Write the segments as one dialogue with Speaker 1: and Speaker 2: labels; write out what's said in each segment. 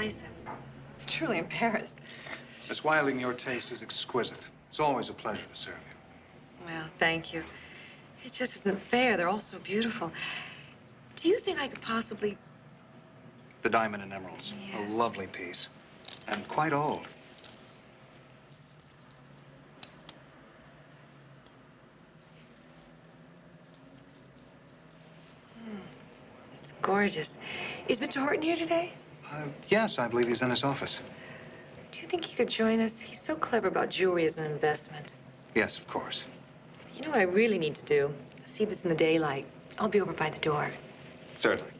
Speaker 1: decisive. I'm truly embarrassed.
Speaker 2: Miss Wilding, your taste is exquisite. It's always a pleasure to serve you.
Speaker 1: Well, thank you. It just isn't fair. They're all so beautiful. Do you think I could possibly...
Speaker 2: The Diamond and Emeralds.
Speaker 1: Yeah.
Speaker 2: A lovely piece. And quite old.
Speaker 1: It's gorgeous. Is Mr. Horton here today?
Speaker 2: Yes, I believe he's in his office.
Speaker 1: Do you think he could join us? He's so clever about jewelry as an investment.
Speaker 2: Yes, of course.
Speaker 1: You know what I really need to do? See if it's in the daylight. I'll be over by the door.
Speaker 2: Certainly.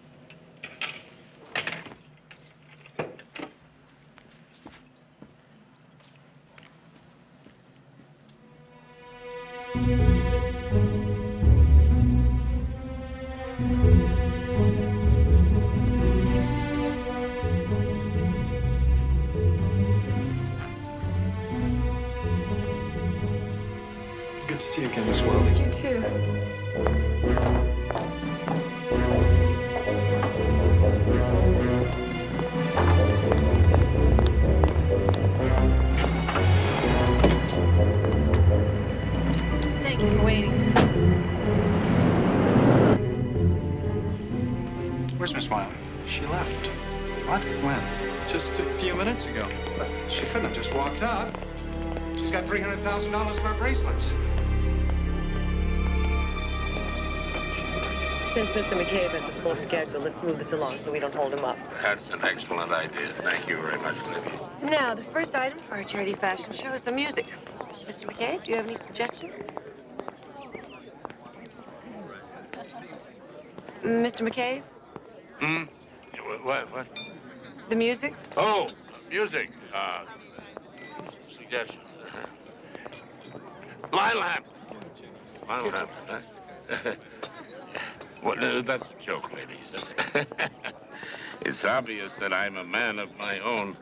Speaker 3: Good to see you again, Miss Wilding.
Speaker 1: You too. Thank you for waiting.
Speaker 2: Where's Miss Wilding?
Speaker 3: She left
Speaker 2: What? When?
Speaker 3: just a few minutes ago.
Speaker 2: But she couldn't have just walked out. She's got $300,000 for her bracelets.
Speaker 1: Since Mr. McCabe has a full schedule, let's move this along so we don't hold him up.
Speaker 4: That's an excellent idea. Thank you very much, ladies.
Speaker 1: Now, the first item for our charity fashion show is the music. Mr. McCabe, do you have any suggestions? Mr. McCabe?
Speaker 4: What?
Speaker 1: The music?
Speaker 4: Oh, music. Suggestion. Line lamp. Line lamp. Well, no, that's a joke, ladies. It's obvious that I'm a man of my own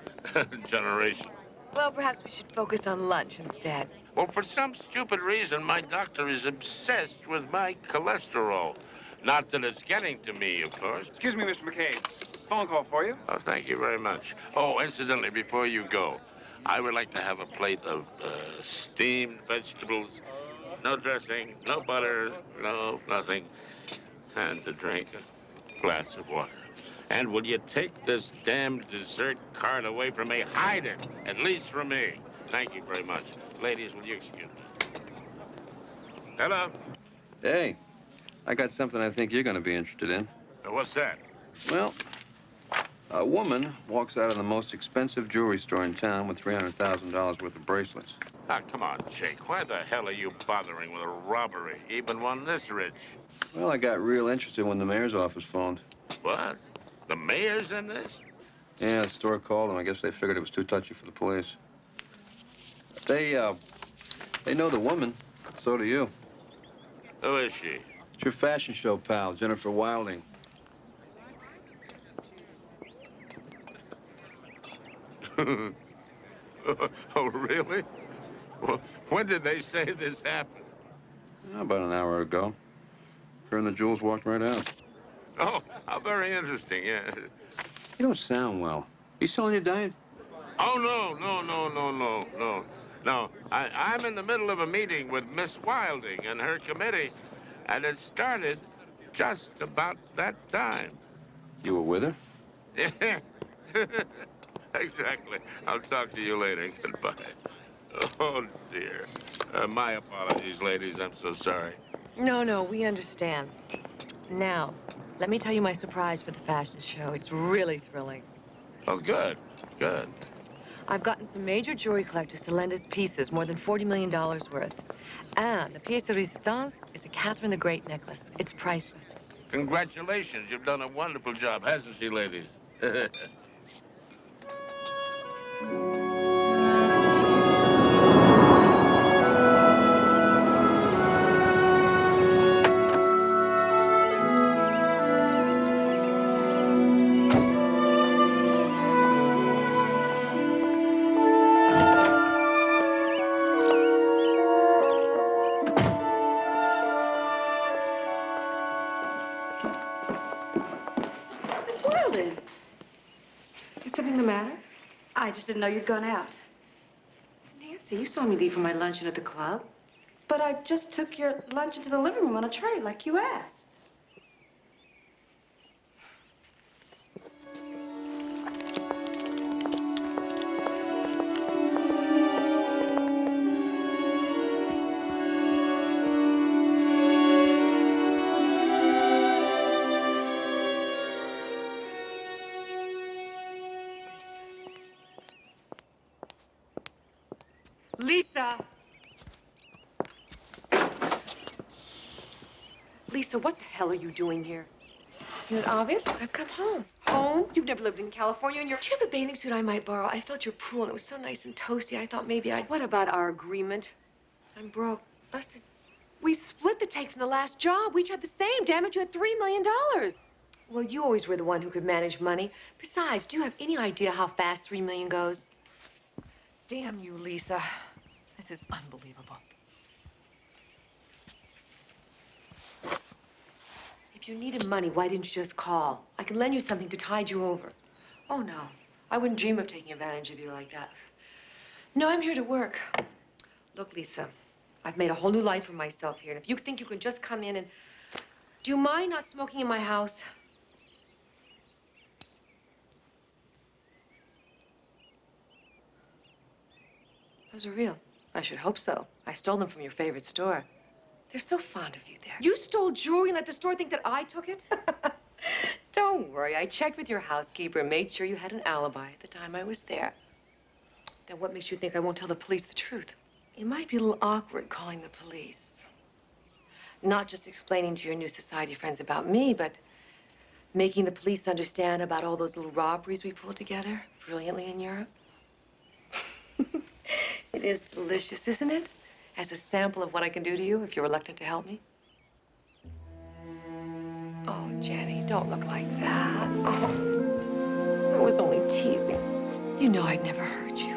Speaker 4: generation.
Speaker 1: Well, perhaps we should focus on lunch instead.
Speaker 4: Well, for some stupid reason, my doctor is obsessed with my cholesterol. Not that it's getting to me, of course.
Speaker 5: Excuse me, Mr. McCabe. Phone call for you.
Speaker 4: Oh, thank you very much. Oh, incidentally, before you go, I would like to have a plate of steamed vegetables. No dressing, no butter, no nothing. And to drink a glass of water. And will you take this damn dessert card away from me? Hide it, at least from me. Thank you very much. Ladies, will you excuse me? Hello?
Speaker 6: Hey, I got something I think you're going to be interested in.
Speaker 4: What's that?
Speaker 6: Well, a woman walks out of the most expensive jewelry store in town with $300,000 worth of bracelets.
Speaker 4: Ah, come on, Jake. Why the hell are you bothering with a robbery, even one this rich?
Speaker 6: Well, I got real interested when the mayor's office phoned.
Speaker 4: What? The mayor's in this?
Speaker 6: Yeah, the store called them. I guess they figured it was too touchy for the police. They know the woman. So do you.
Speaker 4: Who is she?
Speaker 6: It's your fashion show pal, Jennifer Wilding.
Speaker 4: Oh, really? Well, when did they say this happened?
Speaker 6: About an hour ago. Her and the jewels walked right out.
Speaker 4: Oh, how very interesting, yeah.
Speaker 6: You don't sound well. You still on your diet?
Speaker 4: Oh, no. I'm in the middle of a meeting with Miss Wilding and her committee, and it started just about that time.
Speaker 6: You were with her?
Speaker 4: Yeah. Exactly. I'll talk to you later. Goodbye. Oh, dear. My apologies, ladies. I'm so sorry.
Speaker 1: No, we understand. Now, let me tell you my surprise for the fashion show. It's really thrilling.
Speaker 4: Oh, good.
Speaker 1: I've gotten some major jewelry collectors to lend us pieces, more than $40 million worth. And the pièce de résistance is a Catherine the Great necklace. It's priceless.
Speaker 4: Congratulations. You've done a wonderful job, hasn't she, ladies?
Speaker 7: Miss Wilding. I just didn't know you'd gone out.
Speaker 1: Nancy, you saw me leave for my luncheon at the club.
Speaker 7: But I just took your lunch into the living room on a tray like you asked.
Speaker 1: Lisa! Lisa, what the hell are you doing here? Isn't it obvious? I've come home. Home? You've never lived in California, and do you have a bathing suit I might borrow? I felt your pool, and it was so nice and toasty. I thought maybe I'd... What about our agreement? I'm broke. Busted. We split the take from the last job. We each had the same. Damn it, you had $3 million. Well, you always were the one who could manage money. Besides, do you have any idea how fast $3 million goes? Damn you, Lisa. This is unbelievable. If you needed money, why didn't you just call? I can lend you something to tide you over. Oh, no. I wouldn't dream of taking advantage of you like that. No, I'm here to work. Look, Lisa, I've made a whole new life for myself here, and if you think you can just come in and... Do you mind not smoking in my house? Those are real. I should hope so. I stole them from your favorite store. They're so fond of you there. You stole jewelry and let the store think that I took it? Don't worry. I checked with your housekeeper and made sure you had an alibi at the time I was there. Then what makes you think I won't tell the police the truth? It might be a little awkward calling the police. Not just explaining to your new society friends about me, but making the police understand about all those little robberies we pulled together brilliantly in Europe. It is delicious, isn't it? As a sample of what I can do to you if you're reluctant to help me. Oh, Jenny, don't look like that. Oh, I was only teasing. You know I'd never hurt you.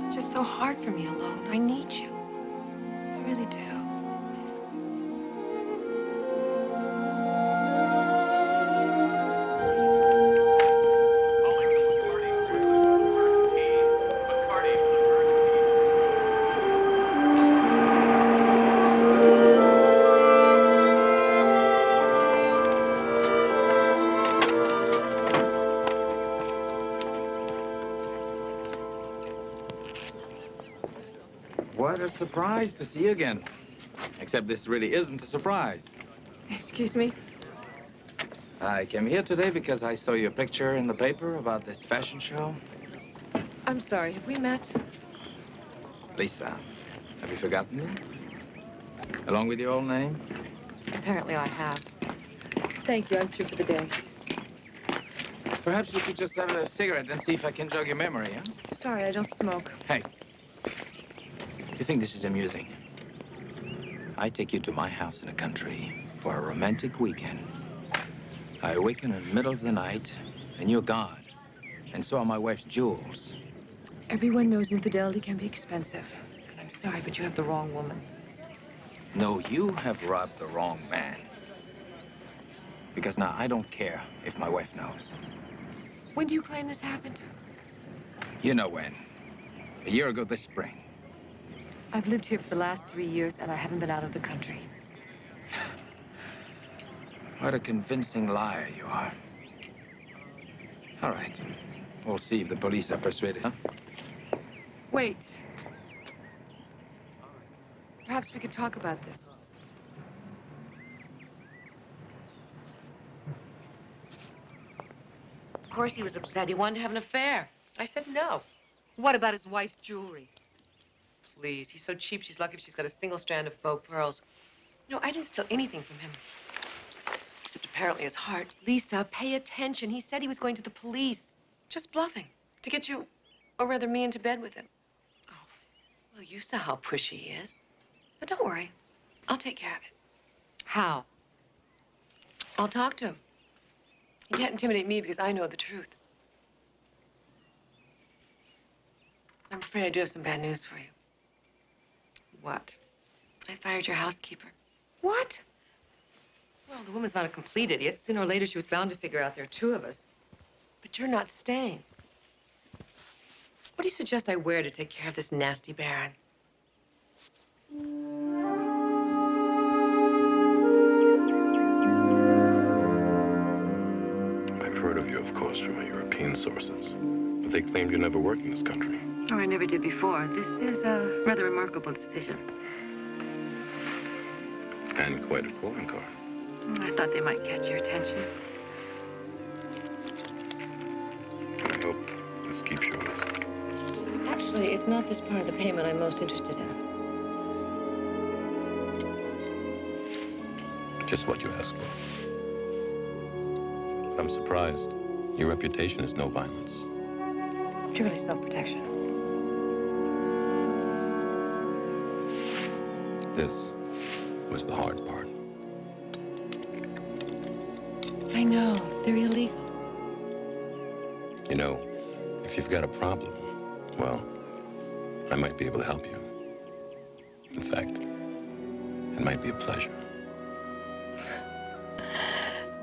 Speaker 1: It's just so hard for me alone. I need you. I really do.
Speaker 8: What a surprise to see you again. Except this really isn't a surprise.
Speaker 1: Excuse me?
Speaker 8: I came here today because I saw your picture in the paper about this fashion show.
Speaker 1: I'm sorry, have we met?
Speaker 8: Lisa, have you forgotten me? Along with your old name?
Speaker 1: Apparently I have. Thank you, I'm through for the day.
Speaker 8: Perhaps we could just have a cigarette and see if I can jog your memory, huh?
Speaker 1: Sorry, I don't smoke.
Speaker 8: Hey, you think this is amusing? I take you to my house in the country for a romantic weekend. I awaken in the middle of the night, and you're gone. And so are my wife's jewels.
Speaker 1: Everyone knows infidelity can be expensive. And I'm sorry, but you have the wrong woman.
Speaker 8: No, you have robbed the wrong man. Because now I don't care if my wife knows.
Speaker 1: When do you claim this happened?
Speaker 8: You know when. A year ago this spring.
Speaker 1: I've lived here for the last 3 years, and I haven't been out of the country.
Speaker 8: What a convincing liar you are. All right. We'll see if the police are persuaded, huh?
Speaker 1: Wait. Perhaps we could talk about this. Of course he was upset. He wanted to have an affair. I said no. What about his wife's jewelry? Please, he's so cheap, she's lucky if she's got a single strand of faux pearls. No, I didn't steal anything from him. Except apparently his heart. Lisa, pay attention. He said he was going to the police. Just bluffing. To get you, or rather me, into bed with him. Oh, well, you saw how pushy he is. But don't worry. I'll take care of it. How? I'll talk to him. He can't intimidate me because I know the truth. I'm afraid I do have some bad news for you. What? I fired your housekeeper. What? Well, the woman's not a complete idiot. Sooner or later, she was bound to figure out there are two of us. But you're not staying. What do you suggest I wear to take care of this nasty Baron?
Speaker 9: I've heard of you, of course, from my European sources. But they claimed you never worked in this country.
Speaker 1: Oh, I never did before. This is a rather remarkable decision.
Speaker 9: And quite a calling card.
Speaker 1: I thought they might catch your attention.
Speaker 9: I hope this keeps yours.
Speaker 1: Actually, it's not this part of the payment I'm most interested in.
Speaker 9: Just what you asked for. But I'm surprised. Your reputation is no violence.
Speaker 1: Purely self-protection.
Speaker 9: This was the hard part.
Speaker 1: I know. They're illegal.
Speaker 9: You know, if you've got a problem, well, I might be able to help you. In fact, it might be a pleasure.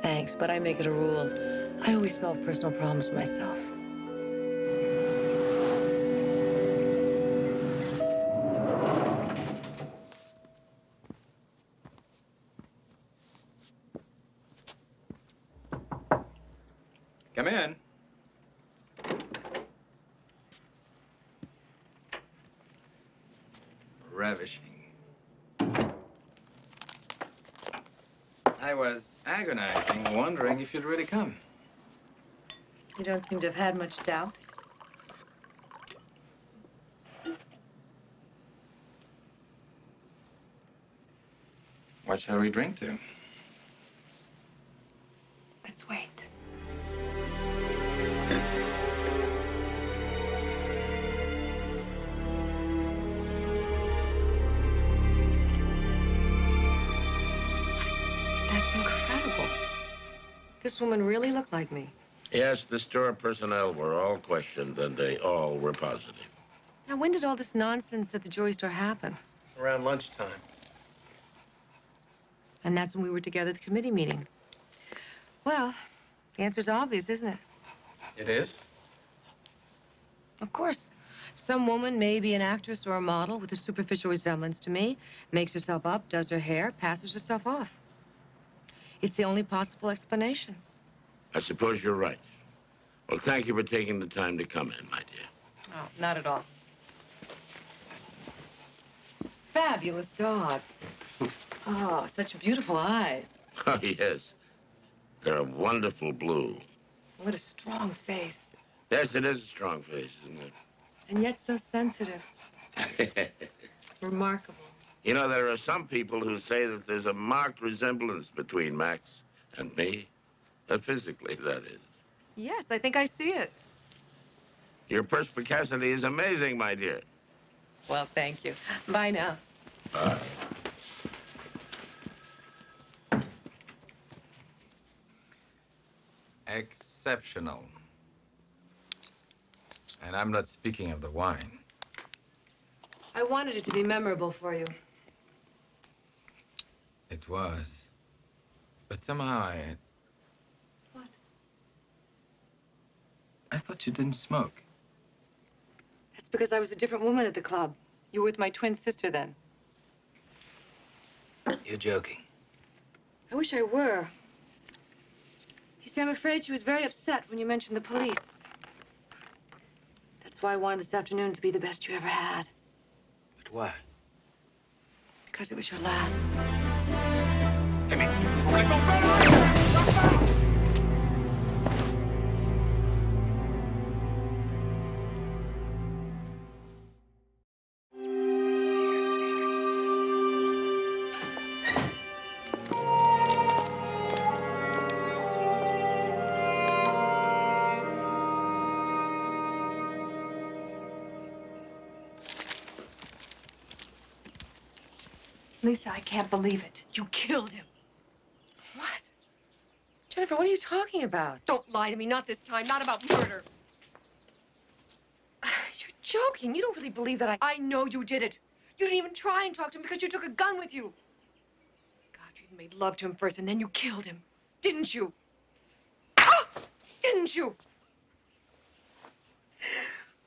Speaker 1: Thanks, but I make it a rule. I always solve personal problems myself.
Speaker 8: Come in. Ravishing. I was agonizing, wondering if you'd really come.
Speaker 1: You don't seem to have had much doubt.
Speaker 8: What shall we drink to?
Speaker 1: Let's wait. That's incredible. This woman really looked like me.
Speaker 4: Yes, the store personnel were all questioned, and they all were positive.
Speaker 1: Now, when did all this nonsense at the jewelry store happen?
Speaker 3: Around lunchtime.
Speaker 1: And that's when we were together at the committee meeting. Well, the answer's obvious, isn't it?
Speaker 3: It is?
Speaker 1: Of course. Some woman may be an actress or a model with a superficial resemblance to me, makes herself up, does her hair, passes herself off. It's the only possible explanation.
Speaker 4: I suppose you're right. Well, thank you for taking the time to come in, my dear.
Speaker 1: Oh, not at all. Fabulous dog. Oh, such beautiful eyes.
Speaker 4: Oh, yes. They're a wonderful blue.
Speaker 1: What a strong face.
Speaker 4: Yes, it is a strong face, isn't it?
Speaker 1: And yet so sensitive. Remarkable.
Speaker 4: You know, there are some people who say that there's a marked resemblance between Max and me. Physically, that is.
Speaker 1: Yes, I think I see it.
Speaker 4: Your perspicacity is amazing, my dear.
Speaker 1: Well, thank you. Bye now.
Speaker 4: Bye.
Speaker 8: Exceptional. And I'm not speaking of the wine.
Speaker 1: I wanted it to be memorable for you.
Speaker 8: It was. But somehow
Speaker 1: What?
Speaker 8: I thought you didn't smoke.
Speaker 1: That's because I was a different woman at the club. You were with my twin sister then.
Speaker 8: You're joking.
Speaker 1: I wish I were. You see, I'm afraid she was very upset when you mentioned the police. That's why I wanted this afternoon to be the best you ever had.
Speaker 8: But why?
Speaker 1: Because it was your last.
Speaker 8: Hit me.
Speaker 1: Lisa, I can't believe it. You killed him. What? Jennifer, what are you talking about? Don't lie to me. Not this time. Not about murder. You're joking. You don't really believe that I know you did it. You didn't even try and talk to him because you took a gun with you. God, you made love to him first, and then you killed him. Didn't you? Ah! Didn't you?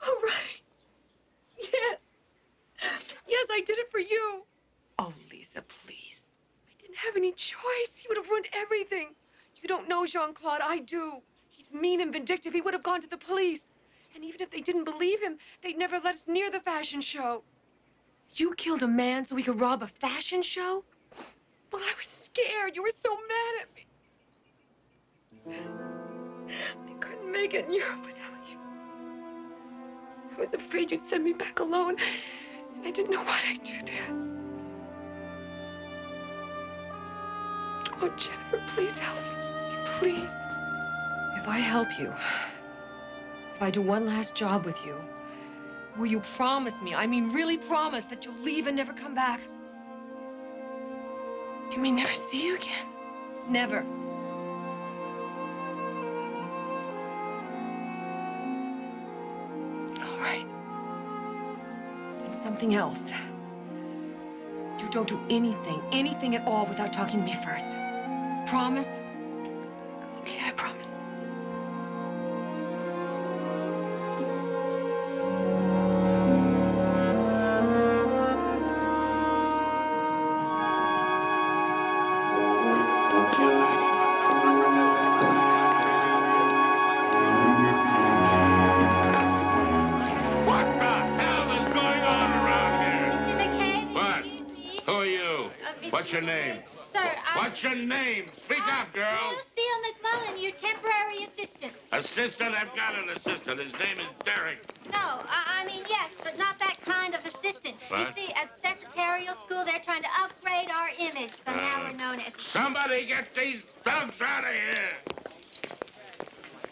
Speaker 1: All right. choice. He would have ruined everything. You don't know Jean-Claude. I do. He's mean and vindictive. He would have gone to the police. And even if they didn't believe him, they'd never let us near the fashion show. You killed a man so he could rob a fashion show? Well, I was scared. You were so mad at me. I couldn't make it in Europe without you. I was afraid you'd send me back alone, and I didn't know what I'd do then. Oh, Jennifer, please help me. Please. If I help you, if I do one last job with you, will you promise me, I mean really promise, that you'll leave and never come back? You mean never see you again? Never. All right. And something else. You don't do anything at all without talking to me first. Promise? Okay, I promise.
Speaker 4: What the hell is going on around here?
Speaker 10: Mr. McCabe,
Speaker 4: What?
Speaker 10: excuse me.
Speaker 4: Who are you?
Speaker 10: Mr.
Speaker 4: What's your
Speaker 10: McCabe.
Speaker 4: name?
Speaker 10: Sir,
Speaker 4: What's your name? Speak up, girl.
Speaker 10: Lucille McMullen, your temporary assistant.
Speaker 4: Assistant? I've got an assistant. His name is Derek.
Speaker 10: No, I mean, yes, but not that kind of assistant. You
Speaker 4: What?
Speaker 10: see, at secretarial school, they're trying to upgrade our image, so now we're known as...
Speaker 4: Somebody get these thugs out of here.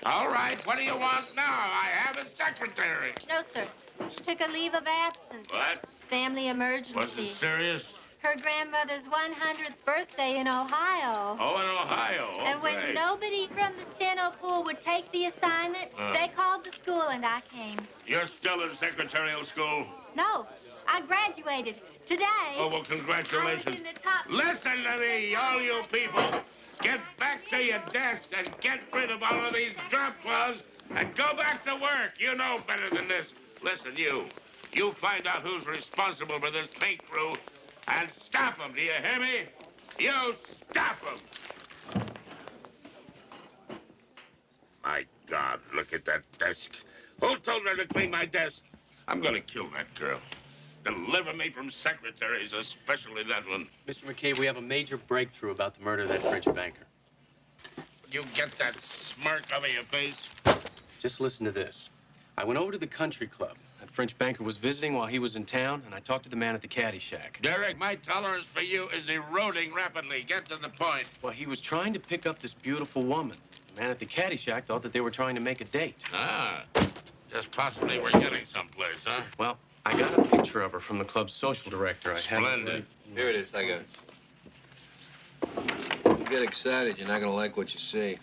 Speaker 4: All right, what do you want now? I have a secretary.
Speaker 10: No, sir. She took a leave of absence.
Speaker 4: What?
Speaker 10: Family emergency.
Speaker 4: Was it serious?
Speaker 10: Her grandmother's 100th birthday in Ohio.
Speaker 4: Oh, in Ohio. Oh,
Speaker 10: And when
Speaker 4: great.
Speaker 10: nobody from the steno pool would take the assignment, they called the school and I came.
Speaker 4: You're still in secretarial school?
Speaker 10: No, I graduated today.
Speaker 4: Oh, well, congratulations.
Speaker 10: I was in the top...
Speaker 4: Listen to me, all you people. Get back to your desks and get rid of all of these drop cloths and go back to work. You know better than this. Listen, you. You find out who's responsible for this paint crew and stop them. Do you hear me? You stop them. My God, look at that desk. Who told her to clean my desk? I'm gonna kill that girl. Deliver me from secretaries, especially that one.
Speaker 3: Mr. McKay, we have a major breakthrough about the murder of that French banker.
Speaker 4: You get that smirk over your face?
Speaker 3: Just listen to this. I went over to the country club. That French banker was visiting while he was in town, and I talked to the man at the caddy shack.
Speaker 4: Derek, my tolerance for you is eroding rapidly. Get to the point.
Speaker 3: Well, he was trying to pick up this beautiful woman. The man at the caddy shack thought that they were trying to make a date.
Speaker 4: Ah, just possibly we're getting someplace, huh?
Speaker 3: Well, I got a picture of her from the club's social director. I have it
Speaker 4: Splendid.
Speaker 3: right-
Speaker 6: Here it is. I got it. You get excited, you're not gonna like what you see.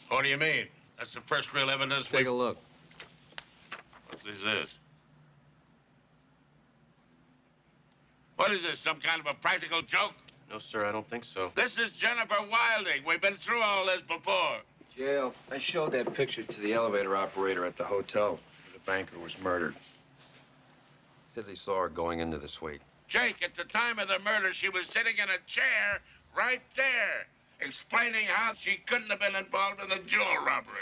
Speaker 4: What do you mean? That's the first real evidence
Speaker 6: Take a look.
Speaker 4: What is this? What is this, some kind of a practical joke?
Speaker 3: No, sir, I don't think so.
Speaker 4: This is Jennifer Wilding. We've been through all this before.
Speaker 6: Gail, I showed that picture to the elevator operator at the hotel where the banker was murdered. Says he saw her going into the suite.
Speaker 4: Jake, at the time of the murder, she was sitting in a chair right there, explaining how she couldn't have been involved in the jewel robbery.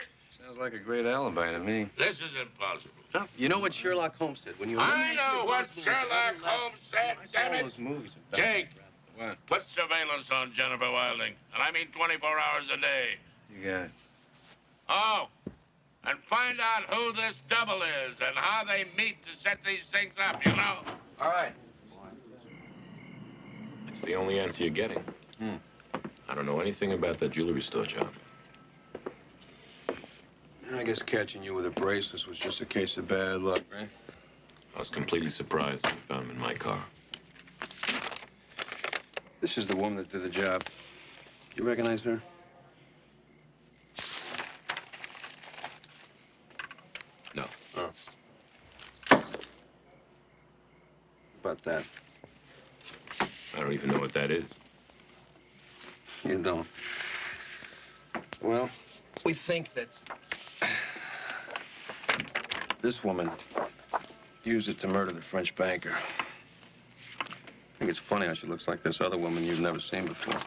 Speaker 6: Sounds like a great alibi to me.
Speaker 4: This is impossible.
Speaker 3: No, you know what Sherlock Holmes said? When you
Speaker 4: I
Speaker 3: eliminate
Speaker 4: know
Speaker 3: your
Speaker 4: what
Speaker 3: responsibility to
Speaker 4: Sherlock
Speaker 3: every last-
Speaker 4: Holmes said,
Speaker 3: I saw
Speaker 4: damn
Speaker 3: all
Speaker 4: it.
Speaker 3: those movies about
Speaker 4: Jake,
Speaker 6: What?
Speaker 4: put surveillance on Jennifer Wilding, and I mean 24 hours a day.
Speaker 6: You got it.
Speaker 4: Oh, and find out who this double is and how they meet to set these things up, you know?
Speaker 6: All right.
Speaker 11: It's the only answer you're getting. I don't know anything about that jewelry store job.
Speaker 6: I guess catching you with a bracelet was just a case of bad luck, right?
Speaker 11: I was completely surprised when I found him in my car.
Speaker 6: This is the woman that did the job. You recognize her?
Speaker 11: No.
Speaker 6: Oh. About that.
Speaker 11: I don't even know what that is.
Speaker 6: You don't. Well, we think that this woman used it to murder the French banker. I think it's funny how she looks like this other woman you've never seen before.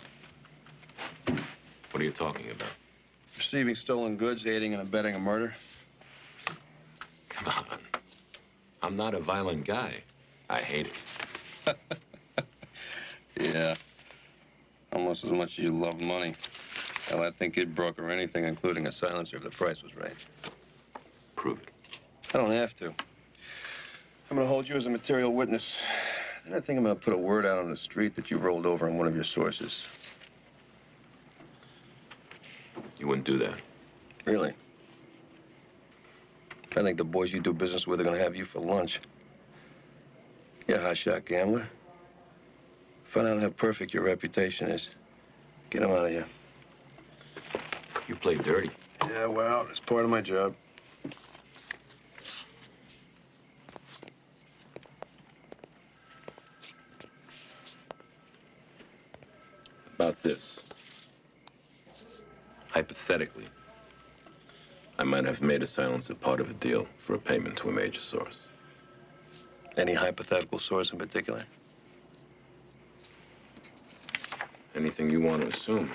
Speaker 11: What are you talking about?
Speaker 6: Receiving stolen goods, aiding and abetting a murder.
Speaker 11: Come on. I'm not a violent guy. I hate it.
Speaker 6: Yeah. Almost as much as you love money. Hell, I think you'd broker anything, including a silencer, if the price was right.
Speaker 11: Prove it.
Speaker 6: I don't have to. I'm gonna hold you as a material witness. Then I think I'm gonna put a word out on the street that you rolled over on one of your sources.
Speaker 11: You wouldn't do that.
Speaker 6: Really? I think the boys you do business with are gonna have you for lunch. You're a hotshot gambler. Find out how perfect your reputation is. Get him out of here.
Speaker 11: You play dirty.
Speaker 6: Yeah, well, it's part of my job.
Speaker 11: About this. Hypothetically, I might have made a silencer part of a deal for a payment to a major source.
Speaker 6: Any hypothetical source in particular?
Speaker 11: Anything you want to assume.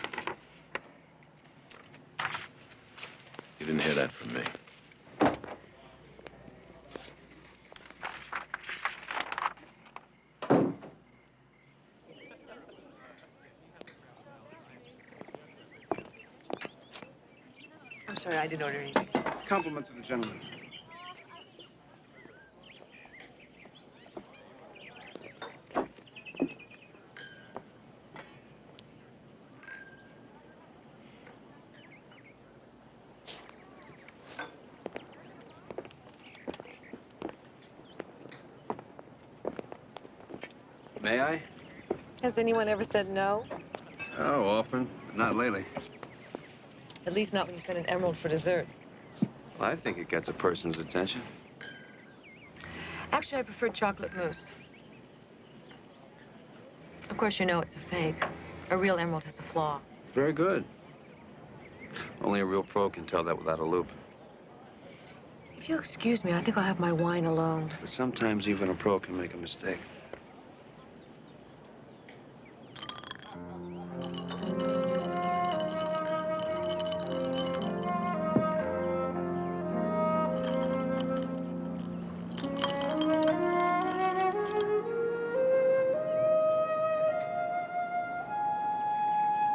Speaker 11: You didn't hear that from me.
Speaker 1: I'm sorry, I didn't order anything.
Speaker 5: Compliments of the gentleman.
Speaker 6: May I?
Speaker 1: Has anyone ever said no?
Speaker 6: Oh, often, but not lately.
Speaker 1: At least not when you send an emerald for dessert.
Speaker 6: Well, I think it gets a person's attention.
Speaker 1: Actually, I prefer chocolate mousse. Of course, you know it's a fake. A real emerald has a flaw.
Speaker 6: Very good. Only a real pro can tell that without a loop.
Speaker 1: If you'll excuse me, I think I'll have my wine alone.
Speaker 6: But sometimes even a pro can make a mistake.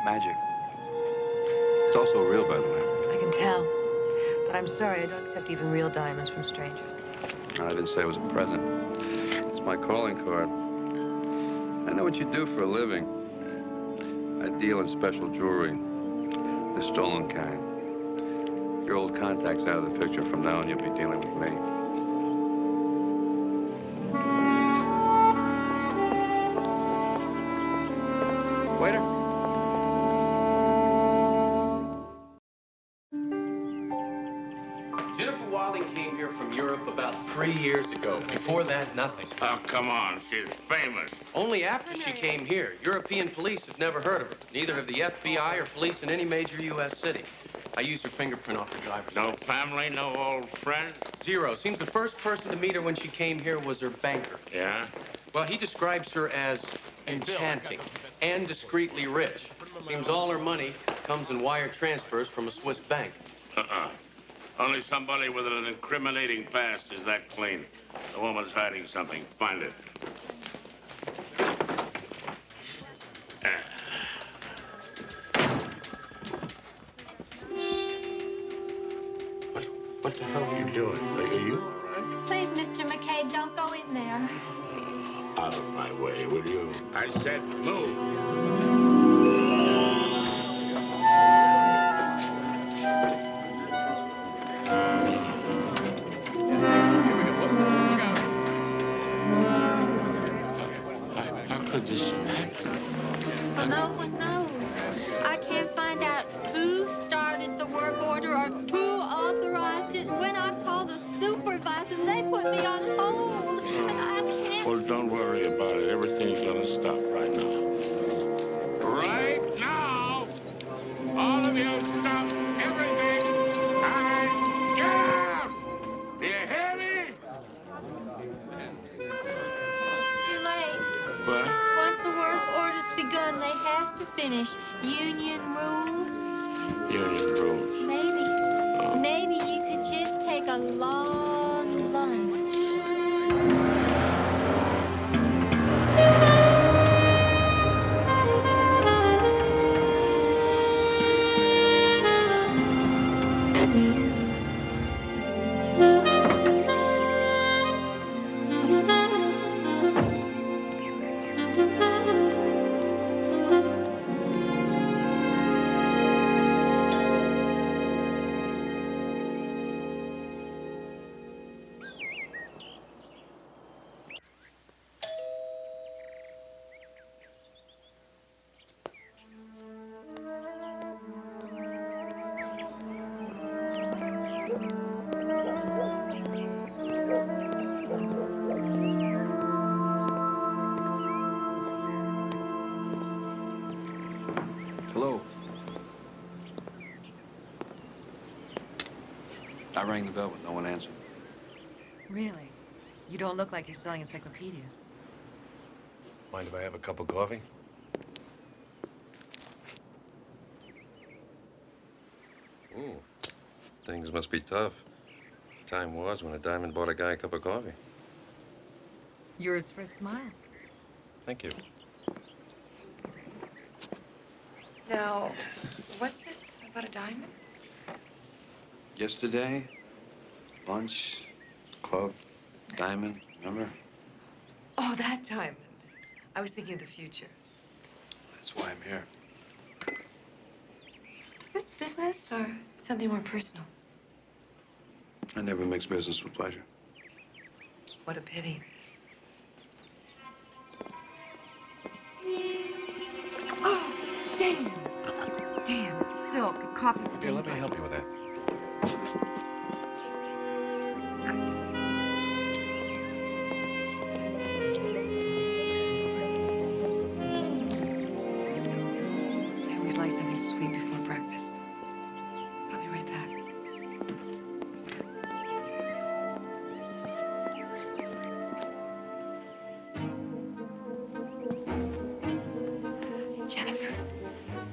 Speaker 6: Magic. It's also real, by the way.
Speaker 1: I can tell. But I'm sorry, I don't accept even real diamonds from strangers.
Speaker 6: I didn't say it was a present. It's my calling card. I know what you do for a living. I deal in special jewelry, the stolen kind. Your old contact's out of the picture. From now on, you'll be dealing with me. Waiter.
Speaker 3: Jennifer Wilding came here from Europe about 3 years ago. Before that, nothing.
Speaker 4: Oh, come on. She's famous.
Speaker 3: Only after she came here. European police have never heard of her. Neither have the FBI or police in any major U.S. city. I used her fingerprint off her driver's
Speaker 4: No
Speaker 3: license.
Speaker 4: family, no old friends?
Speaker 3: Zero. Seems the first person to meet her when she came here was her banker.
Speaker 4: Yeah?
Speaker 3: Well, he describes her as enchanting and discreetly rich. Seems all her money comes in wire transfers from a Swiss bank.
Speaker 4: Only somebody with an incriminating past is that clean. The woman's hiding something. Find it. What the hell are you doing? Are you all right?
Speaker 10: Please, Mr. McCabe, don't go in there.
Speaker 4: Out of my way, will you? I said move. How could this happen?
Speaker 10: Well, no one knows. I can't find out who started the work order or who authorized it. And when I call the supervisor, they put me on hold. And I can't...
Speaker 4: Well, don't worry about it. Everything's gonna stop right now. Right now! All of you stop everything and get out! Do you hear me?
Speaker 10: Too late.
Speaker 4: What?
Speaker 10: Once the work order's begun, they have to finish. Union rules.
Speaker 4: Union Grove.
Speaker 10: Maybe you could just take a long lunch.
Speaker 6: Hello. I rang the bell, but no one answered.
Speaker 1: Really? You don't look like you're selling encyclopedias.
Speaker 6: Mind if I have a cup of coffee? Ooh, things must be tough. Time was when a diamond bought a guy a cup of coffee.
Speaker 1: Yours for a smile.
Speaker 6: Thank you.
Speaker 1: Now, what's this about a diamond?
Speaker 6: Yesterday, lunch, club, diamond, remember?
Speaker 1: Oh, that diamond. I was thinking of the future.
Speaker 6: That's why I'm here.
Speaker 1: Is this business or something more personal?
Speaker 6: I never mix business with pleasure.
Speaker 1: What a pity. Oh, damn. Damn, it's silk. Coffee stains.
Speaker 6: Here, let me help you with that.
Speaker 1: I always like something sweet before breakfast. I'll be right back. Jennifer.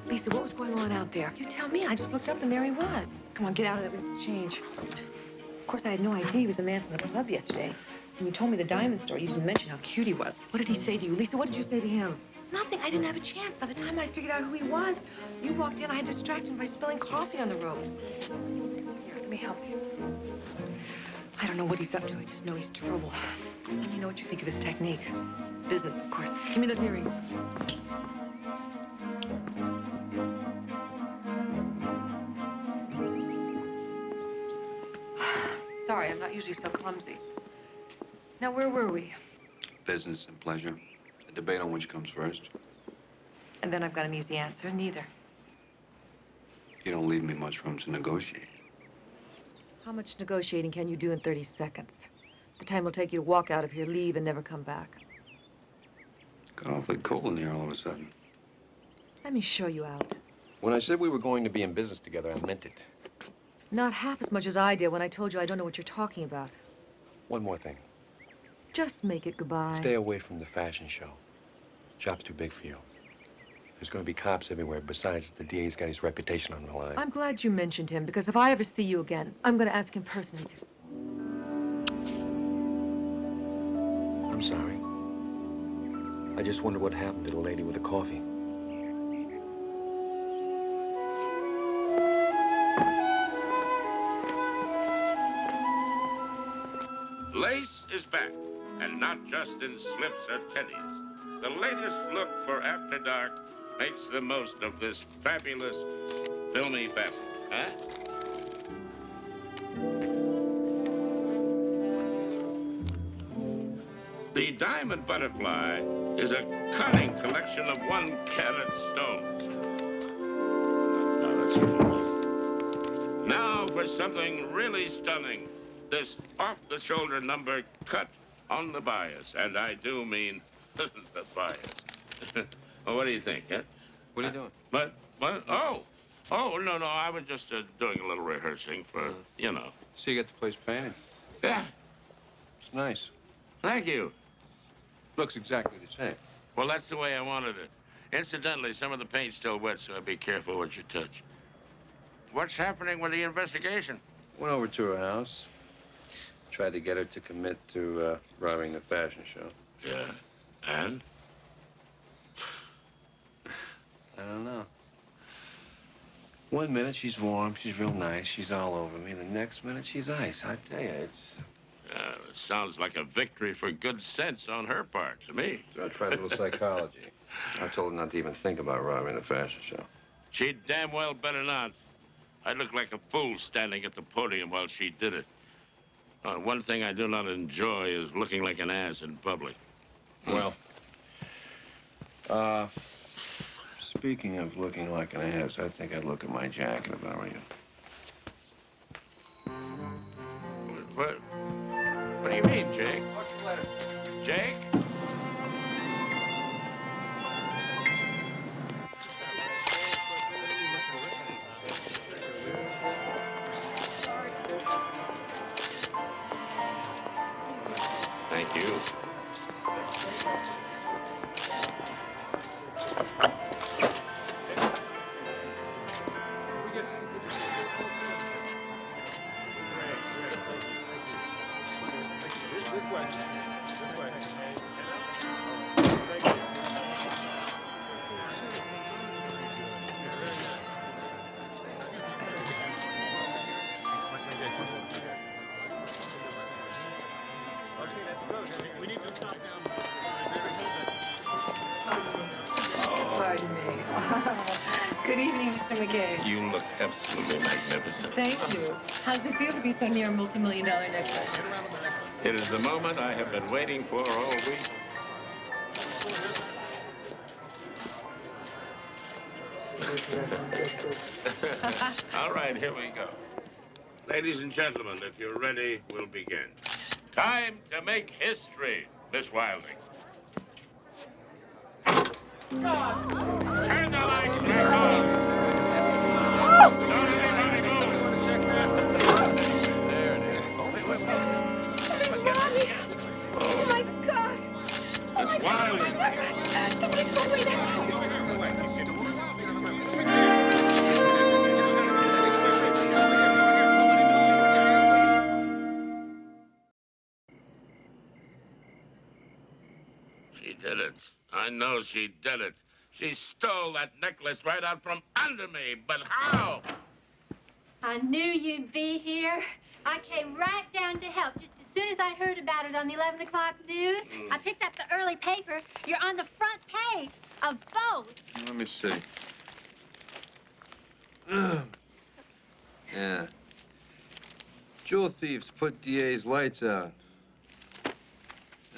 Speaker 1: Lisa, what was going on out there? You tell me. I just looked up and there he was. Come on, get out of it. We have to change. Of course, I had no idea he was the man from the club yesterday. When you told me the diamond story, you didn't mention how cute he was. What did he say to you? Lisa, what did you say to him? Nothing. I didn't have a chance. By the time I figured out who he was, you walked in. I had to distract him by spilling coffee on the road. Here, let me help you. I don't know what he's up to. I just know he's trouble. Let me know what you think of his technique. Business, of course. Give me those earrings. Sorry, I'm not usually so clumsy. Now, where were we?
Speaker 6: Business and pleasure. A debate on which comes first.
Speaker 1: And then I've got an easy answer. Neither.
Speaker 6: You don't leave me much room to negotiate.
Speaker 1: How much negotiating can you do in 30 seconds? The time will take you to walk out of here, leave, and never come back.
Speaker 6: Got awfully cold in here all of a sudden.
Speaker 1: Let me show you out.
Speaker 11: When I said we were going to be in business together, I meant it.
Speaker 1: Not half as much as I did when I told you I don't know what you're talking about.
Speaker 11: One more thing.
Speaker 1: Just make it goodbye.
Speaker 11: Stay away from the fashion show. Shop's too big for you. There's going to be cops everywhere. Besides, the DA's got his reputation on the line.
Speaker 1: I'm glad you mentioned him, because if I ever see you again, I'm going to ask him personally to...
Speaker 11: I'm sorry. I just wondered what happened to the lady with the coffee.
Speaker 4: Lace is back, and not just in slips or teddies. The latest look for After Dark makes the most of this fabulous filmy fabric, huh? The Diamond Butterfly is a cunning collection of 1-carat stones. Now for something really stunning. This off-the-shoulder number cut on the bias, and I do mean the bias. Well, what do you think, huh?
Speaker 6: What are you doing?
Speaker 4: What? Oh, no, I was just doing a little rehearsing for, you know.
Speaker 6: So you got the place painted?
Speaker 4: Yeah.
Speaker 6: It's nice.
Speaker 4: Thank you.
Speaker 6: Looks exactly the same.
Speaker 4: Well, that's the way I wanted it. Incidentally, some of the paint's still wet, so be careful what you touch. What's happening with the investigation?
Speaker 6: Went over to her house. Tried to get her to commit to robbing the fashion show.
Speaker 4: Yeah. And?
Speaker 6: I don't know. One minute she's warm, she's real nice, she's all over me. The next minute she's ice. I tell you, it's...
Speaker 4: It sounds like a victory for good sense on her part to me.
Speaker 6: So I tried a little psychology. I told her not to even think about robbing the fashion show.
Speaker 4: She damn well better not. I looked like a fool standing at the podium while she did it. One thing I do not enjoy is looking like an ass in public.
Speaker 6: Well, speaking of looking like an ass, I think I'd look at my jacket if I were you.
Speaker 4: What do you mean, Jake? Jake? Thank you.
Speaker 12: This way. We need to stop down.
Speaker 1: Pardon me. Good evening, Mr. McKay.
Speaker 4: You look absolutely magnificent.
Speaker 1: Thank you. How does it feel to be so near a multi-million-dollar necklace?
Speaker 4: It is the moment I have been waiting for all week. All right, here we go. Ladies and gentlemen, if you're ready, we'll begin. Time to make history, Miss Wilding. Turn the lights back on. Don't anybody move. There it is.
Speaker 10: Oh, my God.
Speaker 4: Miss Wilding.
Speaker 10: Somebody's going down.
Speaker 4: She did it. I know she did it. She stole that necklace right out from under me, but how?
Speaker 10: I knew you'd be here. I came right down to help just as soon as I heard about it on the 11 o'clock news. I picked up the early paper. You're on the front page of both.
Speaker 6: Let me see. Yeah. Jewel thieves put DA's lights out.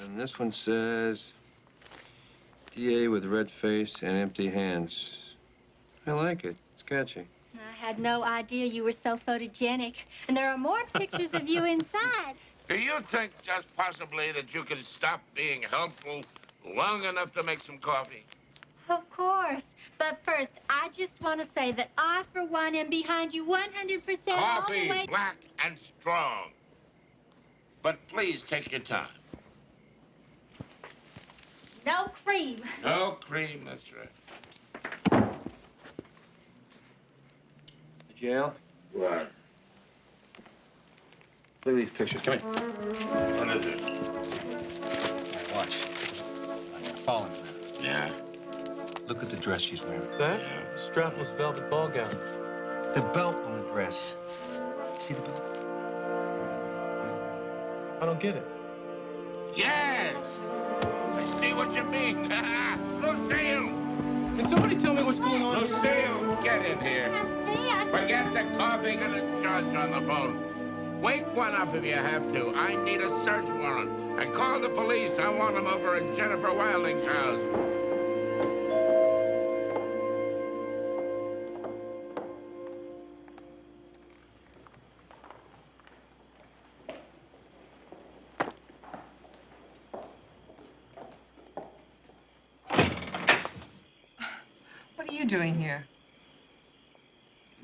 Speaker 6: And this one says, DA with red face and empty hands. I like it. It's catchy.
Speaker 10: I had no idea you were so photogenic. And there are more pictures of you inside.
Speaker 4: Do you think just possibly that you can stop being helpful long enough to make some coffee?
Speaker 10: Of course. But first, I just want to say that I, for one, am behind you 100% all the
Speaker 4: Coffee,
Speaker 10: way.
Speaker 4: black and strong. But please take your time.
Speaker 10: No cream.
Speaker 4: No cream, that's right.
Speaker 11: The jail?
Speaker 4: What?
Speaker 11: Look at these pictures. Come here.
Speaker 4: What is it?
Speaker 11: My watch. I'm following you.
Speaker 4: Yeah?
Speaker 11: Look at the dress she's wearing.
Speaker 3: That? Strapless velvet ball gown.
Speaker 11: The belt on the dress. See the belt?
Speaker 3: I don't get it.
Speaker 4: Yes! I see what you mean. Lucille!
Speaker 3: Can somebody tell me what's going on?
Speaker 4: Lucille, get in here. Forget the coughing and the judge on the phone. Wake one up if you have to. I need a search warrant. And call the police. I want them over at Jennifer Wilding's house.
Speaker 1: What are you doing here?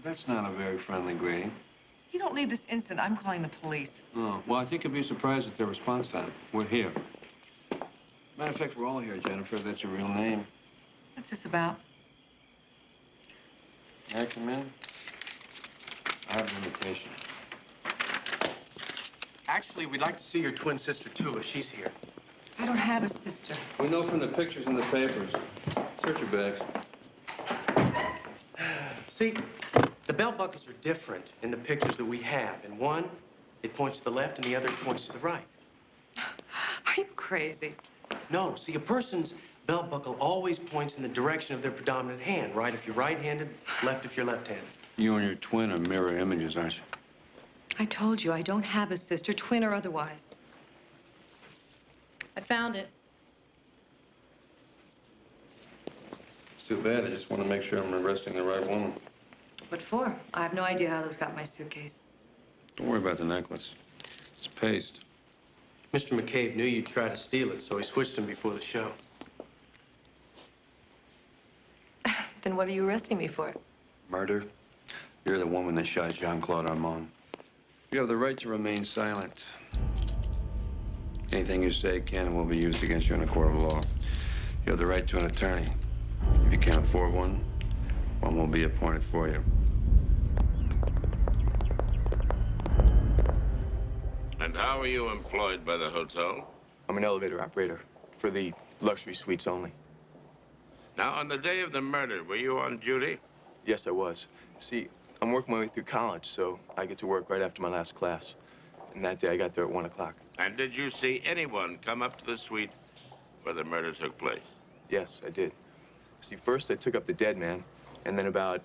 Speaker 6: That's not a very friendly greeting.
Speaker 1: If you don't leave this instant, I'm calling the police.
Speaker 6: Oh, well, I think you'll be surprised at their response time. We're here. Matter of fact, we're all here, Jennifer. That's your real name.
Speaker 1: What's this about?
Speaker 6: May I come in?
Speaker 11: I have an invitation.
Speaker 3: Actually, we'd like to see your twin sister, too, if she's here.
Speaker 1: I don't have a sister.
Speaker 6: We know from the pictures in the papers. Search your bags.
Speaker 3: See, the belt buckles are different in the pictures that we have. In one, it points to the left, and the other points to the right.
Speaker 1: Are you crazy?
Speaker 3: No, see, a person's belt buckle always points in the direction of their predominant hand. Right if you're right-handed, left if you're left-handed.
Speaker 6: You and your twin are mirror images, aren't you?
Speaker 1: I told you, I don't have a sister, twin or otherwise.
Speaker 7: I found it.
Speaker 6: It's too bad. I just want to make sure I'm arresting the right woman.
Speaker 1: What for? I have no idea how those got in my suitcase.
Speaker 6: Don't worry about the necklace. It's paste.
Speaker 3: Mr. McCabe knew you'd try to steal it, so he switched him before the show.
Speaker 1: Then what are you arresting me for?
Speaker 6: Murder? You're the woman that shot Jean-Claude Armand. You have the right to remain silent. Anything you say can and will be used against you in a court of law. You have the right to an attorney. If you can't afford one, one will be appointed for you.
Speaker 4: And how are you employed by the hotel?
Speaker 13: I'm an elevator operator for the luxury suites only.
Speaker 4: Now, on the day of the murder, were you on duty?
Speaker 13: Yes, I was. See, I'm working my way through college, so I get to work right after my last class. And that day, I got there at 1 o'clock.
Speaker 4: And did you see anyone come up to the suite where the murder took place?
Speaker 13: Yes, I did. See, first I took up the dead man, and then about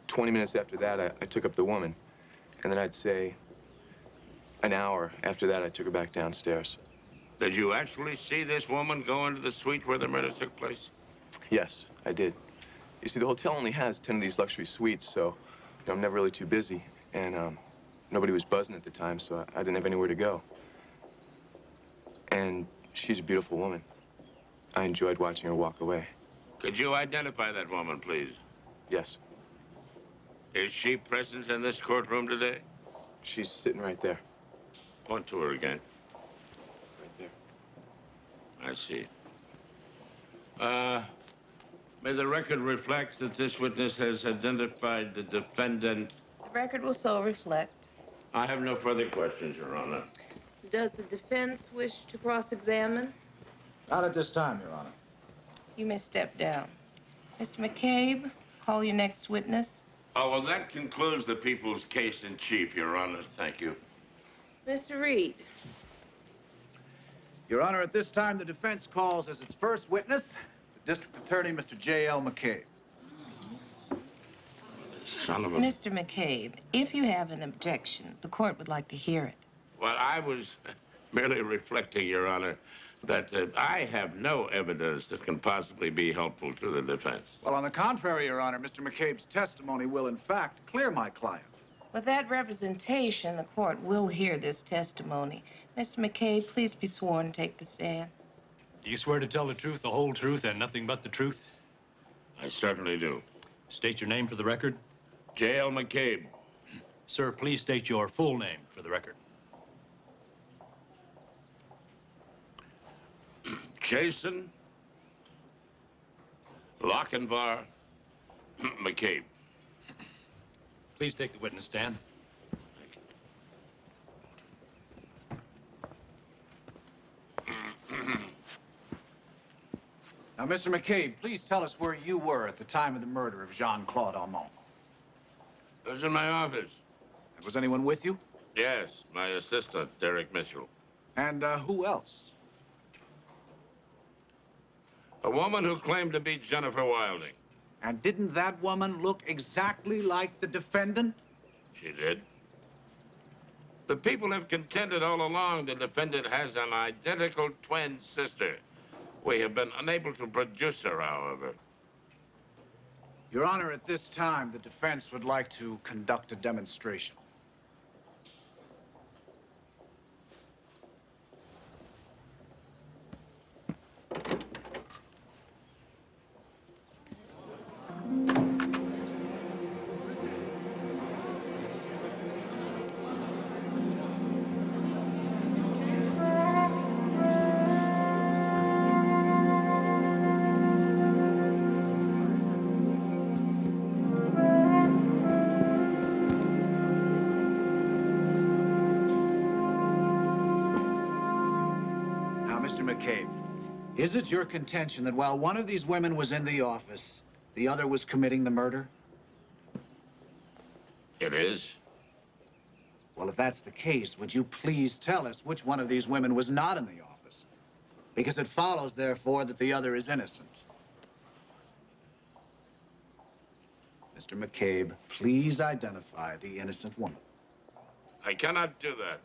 Speaker 13: 20 minutes after that, I took up the woman. And then I'd say an hour after that, I took her back downstairs.
Speaker 4: Did you actually see this woman go into the suite where the murder took place?
Speaker 13: Yes, I did. You see, the hotel only has 10 of these luxury suites, so I'm never really too busy. And nobody was buzzing at the time, so I didn't have anywhere to go. And she's a beautiful woman. I enjoyed watching her walk away.
Speaker 4: Could you identify that woman, please?
Speaker 13: Yes.
Speaker 4: Is she present in this courtroom today?
Speaker 13: She's sitting right there.
Speaker 4: Point to her again.
Speaker 13: Right there.
Speaker 4: I see. May the record reflect that this witness has identified the defendant.
Speaker 14: The record will so reflect.
Speaker 4: I have no further questions, Your Honor.
Speaker 14: Does the defense wish to cross-examine?
Speaker 8: Not at this time, Your Honor.
Speaker 14: You may step down. Mr. McCabe, call your next witness.
Speaker 4: Oh, well, that concludes the people's case in chief, Your Honor. Thank you.
Speaker 14: Mr. Reed.
Speaker 15: Your Honor, at this time, the defense calls as its first witness the District Attorney, Mr. J.L. McCabe.
Speaker 4: Son of a...
Speaker 14: Mr. McCabe, if you have an objection, the court would like to hear it.
Speaker 4: Well, I was merely reflecting, Your Honor, that I have no evidence that can possibly be helpful to the defense.
Speaker 15: Well, on the contrary, Your Honor, Mr. McCabe's testimony will, in fact, clear my client.
Speaker 14: With that representation, the court will hear this testimony. Mr. McCabe, please be sworn and take the stand.
Speaker 12: Do you swear to tell the truth, the whole truth, and nothing but the truth?
Speaker 4: I certainly do.
Speaker 12: State your name for the record.
Speaker 4: J.L. McCabe.
Speaker 12: Sir, please state your full name for the record.
Speaker 4: Jason Lochinvar McCabe.
Speaker 12: Please take the witness stand.
Speaker 15: Now, Mr. McCabe, please tell us where you were at the time of the murder of Jean-Claude Armand.
Speaker 4: I was in my office.
Speaker 15: Was anyone with you?
Speaker 4: Yes, my assistant, Derek Mitchell.
Speaker 15: And who else?
Speaker 4: A woman who claimed to be Jennifer Wilding.
Speaker 15: And didn't that woman look exactly like the defendant?
Speaker 4: She did. The people have contended all along the defendant has an identical twin sister. We have been unable to produce her, however.
Speaker 15: Your Honor, at this time, the defense would like to conduct a demonstration. Mr. McCabe, is it your contention that while one of these women was in the office, the other was committing the murder?
Speaker 4: It is.
Speaker 15: Well, if that's the case, would you please tell us which one of these women was not in the office? Because it follows, therefore, that the other is innocent. Mr. McCabe, please identify the innocent woman.
Speaker 4: I cannot do that.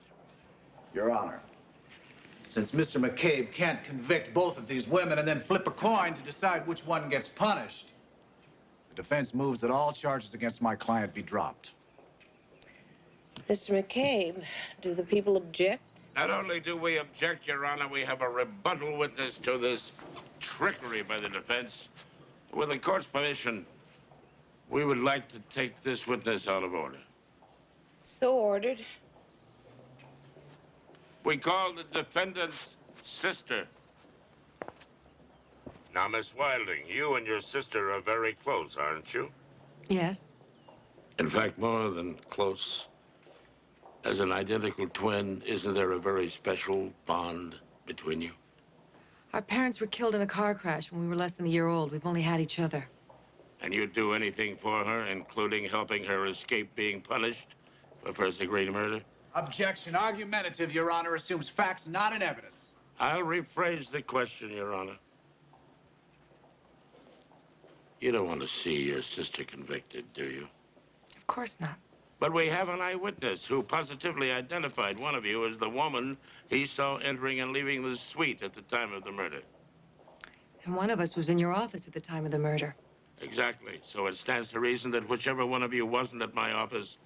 Speaker 15: Your Honor, since Mr. McCabe can't convict both of these women and then flip a coin to decide which one gets punished, the defense moves that all charges against my client be dropped.
Speaker 14: Mr. McCabe, do the people object?
Speaker 4: Not only do we object, Your Honor, we have a rebuttal witness to this trickery by the defense. With the court's permission, we would like to take this witness out of order.
Speaker 14: So ordered.
Speaker 4: We call the defendant's sister. Now, Miss Wilding, you and your sister are very close, aren't you?
Speaker 1: Yes.
Speaker 4: In fact, more than close. As an identical twin, isn't there a very special bond between you?
Speaker 1: Our parents were killed in a car crash when we were less than a year old. We've only had each other.
Speaker 4: And you'd do anything for her, including helping her escape being punished for first-degree murder?
Speaker 15: Objection. Argumentative, Your Honor, assumes facts not in evidence.
Speaker 4: I'll rephrase the question, Your Honor. You don't want to see your sister convicted, do you?
Speaker 1: Of course not.
Speaker 4: But we have an eyewitness who positively identified one of you as the woman he saw entering and leaving the suite at the time of the murder.
Speaker 1: And one of us was in your office at the time of the murder.
Speaker 4: Exactly. So it stands to reason that whichever one of you wasn't at my office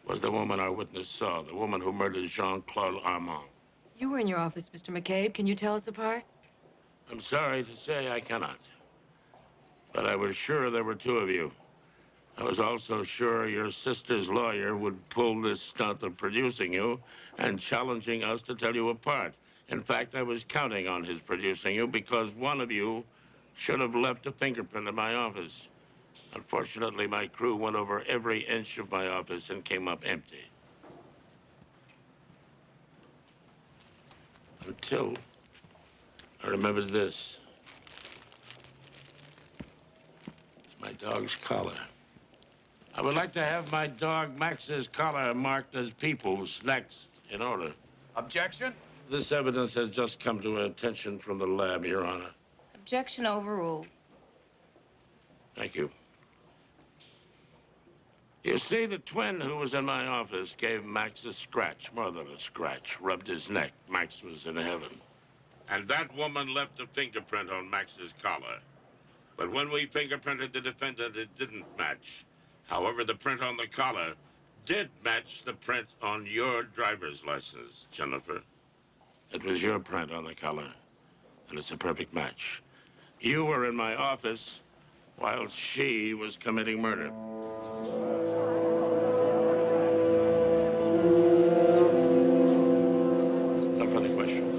Speaker 4: was the woman our witness saw, the woman who murdered Jean-Claude Armand.
Speaker 1: You were in your office, Mr. McCabe. Can you tell us apart?
Speaker 4: I'm sorry to say I cannot. But I was sure there were two of you. I was also sure your sister's lawyer would pull this stunt of producing you and challenging us to tell you apart. In fact, I was counting on his producing you because one of you should have left a fingerprint in my office. Unfortunately, my crew went over every inch of my office and came up empty. Until I remembered this. It's my dog's collar. I would like to have my dog Max's collar marked as People's next in order.
Speaker 15: Objection?
Speaker 4: This evidence has just come to attention from the lab, Your Honor.
Speaker 14: Objection overruled.
Speaker 4: Thank you. You see, the twin who was in my office gave Max a scratch, more than a scratch, rubbed his neck. Max was in heaven. And that woman left a fingerprint on Max's collar. But when we fingerprinted the defendant, it didn't match. However, the print on the collar did match the print on your driver's license, Jennifer. It was your print on the collar, and it's a perfect match. You were in my office while she was committing murder. No further questions.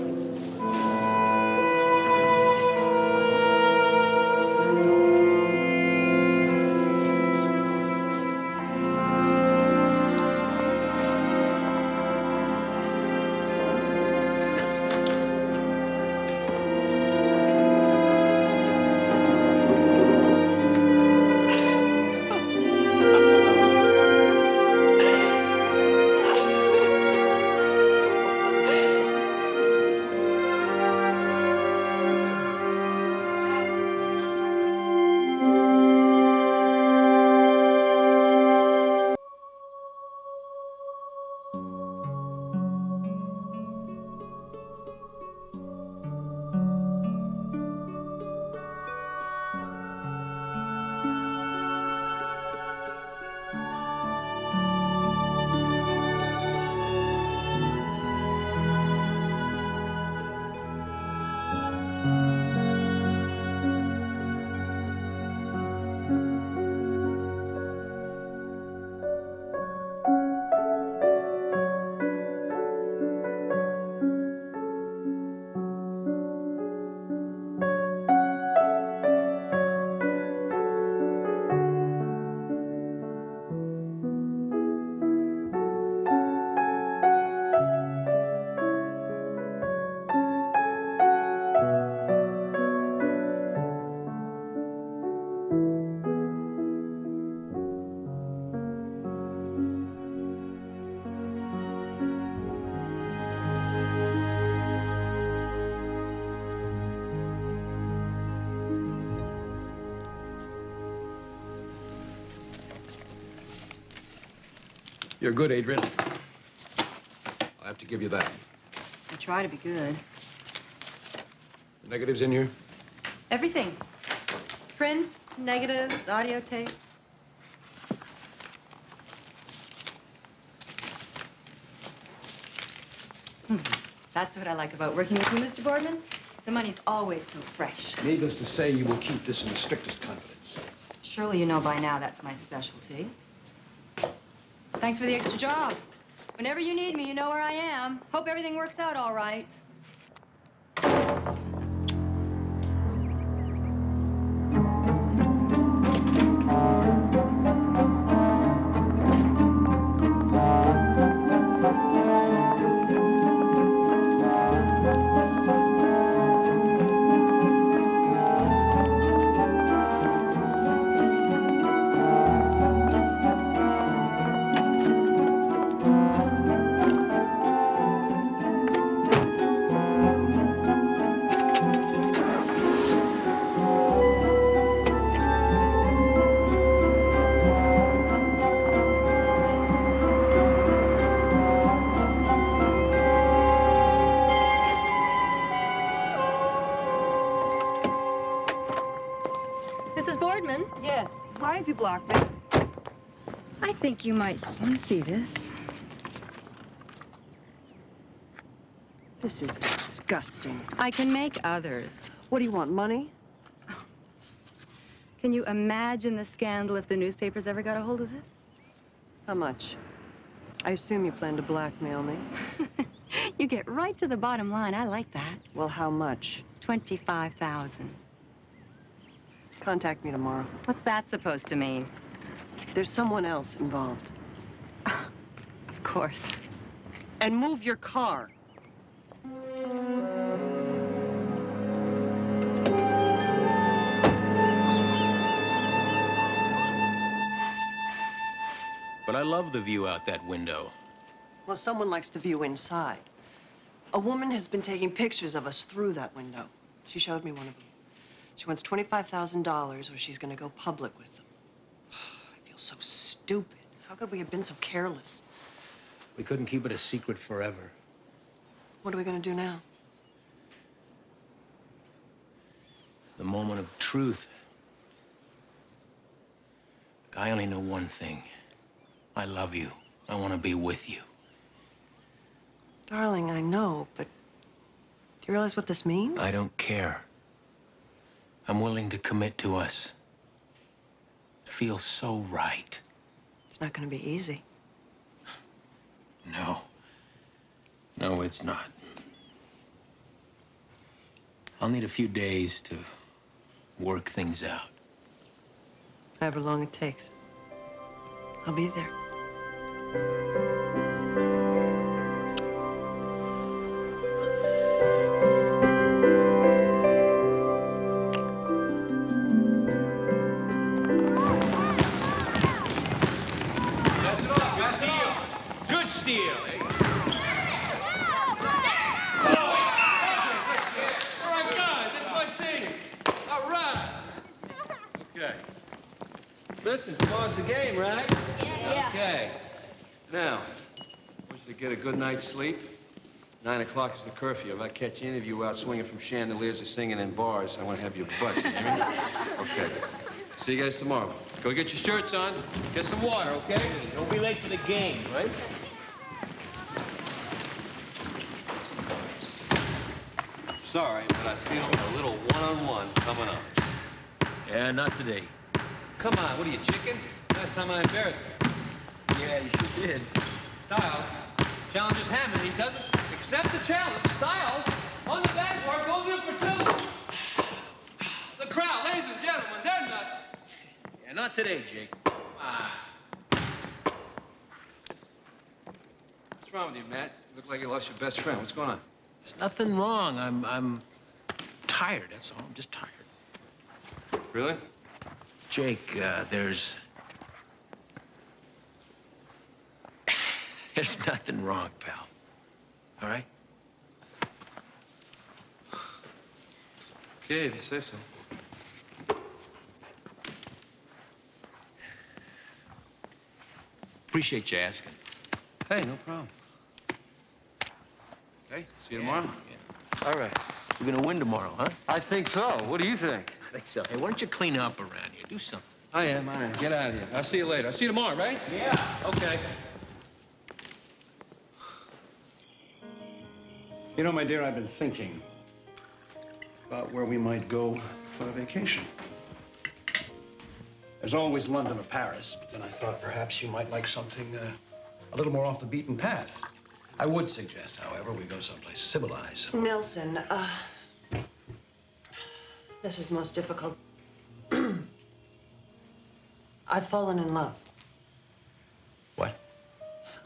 Speaker 11: You're good, Adrian. I'll have to give you that.
Speaker 16: I try to be good.
Speaker 11: The negatives in here?
Speaker 16: Everything. Prints, negatives, audio tapes. That's what I like about working with you, Mr. Boardman. The money's always so fresh.
Speaker 11: Needless to say, you will keep this in the strictest confidence.
Speaker 16: Surely you know by now that's my specialty. Thanks for the extra job. Whenever you need me, you know where I am. Hope everything works out all right. Mrs. Boardman?
Speaker 7: Yes. Why have you blocked me?
Speaker 16: I think you might want to see this.
Speaker 7: This is disgusting.
Speaker 16: I can make others.
Speaker 7: What do you want, money?
Speaker 16: Can you imagine the scandal if the newspapers ever got a hold of this?
Speaker 7: How much? I assume you plan to blackmail me.
Speaker 16: You get right to the bottom line. I like that.
Speaker 7: Well, how much?
Speaker 16: 25,000.
Speaker 7: Contact me tomorrow.
Speaker 16: What's that supposed to mean?
Speaker 7: There's someone else involved.
Speaker 16: Of course.
Speaker 7: And move your car.
Speaker 11: But I love the view out that window.
Speaker 7: Well, someone likes the view inside. A woman has been taking pictures of us through that window. She showed me one of them. She wants $25,000 or she's gonna go public with them. I feel so stupid. How could we have been so careless?
Speaker 11: We couldn't keep it a secret forever.
Speaker 7: What are we gonna do now?
Speaker 11: The moment of truth. I only know one thing. I love you. I want to be with you.
Speaker 7: Darling, I know, but do you realize what this means?
Speaker 11: I don't care. I'm willing to commit to us. It feels so right.
Speaker 7: It's not gonna be easy.
Speaker 11: No. No, it's not. I'll need a few days to work things out.
Speaker 7: However long it takes. I'll be there.
Speaker 3: Good steal. All right, guys, that's my team. All right. Okay. Listen, tomorrow's the game, right?
Speaker 10: Yeah.
Speaker 3: Okay. Now, I want you to get a good night's sleep. 9 o'clock is the curfew. If I catch any of you out swinging from chandeliers or singing in bars, I want to have your butt. You hear me? Okay. See you guys tomorrow. Go get your shirts on. Get some water, okay? Don't be late for the game, right? Sorry, but I feel a little one-on-one coming up.
Speaker 11: Yeah, not today.
Speaker 3: Come on, what are you, chicken? Last time I embarrassed you.
Speaker 11: Yeah, you sure did.
Speaker 3: Styles challenges Hammond. He doesn't accept the challenge. Styles, on the backboard, goes in for two. The crowd, ladies and gentlemen, they're nuts.
Speaker 11: Yeah, not today, Jake.
Speaker 3: Come on. What's wrong with you, Matt? You look like you lost your best friend. What's going on?
Speaker 11: There's nothing wrong. I'm tired, that's all. I'm just tired.
Speaker 3: Really?
Speaker 11: Jake, there's nothing wrong, pal. All right?
Speaker 3: Okay, if you say so.
Speaker 11: Appreciate you asking.
Speaker 3: Hey, no problem. Okay, see you tomorrow.
Speaker 17: All right. We're gonna win tomorrow, huh?
Speaker 3: I think so. What do you think?
Speaker 17: I think so. Hey, why don't you clean up around here? Do something.
Speaker 3: I am. Get out of here. I'll see you later. I'll see you tomorrow, right?
Speaker 17: Yeah.
Speaker 3: Okay.
Speaker 18: You know, my dear, I've been thinking about where we might go for a vacation. There's always London or Paris, but then I thought perhaps you might like something a little more off the beaten path. I would suggest, however, we go someplace civilized.
Speaker 7: Nelson, this is the most difficult. I've fallen in love.
Speaker 18: What?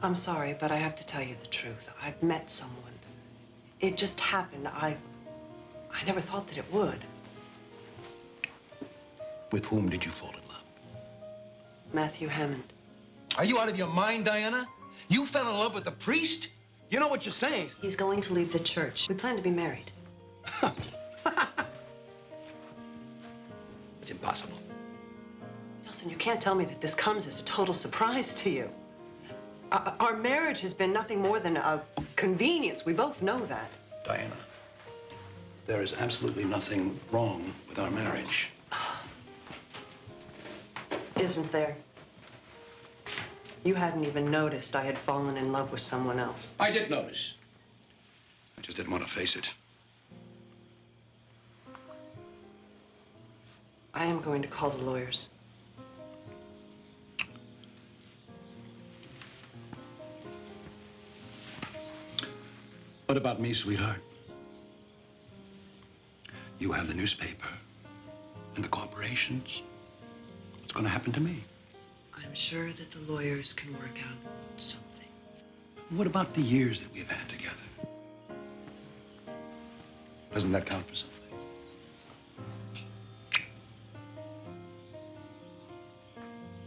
Speaker 7: I'm sorry, but I have to tell you the truth. I've met someone. It just happened. I never thought that it would.
Speaker 18: With whom did you fall in love?
Speaker 7: Matthew Hammond.
Speaker 18: Are you out of your mind, Diana? You fell in love with the priest? You know what you're saying?
Speaker 7: He's going to leave the church. We plan to be married.
Speaker 18: It's impossible.
Speaker 7: Nelson, you can't tell me that this comes as a total surprise to you. Our marriage has been nothing more than a convenience. We both know that.
Speaker 18: Diana, there is absolutely nothing wrong with our marriage.
Speaker 7: Isn't there? You hadn't even noticed I had fallen in love with someone else.
Speaker 18: I did notice. I just didn't want to face it.
Speaker 7: I am going to call the lawyers.
Speaker 18: What about me, sweetheart? You have the newspaper and the corporations. What's going to happen to me?
Speaker 7: I'm sure that the lawyers can work out something.
Speaker 18: What about the years that we've had together? Doesn't that count for something?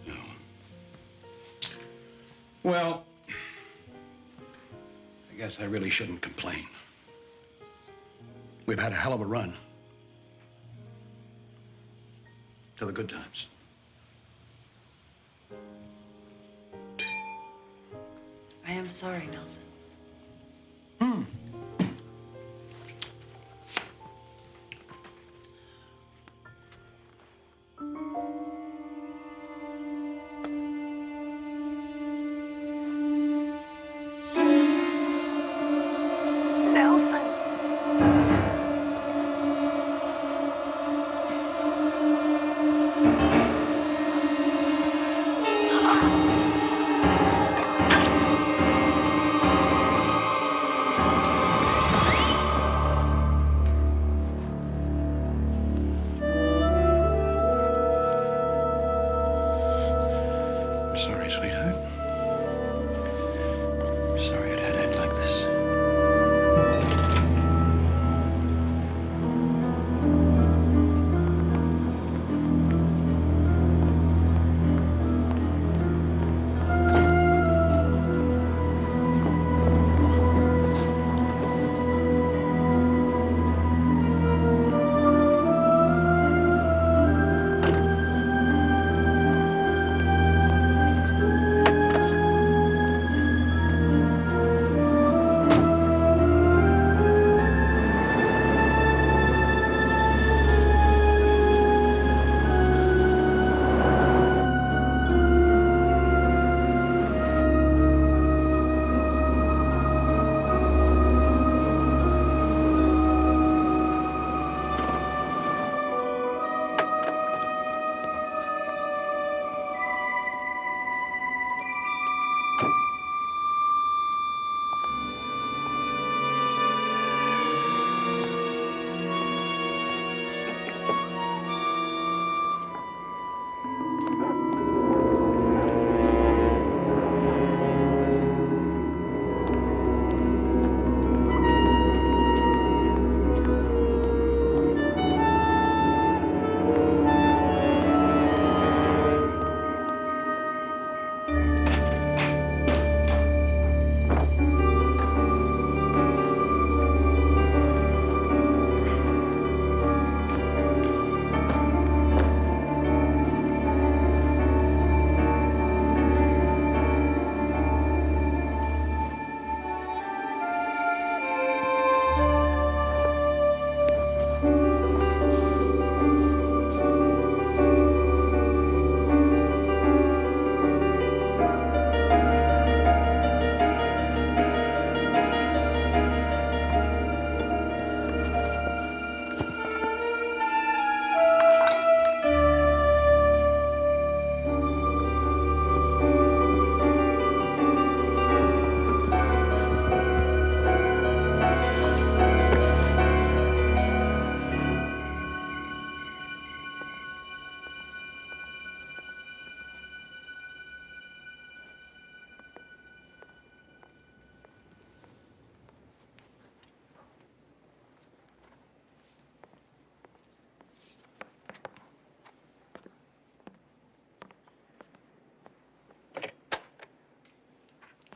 Speaker 18: No. Well, I guess I really shouldn't complain. We've had a hell of a run. To the good times.
Speaker 7: I am sorry, Nelson. Nelson.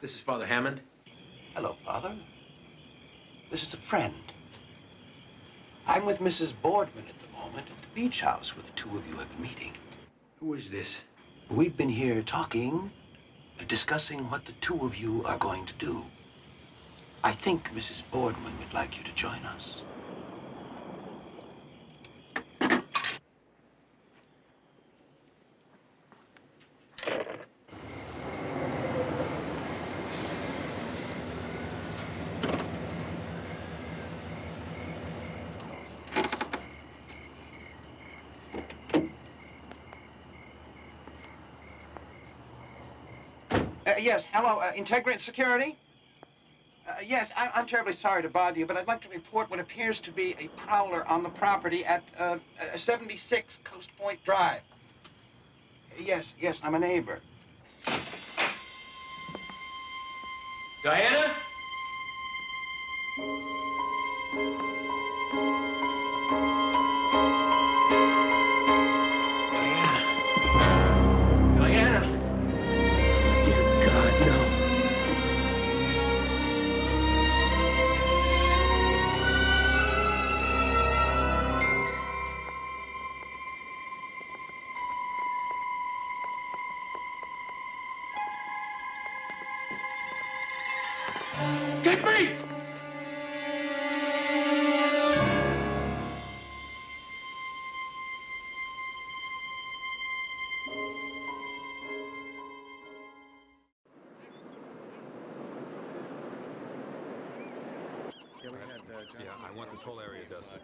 Speaker 17: This is Father Hammond.
Speaker 18: Hello, Father. This is a friend. I'm with Mrs. Boardman at the moment at the beach house where the two of you have been meeting.
Speaker 17: Who is this?
Speaker 18: We've been here talking, discussing what the two of you are going to do. I think Mrs. Boardman would like you to join us. Yes, hello, Integrant Security? Yes, I'm terribly sorry to bother you, but I'd like to report what appears to be a prowler on the property at 76 Coast Point Drive. Yes, I'm a neighbor.
Speaker 17: Diana? Diana? Dear God, no. Get free!
Speaker 6: Yeah, I want this whole area dusted.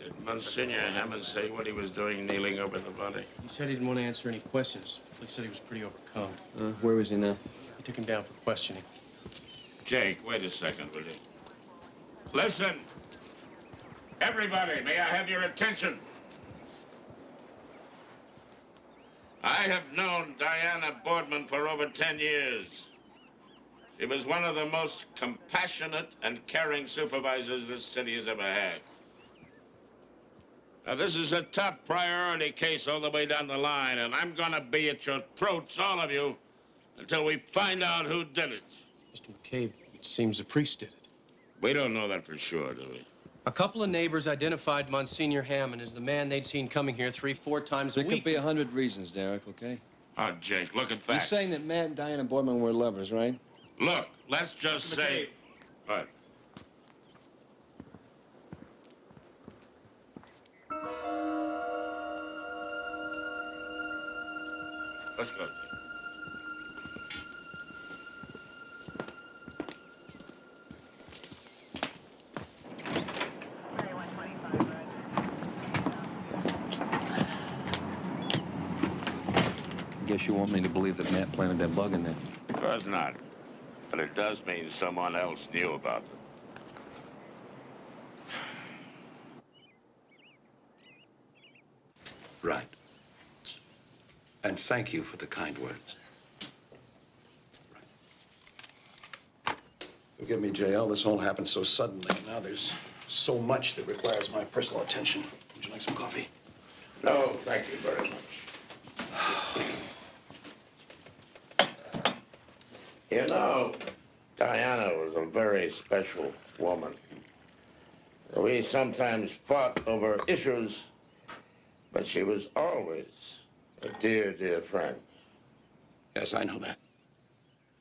Speaker 4: Did Monsignor Hammond say what he was doing kneeling over the body?
Speaker 17: He said he didn't want to answer any questions. He said he was pretty overcome.
Speaker 3: Where is he now?
Speaker 17: He took him down for questioning.
Speaker 4: Jake, wait a second, will you? Listen! Everybody, may I have your attention? I have known Diana Boardman for over 10 years. She was one of the most compassionate and caring supervisors this city has ever had. Now, this is a top priority case all the way down the line, and I'm gonna be at your throats, all of you, until we find out who did it.
Speaker 17: Mr. McCabe, it seems the priest did it.
Speaker 4: We don't know that for sure, do we?
Speaker 17: A couple of neighbors identified Monsignor Hammond as the man they'd seen coming here 3-4 times a
Speaker 11: There
Speaker 17: week.
Speaker 11: could be 100 reasons, Derek, okay?
Speaker 4: Oh, Jake, look at
Speaker 11: You're
Speaker 4: facts.
Speaker 11: saying that Matt and Diana Boardman were lovers, right?
Speaker 4: Look, let's just say... What? Let's go, Jake.
Speaker 11: Guess you want me to believe that Matt planted that bug in there.
Speaker 4: Of course not. But it does mean someone else knew about it.
Speaker 18: Right. And thank you for the kind words. Forgive me, J.L. This all happened so suddenly. Now there's so much that requires my personal attention. Would you like some coffee?
Speaker 4: No, thank you very much. You know, Diana was a very special woman. We sometimes fought over issues, but she was always a dear, dear friend.
Speaker 18: Yes, I know that.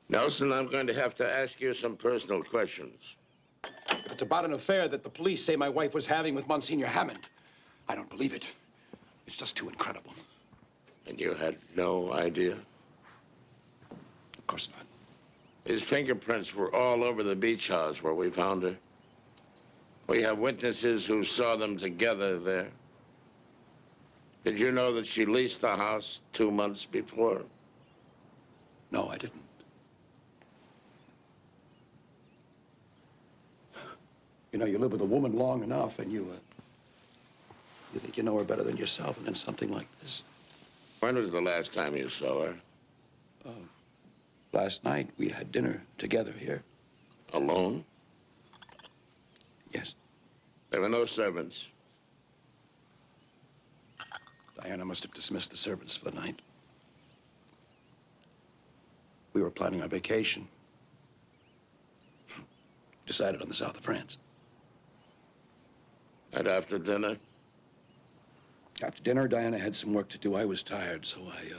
Speaker 4: Nelson, I'm going to have to ask you some personal questions.
Speaker 18: If it's about an affair that the police say my wife was having with Monsignor Hammond, I don't believe it. It's just too incredible.
Speaker 4: And you had no idea?
Speaker 18: Of course not.
Speaker 4: His fingerprints were all over the beach house where we found her. We have witnesses who saw them together there. Did you know that she leased the house 2 months before?
Speaker 18: No, I didn't. You know, you live with a woman long enough, and you think you know her better than yourself, and then something like this.
Speaker 4: When was the last time you saw her?
Speaker 18: Last night, we had dinner together here.
Speaker 4: Alone?
Speaker 18: Yes.
Speaker 4: There were no servants.
Speaker 18: Diana must have dismissed the servants for the night.
Speaker 19: we were planning our vacation. Decided on the south of France.
Speaker 4: And after dinner?
Speaker 19: After dinner, Diana had some work to do. I was tired, so I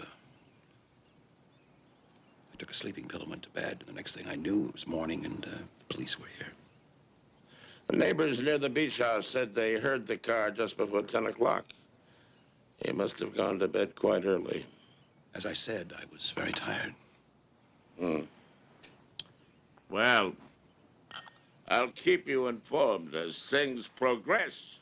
Speaker 19: took a sleeping pill and went to bed. The next thing I knew, it was morning, and the police were here.
Speaker 4: The neighbors near the beach house said they heard the car just before 10 o'clock. He must have gone to bed quite early.
Speaker 19: As I said, I was very tired.
Speaker 4: Well, I'll keep you informed as things progress.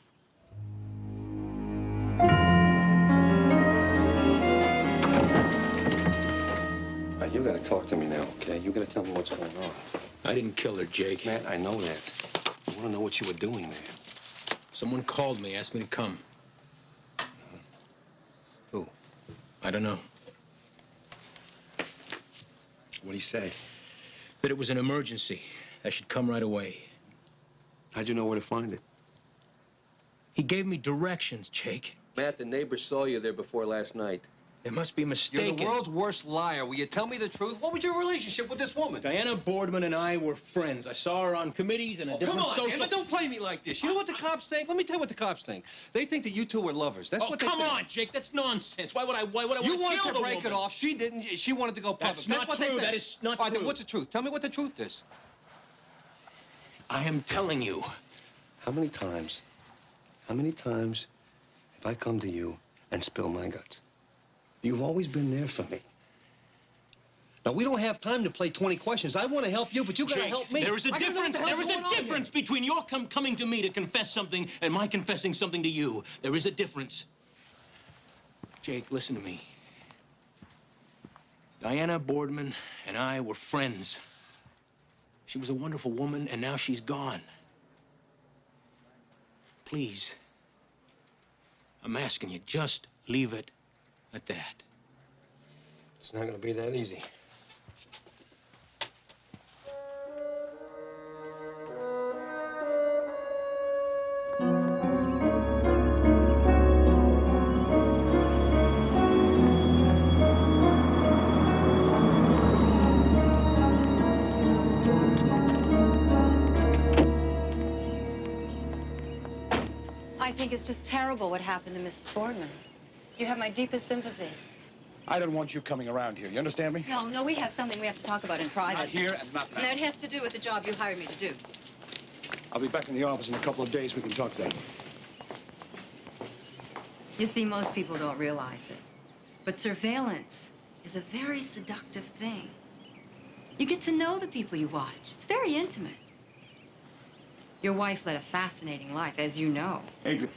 Speaker 11: You gotta talk to me now, okay? You gotta tell me what's going on.
Speaker 8: I didn't kill her, Jake.
Speaker 11: Matt, I know that. I wanna know what you were doing there.
Speaker 8: Someone called me, asked me to come.
Speaker 11: Who?
Speaker 8: I don't know.
Speaker 11: What'd he say?
Speaker 8: That it was an emergency. I should come right away.
Speaker 11: How'd you know where to find it?
Speaker 8: He gave me directions, Jake.
Speaker 11: Matt, the neighbor saw you there before last night.
Speaker 8: There must be a mistake.
Speaker 11: You're the world's worst liar. Will you tell me the truth? What was your relationship with this woman?
Speaker 8: Diana Boardman and I were friends. I saw her on committees and a different
Speaker 11: come on,
Speaker 8: social...
Speaker 11: damn it, don't play me like this. You know what the cops think? Let me tell you what the cops think. They think that you two were lovers. That's what they
Speaker 8: come
Speaker 11: think.
Speaker 8: on, Jake. That's nonsense. Why would I
Speaker 11: You
Speaker 8: wanted
Speaker 11: to break it off. She didn't. She wanted to go public.
Speaker 8: That's not
Speaker 11: what they
Speaker 8: true.
Speaker 11: think.
Speaker 8: That is not
Speaker 11: All right,
Speaker 8: true.
Speaker 11: then what's the truth? Tell me what the truth is.
Speaker 8: I am telling you.
Speaker 11: How many times have I come to you and spilled my guts? You've always been there for me. Now, we don't have time to play 20 questions. I want to help you, but you gotta help me.
Speaker 8: There is a
Speaker 11: I gotta know what
Speaker 8: difference.
Speaker 11: the hell's
Speaker 8: There is
Speaker 11: going
Speaker 8: a
Speaker 11: on
Speaker 8: difference
Speaker 11: here.
Speaker 8: between your coming to me to confess something and my confessing something to you. There is a difference. Jake, listen to me. Diana Boardman and I were friends. She was a wonderful woman, and now she's gone. Please, I'm asking you, just leave it at that.
Speaker 11: It's not gonna be that easy.
Speaker 16: I think it's just terrible what happened to Mrs. Boardman. You have my deepest sympathies.
Speaker 19: I don't want you coming around here. You understand me?
Speaker 16: No, we have something we have to talk about in private.
Speaker 19: Not here and not now.
Speaker 16: And that has to do with the job you hired me to do.
Speaker 19: I'll be back in the office in a couple of days. We can talk then.
Speaker 16: You see, most people don't realize it. But surveillance is a very seductive thing. You get to know the people you watch. It's very intimate. Your wife led a fascinating life, as you know.
Speaker 19: Adrian,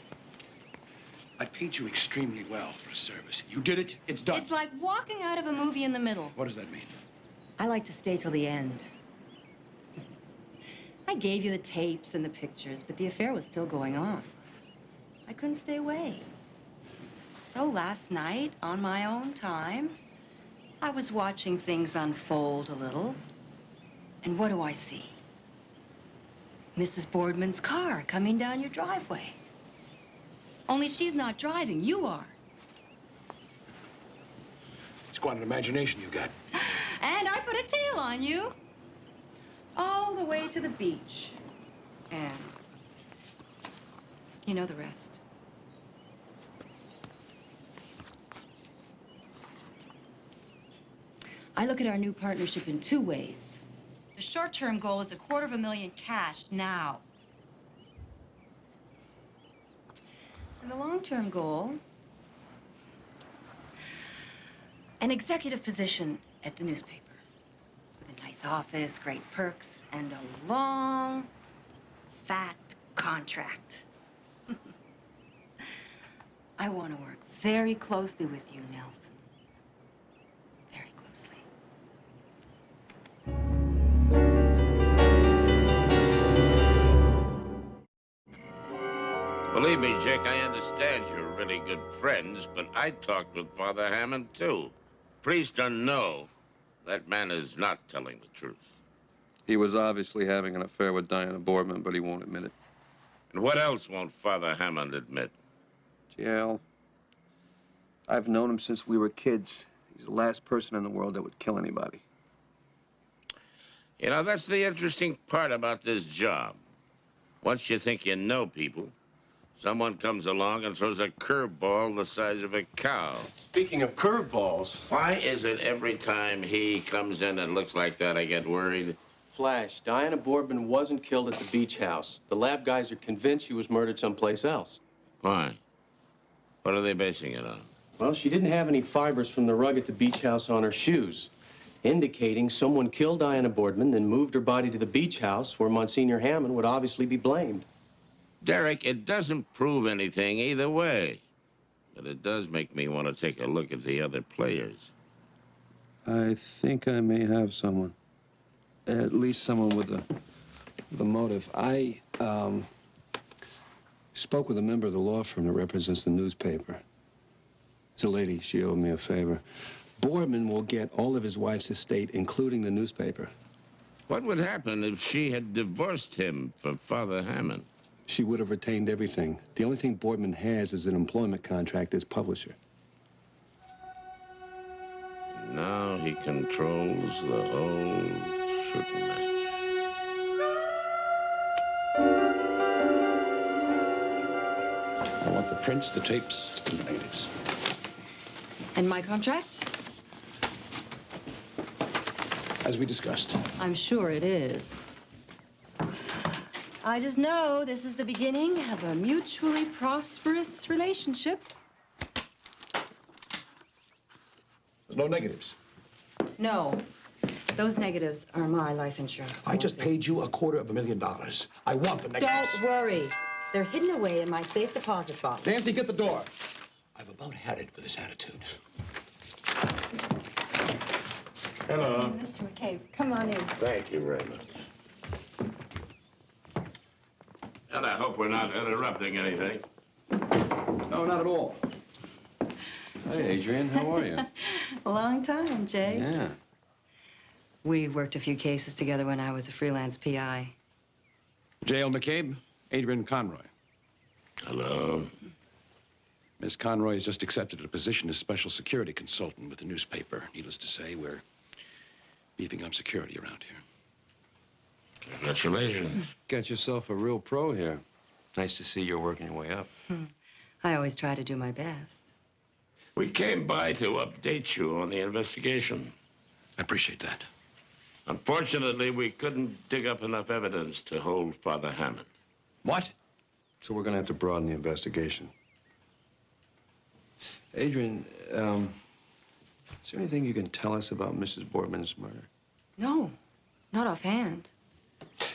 Speaker 19: I paid you extremely well for a service. You did it. It's done.
Speaker 16: It's like walking out of a movie in the middle.
Speaker 19: What does that mean?
Speaker 16: I like to stay till the end. I gave you the tapes and the pictures, but the affair was still going on. I couldn't stay away. So last night, on my own time, I was watching things unfold a little. And what do I see? Mrs. Boardman's car coming down your driveway. Only she's not driving, you are.
Speaker 19: It's quite an imagination you got.
Speaker 16: And I put a tail on you. All the way to the beach. And you know the rest. I look at our new partnership in two ways. The short-term goal is $250,000 cash now. And the long-term goal, an executive position at the newspaper with a nice office, great perks, and a long, fat contract. I want to work very closely with you, Nelson. Very closely.
Speaker 4: Believe me, Jake, I understand you're really good friends, but I talked with Father Hammond, too. Priest or no, that man is not telling the truth.
Speaker 6: He was obviously having an affair with Diana Boardman, but he won't admit it.
Speaker 4: And what else won't Father Hammond admit?
Speaker 11: Jill, I've known him since we were kids. He's the last person in the world that would kill anybody.
Speaker 4: You know, that's the interesting part about this job. Once you think you know people, someone comes along and throws a curveball the size of a cow.
Speaker 17: Speaking of curveballs...
Speaker 4: Why is it every time he comes in and looks like that, I get worried?
Speaker 17: Flash, Diana Boardman wasn't killed at the beach house. The lab guys are convinced she was murdered someplace else.
Speaker 4: Why? What are they basing it on?
Speaker 17: Well, she didn't have any fibers from the rug at the beach house on her shoes, indicating someone killed Diana Boardman, then moved her body to the beach house where Monsignor Hammond would obviously be blamed.
Speaker 4: Derek, it doesn't prove anything either way. But it does make me want to take a look at the other players.
Speaker 6: I think I may have someone. At least someone with a motive. I spoke with a member of the law firm that represents the newspaper. It's a lady. She owed me a favor. Boardman will get all of his wife's estate, including the newspaper.
Speaker 4: What would happen if she had divorced him for Father Hammond?
Speaker 6: She would have retained everything. The only thing Boardman has is an employment contract as publisher.
Speaker 4: Now he controls the whole shooting match.
Speaker 19: I want the prints, the tapes, and the negatives.
Speaker 16: And my contract?
Speaker 19: As we discussed.
Speaker 16: I'm sure it is. I just know this is the beginning of a mutually prosperous relationship.
Speaker 19: There's no negatives.
Speaker 16: No. Those negatives are my life insurance policy.
Speaker 19: I just paid you $250,000. I want the negatives.
Speaker 16: Don't worry. They're hidden away in my safe deposit box.
Speaker 19: Nancy, get the door. I've about had it with this attitude.
Speaker 4: Hello.
Speaker 20: Mr. McCabe, come on in.
Speaker 4: Thank you very much. And I hope we're not interrupting anything.
Speaker 19: No, not at all.
Speaker 6: Hey, Adrian, how are you?
Speaker 16: A long time, Jay.
Speaker 6: Yeah.
Speaker 16: We worked a few cases together when I was a freelance PI.
Speaker 19: J.L. McCabe, Adrian Conroy.
Speaker 4: Hello.
Speaker 19: Miss Conroy has just accepted a position as special security consultant with the newspaper. Needless to say, we're beefing up security around here.
Speaker 4: Congratulations.
Speaker 6: Got yourself a real pro here. Nice to see you're working your way up.
Speaker 16: I always try to do my best.
Speaker 4: We came by to update you on the investigation.
Speaker 19: I appreciate that.
Speaker 4: Unfortunately, we couldn't dig up enough evidence to hold Father Hammond.
Speaker 19: What?
Speaker 6: So we're gonna have to broaden the investigation. Adrian, is there anything you can tell us about Mrs. Boardman's murder?
Speaker 16: No, not offhand.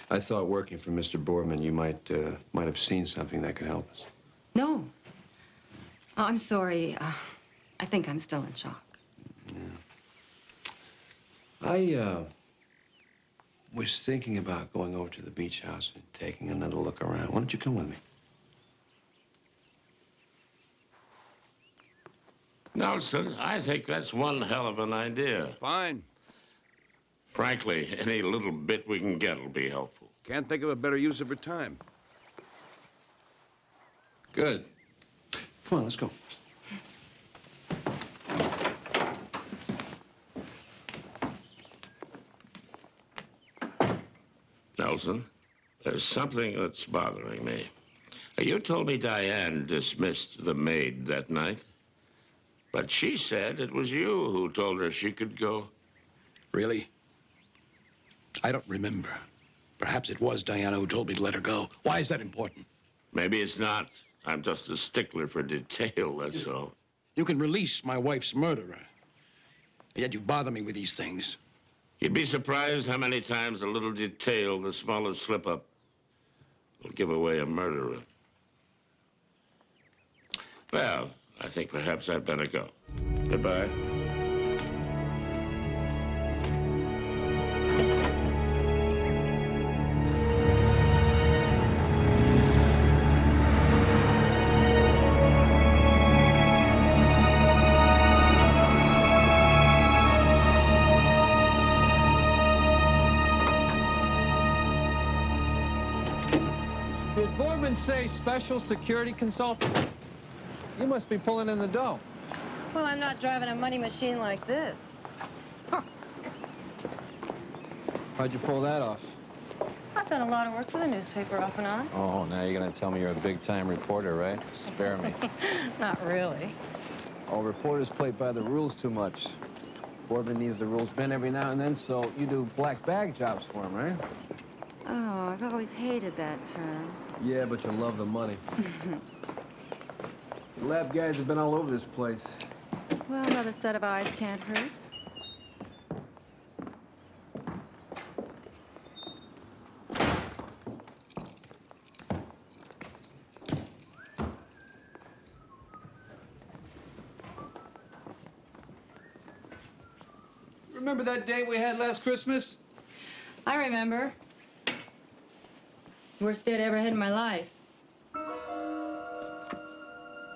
Speaker 6: I thought working for Mr. Boardman, you might have seen something that could help us.
Speaker 16: No. I'm sorry. I think I'm still in shock.
Speaker 6: I was thinking about going over to the beach house and taking another look around. Why don't you come with me?
Speaker 4: Nelson, I think that's one hell of an idea.
Speaker 21: Fine.
Speaker 4: Frankly, any little bit we can get will be helpful.
Speaker 21: Can't think of a better use of her time.
Speaker 6: Good. Come on, let's go.
Speaker 4: Nelson, there's something that's bothering me. You told me Diane dismissed the maid that night, but she said it was you who told her she could go.
Speaker 19: Really? I don't remember. Perhaps it was Diana who told me to let her go. Why is that important?
Speaker 4: Maybe it's not. I'm just a stickler for detail, that's all.
Speaker 19: You can release my wife's murderer. Yet you bother me with these things.
Speaker 4: You'd be surprised how many times a little detail, the smallest slip-up, will give away a murderer. Well, I think perhaps I'd better go. Goodbye.
Speaker 22: Did Boardman say special security consultant? You must be pulling in the dough.
Speaker 23: Well, I'm not driving a money machine like this.
Speaker 22: How'd you pull that off?
Speaker 16: I've done a lot of work for the newspaper off and on.
Speaker 22: Oh, now you're gonna tell me you're a big-time reporter, right? Spare me.
Speaker 16: Not really.
Speaker 22: Oh, reporters play by the rules too much. Boardman needs the rules bent every now and then, so you do black bag jobs for him, right?
Speaker 16: Oh, I've always hated that term.
Speaker 22: Yeah, but you love the money. The lab guys have been all over this place.
Speaker 16: Well, another set of eyes can't hurt.
Speaker 22: Remember that date we had last Christmas?
Speaker 16: I remember. Worst date I ever had in my life.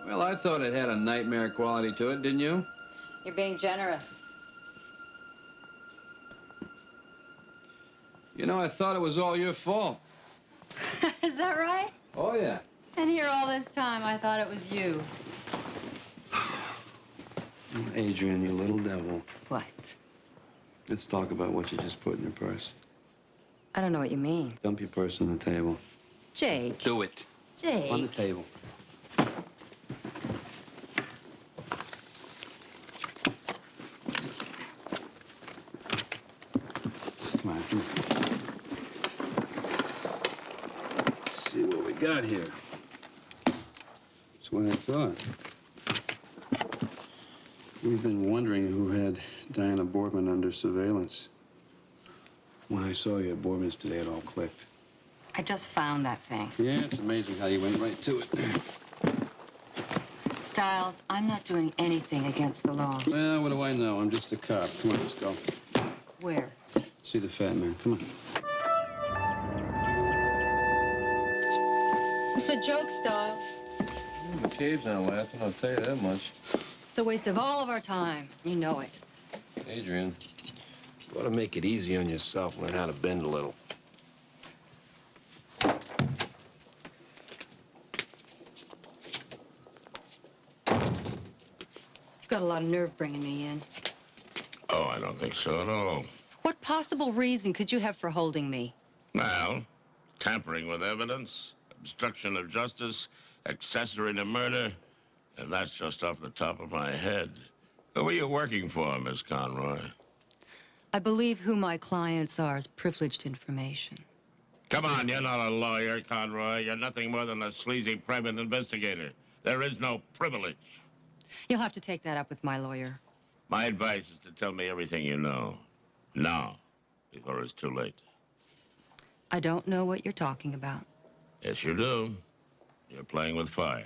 Speaker 22: Well, I thought it had a nightmare quality to it, didn't you?
Speaker 16: You're being generous.
Speaker 22: You know, I thought it was all your fault.
Speaker 16: Is that right?
Speaker 22: Oh, yeah.
Speaker 16: And here all this time, I thought it was you.
Speaker 6: Adrian, you little devil.
Speaker 16: What?
Speaker 6: Let's talk about what you just put in your purse.
Speaker 16: I don't know what you mean.
Speaker 6: Dump your purse on the table.
Speaker 16: Jake.
Speaker 6: Do it.
Speaker 16: Jake.
Speaker 6: On the table. Come on, come on. Let's see what we got here. That's what I thought. We've been wondering who had Diana Boardman under surveillance. When I saw you at Boardman's today, it all clicked.
Speaker 16: I just found that thing.
Speaker 6: Yeah, it's amazing how you went right to it.
Speaker 16: Stiles, I'm not doing anything against the law.
Speaker 6: Well, what do I know? I'm just a cop. Come on, let's go.
Speaker 16: Where?
Speaker 6: See the fat man. Come on.
Speaker 16: It's a joke, Stiles.
Speaker 22: McCabe's not laughing, I'll tell you that much.
Speaker 16: It's a waste of all of our time. You know it.
Speaker 22: Adrian, you ought to make it easy on yourself. Learn how to bend a little.
Speaker 16: You've got a lot of nerve bringing me in.
Speaker 4: Oh, I don't think so at all.
Speaker 16: What possible reason could you have for holding me?
Speaker 4: Well, tampering with evidence, obstruction of justice, accessory to murder, and that's just off the top of my head. Who are you working for, Miss Conroy?
Speaker 16: I believe who my clients are is privileged information.
Speaker 4: Come on, you're not a lawyer, Conroy. You're nothing more than a sleazy private investigator. There is no privilege.
Speaker 16: You'll have to take that up with my lawyer.
Speaker 4: My advice is to tell me everything you know. Now, before it's too late.
Speaker 16: I don't know what you're talking about.
Speaker 4: Yes, you do. You're playing with fire.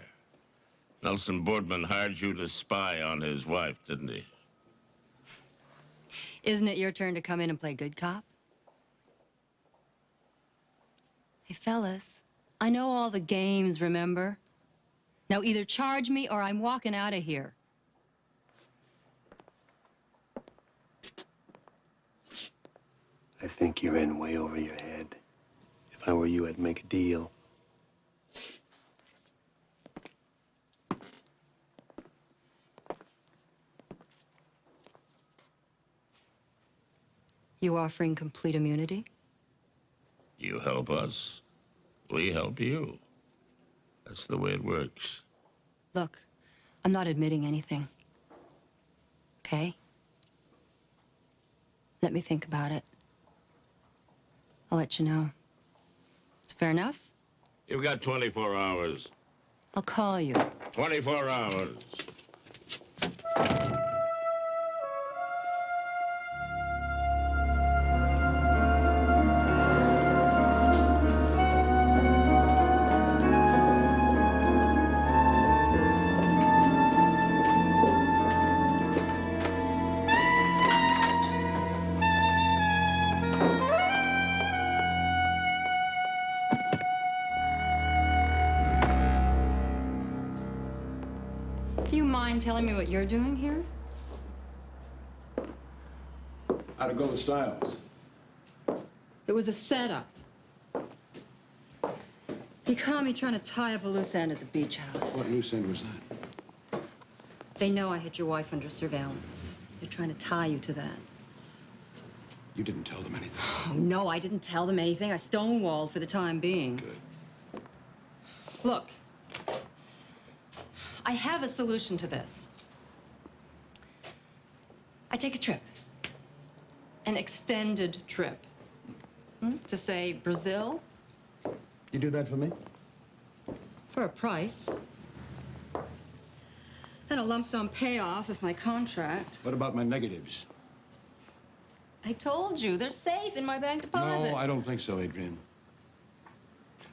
Speaker 4: Nelson Boardman hired you to spy on his wife, didn't he?
Speaker 16: Isn't it your turn to come in and play good cop? Hey, fellas, I know all the games, remember? Now either charge me or I'm walking out of here.
Speaker 11: I think you're in way over your head. If I were you, I'd make a deal.
Speaker 16: You offering complete immunity?
Speaker 4: You help us, we help you. That's the way it works.
Speaker 16: Look, I'm not admitting anything. Okay? Let me think about it. I'll let you know. Fair enough?
Speaker 4: You've got 24 hours.
Speaker 16: I'll call you.
Speaker 4: 24 hours.
Speaker 16: Do you mind telling me what you're doing here?
Speaker 19: How to go with Stiles?
Speaker 16: It was a setup. He caught me trying to tie up a loose end at the beach house.
Speaker 19: What loose end was that?
Speaker 16: They know I had your wife under surveillance. They're trying to tie you to that.
Speaker 19: You didn't tell them anything.
Speaker 16: Oh, no, I didn't tell them anything. I stonewalled for the time being.
Speaker 19: Good.
Speaker 16: Look, I have a solution to this. I take a trip. An extended trip. To, say, Brazil.
Speaker 19: You do that for me?
Speaker 16: For a price. And a lump sum payoff of my contract.
Speaker 19: What about my negatives?
Speaker 16: I told you, they're safe in my bank deposit.
Speaker 19: No, I don't think so, Adrian.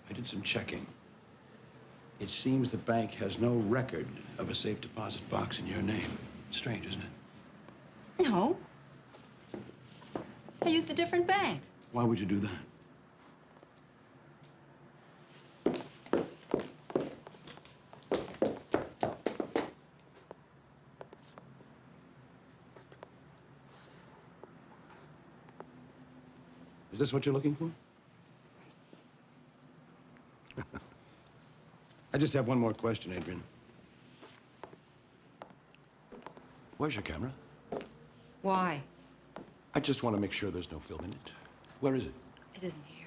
Speaker 19: I did some checking. It seems the bank has no record of a safe deposit box in your name. Strange, isn't it?
Speaker 16: No. I used a different bank.
Speaker 19: Why would you do that? Is this what you're looking for? I just have one more question, Adrian. Where's your camera?
Speaker 16: Why?
Speaker 19: I just want to make sure there's no film in it. Where is it?
Speaker 16: It isn't here.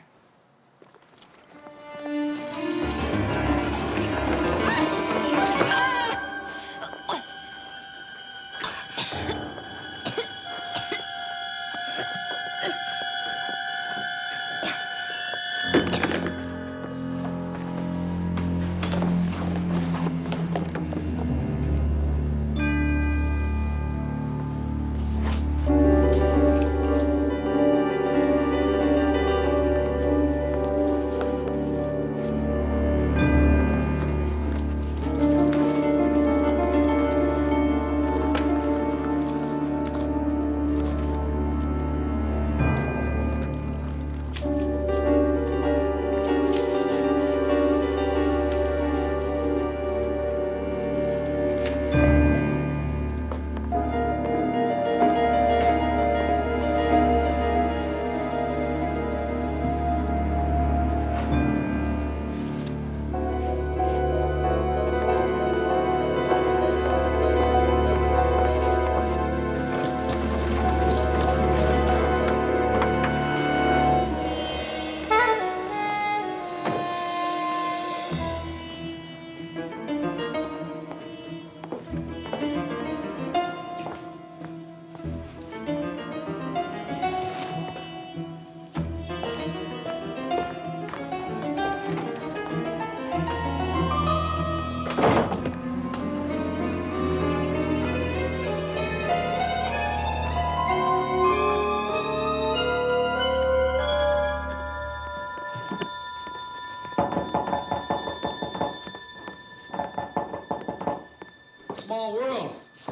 Speaker 11: Small world. I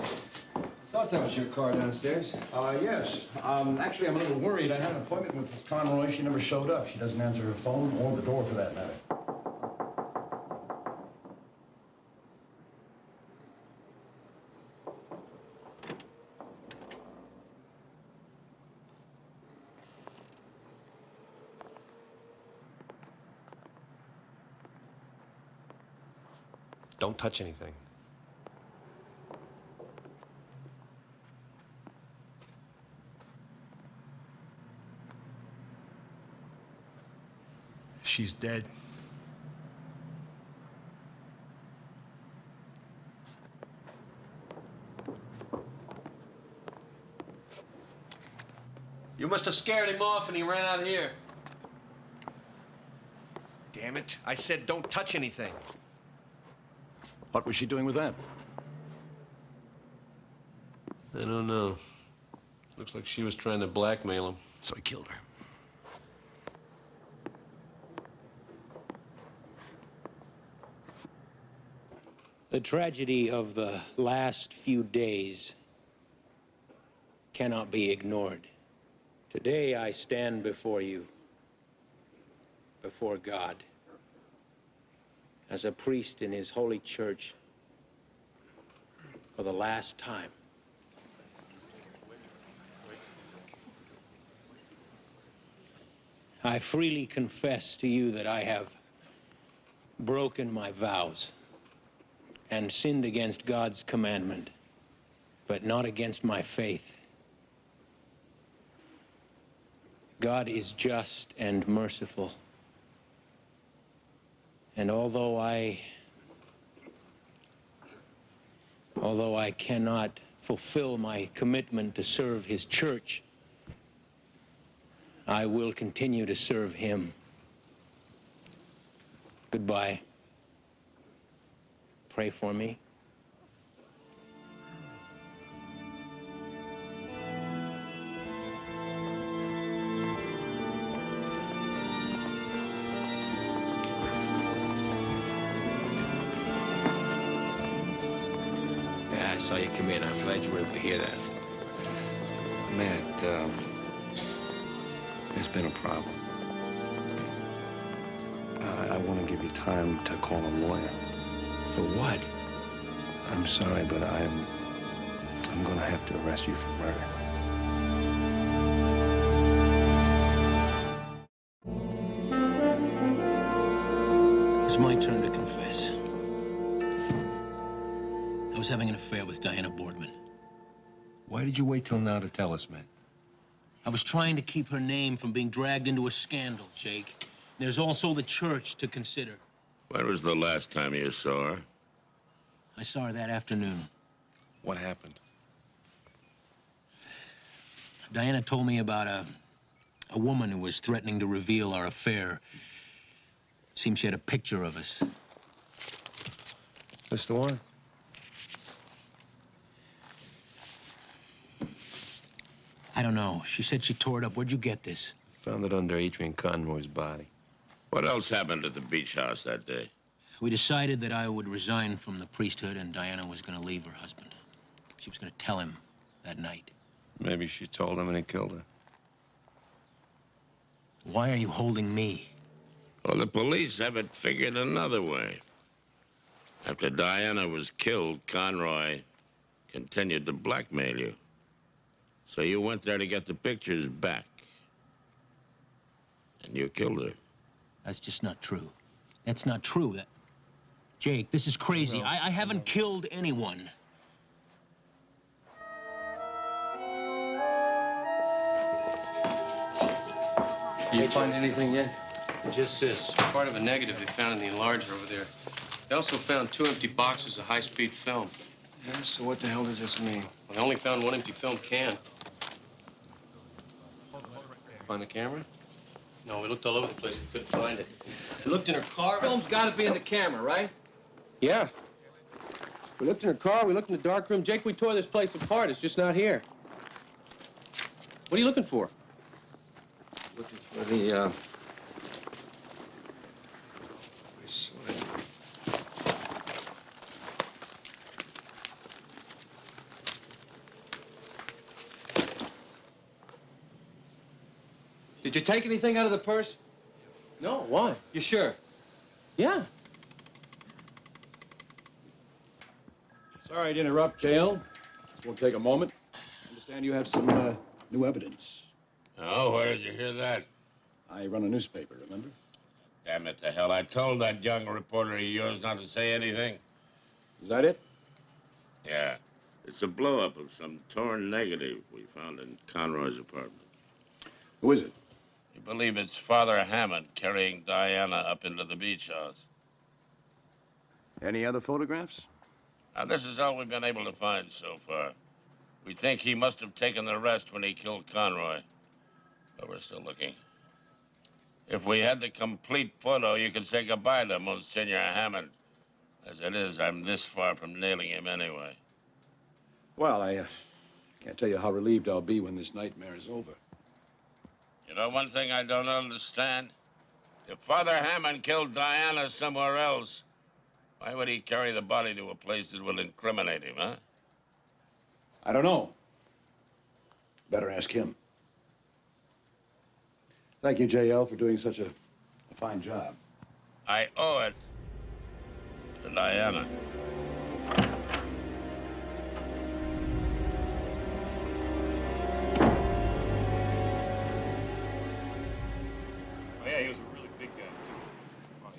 Speaker 11: thought that was your car downstairs.
Speaker 19: Yes. Actually, I'm a little worried. I had an appointment with Miss Conroy. She never showed up. She doesn't answer her phone or the door, for that matter.
Speaker 11: Don't touch anything.
Speaker 2: She's dead.
Speaker 11: You must have scared him off and he ran out here. Damn it. I said don't touch anything.
Speaker 19: What was she doing with that?
Speaker 11: I don't know. Looks like she was trying to blackmail him.
Speaker 19: So he killed her.
Speaker 8: The tragedy of the last few days cannot be ignored. Today I stand before you, before God, as a priest in his holy church for the last time. I freely confess to you that I have broken my vows and sinned against God's commandment, but not against my faith.
Speaker 17: God is just and merciful. And although I cannot fulfill my commitment to serve his church, I will continue to serve him. Goodbye. Pray for me.
Speaker 3: Yeah, I saw you come in. I'm glad you were able to hear that.
Speaker 11: Matt, there's been a problem. I want to give you time to call a lawyer.
Speaker 3: For what?
Speaker 11: I'm sorry, but I'm going to have to arrest you for murder.
Speaker 17: It's my turn to confess. I was having an affair with Diana Boardman.
Speaker 11: Why did you wait till now to tell us, Matt?
Speaker 17: I was trying to keep her name from being dragged into a scandal, Jake. There's also the church to consider.
Speaker 4: When was the last time you saw her?
Speaker 17: I saw her that afternoon.
Speaker 11: What happened?
Speaker 17: Diana told me about a woman who was threatening to reveal our affair. Seems she had a picture of us.
Speaker 11: This the one?
Speaker 17: I don't know. She said she tore it up. Where'd you get this?
Speaker 3: Found it under Adrian Conroy's body.
Speaker 4: What else happened at the beach house that day?
Speaker 17: We decided that I would resign from the priesthood and Diana was going to leave her husband. She was going to tell him that night.
Speaker 3: Maybe she told him and he killed her.
Speaker 17: Why are you holding me?
Speaker 4: Well, the police have it figured another way. After Diana was killed, Conroy continued to blackmail you. So you went there to get the pictures back. And you killed her.
Speaker 17: That's just not true. That's not true. Jake, this is crazy.
Speaker 3: No.
Speaker 17: I haven't killed anyone.
Speaker 21: Did you find anything yet?
Speaker 17: Just this. Part of a negative they found in the enlarger over there. They also found 2 empty boxes of high-speed film.
Speaker 11: Yeah, so what the hell does this mean?
Speaker 17: I only found 1 empty film can.
Speaker 11: Find the camera?
Speaker 17: No, we looked all over the place. We couldn't find it. We looked in her car.
Speaker 21: Film's got to be in the camera, right?
Speaker 17: Yeah. We looked in her car. We looked in the dark room. Jake, we tore this place apart. It's just not here. What are you looking for?
Speaker 11: Looking for the, my slide.
Speaker 21: Did you take anything out of the purse?
Speaker 17: No, why?
Speaker 21: You sure?
Speaker 17: Yeah.
Speaker 19: Sorry to interrupt, jail. This won't take a moment. I understand you have some new evidence.
Speaker 4: Oh, where did you hear that?
Speaker 19: I run a newspaper, remember?
Speaker 4: Damn it to hell. I told that young reporter of yours not to say anything.
Speaker 19: Is that it?
Speaker 4: Yeah. It's a blow-up of some torn negative we found in Conroy's apartment.
Speaker 19: Who is it?
Speaker 4: We believe it's Father Hammond carrying Diana up into the beach house.
Speaker 19: Any other photographs?
Speaker 4: Now, this is all we've been able to find so far. We think he must have taken the rest when he killed Conroy. But we're still looking. If we had the complete photo, you could say goodbye to Monsignor Hammond. As it is, I'm this far from nailing him anyway.
Speaker 19: Well, I can't tell you how relieved I'll be when this nightmare is over.
Speaker 4: You know one thing I don't understand? If Father Hammond killed Diana somewhere else, why would he carry the body to a place that will incriminate him, huh?
Speaker 19: I don't know. Better ask him. Thank you, J.L., for doing such a fine job.
Speaker 4: I owe it to Diana.
Speaker 2: Oh, yeah, he was a really big guy,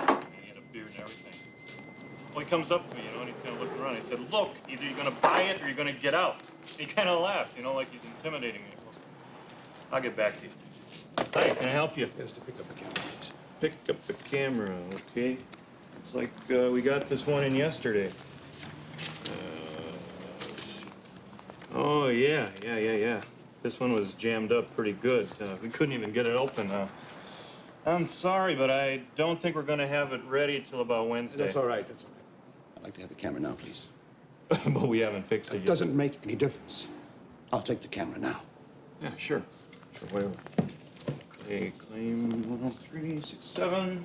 Speaker 2: too. He had a beard and everything. Well, he comes up to me, and he kind of looked around. He said, look, either you're going to buy it or you're going to get out. He kind of laughs, like he's intimidating me. I'll get back to you. Hi, can I help you?
Speaker 19: Yes, to pick up a camera, please.
Speaker 2: Pick up the camera, okay. It's like we got this one in yesterday. Oh, yeah. This one was jammed up pretty good. We couldn't even get it open. I'm sorry, but I don't think we're going to have it ready till about Wednesday.
Speaker 19: That's all right. That's all right. I'd like to have the camera now, please.
Speaker 2: But we haven't fixed it yet.
Speaker 19: It doesn't make any difference. I'll take the camera now.
Speaker 2: Yeah, sure. Whatever. Okay, claim 10367.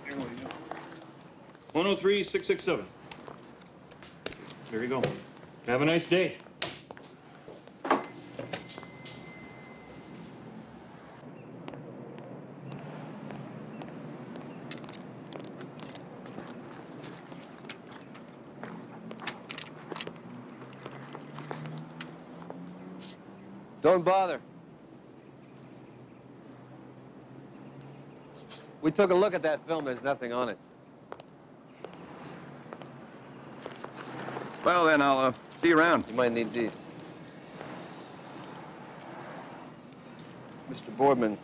Speaker 2: Here we go. 103-667. There you go. Have a nice day.
Speaker 21: Don't bother. We took a look at that film. There's nothing on it.
Speaker 6: Well, then, I'll see you around.
Speaker 21: You might need these. Mr. Boardman,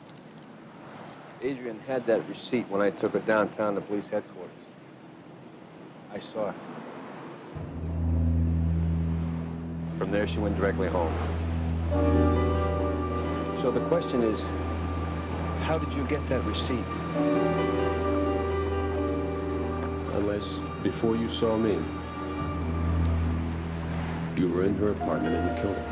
Speaker 21: Adrian had that receipt when I took her downtown to police headquarters. I saw her. From there, she went directly home. So the question is, how did you get that receipt?
Speaker 17: Unless, before you saw me, you were in her apartment and you killed her.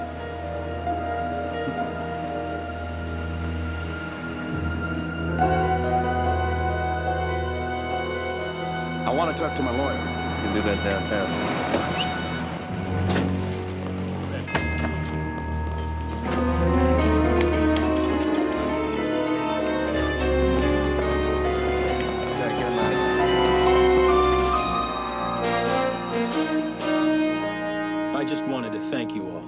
Speaker 19: I want to talk to my lawyer.
Speaker 21: You can do that downtown.
Speaker 12: I just wanted to thank you all.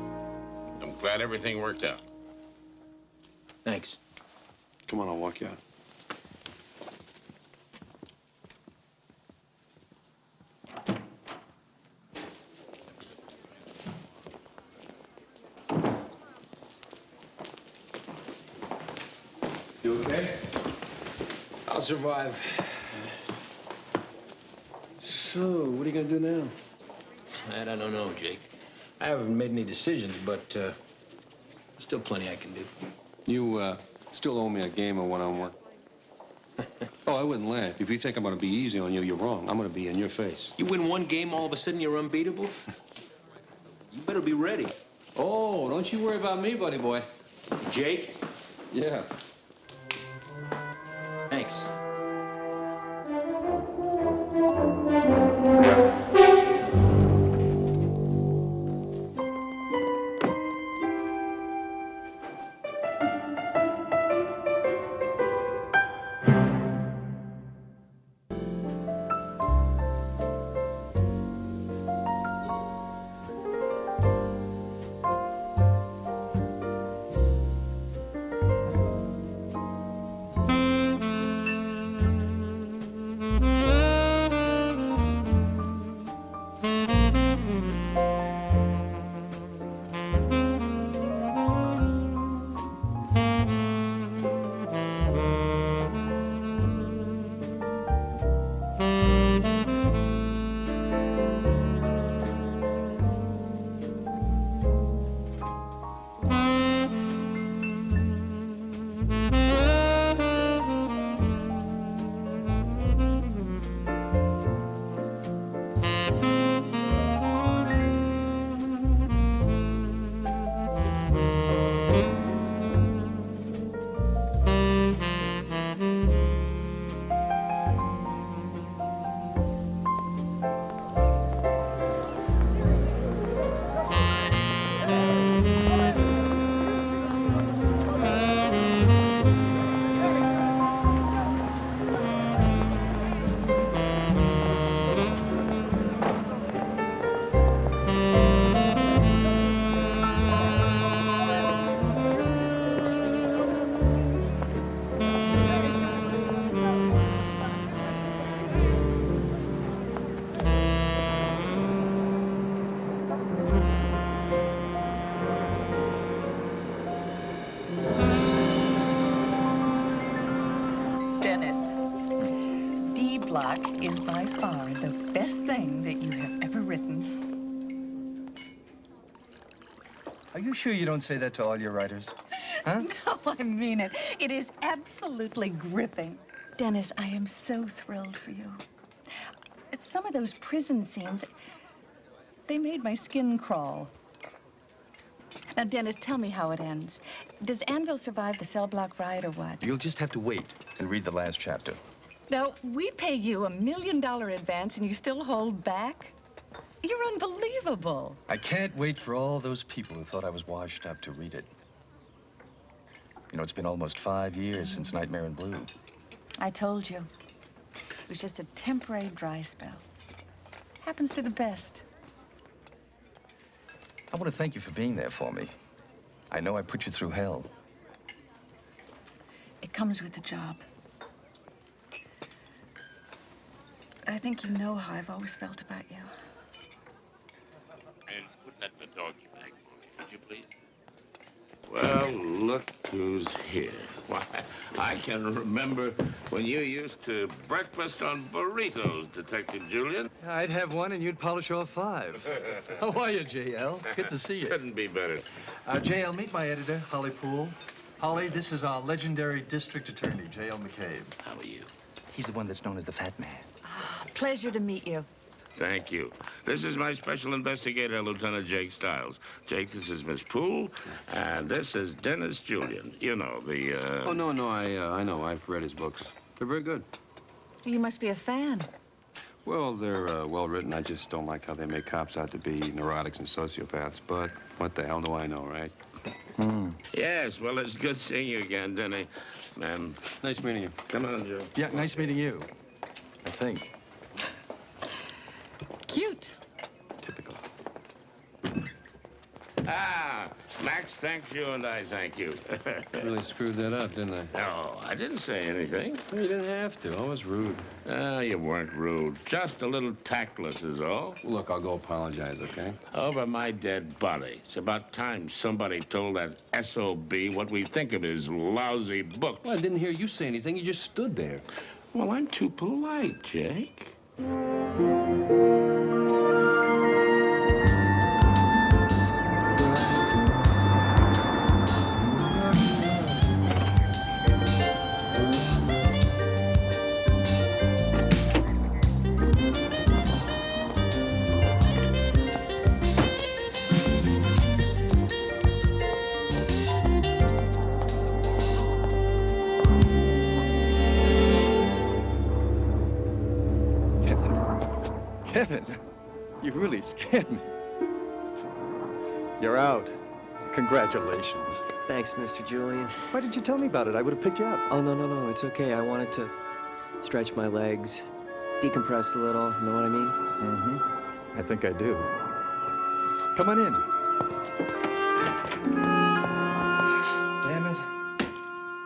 Speaker 4: I'm glad everything worked out.
Speaker 12: Thanks.
Speaker 6: Come on, I'll walk you out.
Speaker 21: You okay?
Speaker 19: I'll survive. So, what are you gonna do now?
Speaker 12: That I don't know, Jake. I haven't made any decisions, but there's still plenty I can do.
Speaker 3: You, still owe me a game of one-on-one. Oh, I wouldn't laugh. If you think I'm gonna be easy on you, you're wrong. I'm gonna be in your face.
Speaker 12: You win one game, all of a sudden you're unbeatable? You better be ready.
Speaker 3: Oh, don't you worry about me, buddy boy.
Speaker 12: Jake?
Speaker 3: Yeah.
Speaker 12: Thanks.
Speaker 9: block is by far the best thing that you have ever written.
Speaker 20: Are you sure you don't say that to all your writers? Huh?
Speaker 9: No, I mean it. It is absolutely gripping. Dennis, I am so thrilled for you. Some of those prison scenes, they made my skin crawl. Now, Dennis, tell me how it ends. Does Anvil survive the cell block riot or what?
Speaker 20: You'll just have to wait and read the last chapter.
Speaker 9: Now, we pay you $1 million advance and you still hold back? You're unbelievable.
Speaker 20: I can't wait for all those people who thought I was washed up to read it. You know, it's been almost 5 years since Nightmare in Blue.
Speaker 9: I told you. It was just a temporary dry spell. Happens to the best.
Speaker 20: I want to thank you for being there for me. I know I put you through hell.
Speaker 9: It comes with the job. I think you know how I've always felt about you.
Speaker 4: And put that in the doggy bag for me, would you please? Well, look who's here. Why, I can remember when you used to breakfast on burritos, Detective Julian.
Speaker 19: I'd have one and you'd polish off 5. How are you, JL? Good to see you.
Speaker 4: Couldn't be better.
Speaker 19: JL, meet my editor, Holly Poole. Holly, this is our legendary district attorney, J.L. McCabe.
Speaker 4: How are you?
Speaker 20: He's the one that's known as the Fat Man.
Speaker 9: Pleasure to meet you.
Speaker 4: Thank you. This is my special investigator, Lieutenant Jake Stiles. Jake, this is Miss Poole, and this is Dennis Julian. You know, the,
Speaker 21: Oh, no, I know. I've read his books. They're very good.
Speaker 9: You must be a fan.
Speaker 21: Well, they're well-written. I just don't like how they make cops out to be neurotics and sociopaths. But what the hell do I know, right?
Speaker 4: Yes, well, it's good seeing you again, Denny. Ma'am.
Speaker 21: Nice meeting you.
Speaker 4: Come on, Joe.
Speaker 19: Yeah, nice meeting you. I think.
Speaker 9: Cute.
Speaker 19: Typical.
Speaker 4: Ah, Max thanks you and I thank you.
Speaker 21: Really screwed that up, didn't I?
Speaker 4: No, I didn't say anything.
Speaker 21: Well, you didn't have to. I was rude.
Speaker 4: You weren't rude. Just a little tactless is all.
Speaker 21: Look, I'll go apologize, okay?
Speaker 4: Over my dead body. It's about time somebody told that SOB what we think of his lousy books.
Speaker 21: Well, I didn't hear you say anything. You just stood there.
Speaker 4: Well, I'm too polite, Jake.
Speaker 19: Kevin, you really scared me. You're out. Congratulations.
Speaker 23: Thanks, Mr. Julian.
Speaker 19: Why didn't you tell me about it? I would have picked you up.
Speaker 23: Oh, no, it's okay. I wanted to stretch my legs, decompress a little, know what I mean?
Speaker 19: Mm-hmm. I think I do. Come on in. Damn it.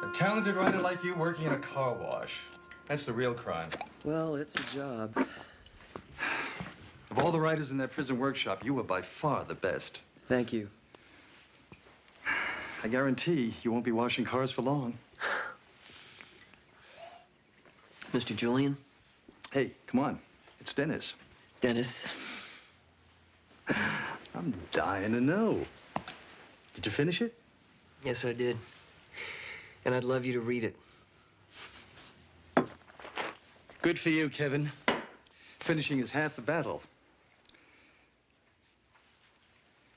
Speaker 19: A talented writer like you working in a car wash. That's the real crime.
Speaker 23: Well, it's a job.
Speaker 19: Of all the writers in that prison workshop, you were by far the best.
Speaker 23: Thank you.
Speaker 19: I guarantee you won't be washing cars for long.
Speaker 23: Mr. Julian?
Speaker 19: Hey, come on. It's Dennis.
Speaker 23: Dennis.
Speaker 19: I'm dying to know. Did you finish it?
Speaker 23: Yes, I did. And I'd love you to read it.
Speaker 19: Good for you, Kevin. Finishing is half the battle.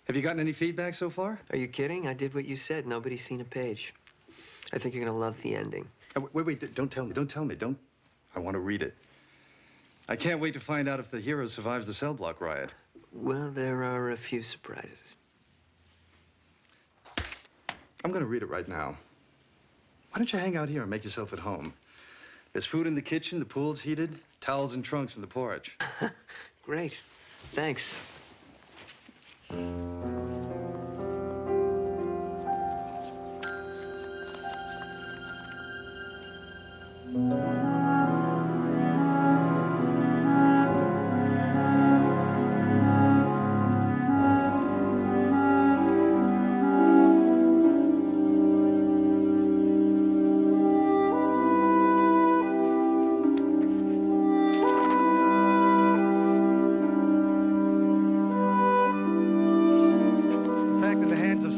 Speaker 19: Have you gotten any feedback so far?
Speaker 23: Are you kidding? I did what you said. Nobody's seen a page. I think you're gonna love the ending.
Speaker 19: Wait, don't tell me. I want to read it. I can't wait to find out if the hero survives the cell block riot.
Speaker 23: Well, there are a few surprises.
Speaker 19: I'm gonna read it right now. Why don't you hang out here and make yourself at home? There's food in the kitchen, the pool's heated, towels and trunks in the porch.
Speaker 23: Great. Thanks.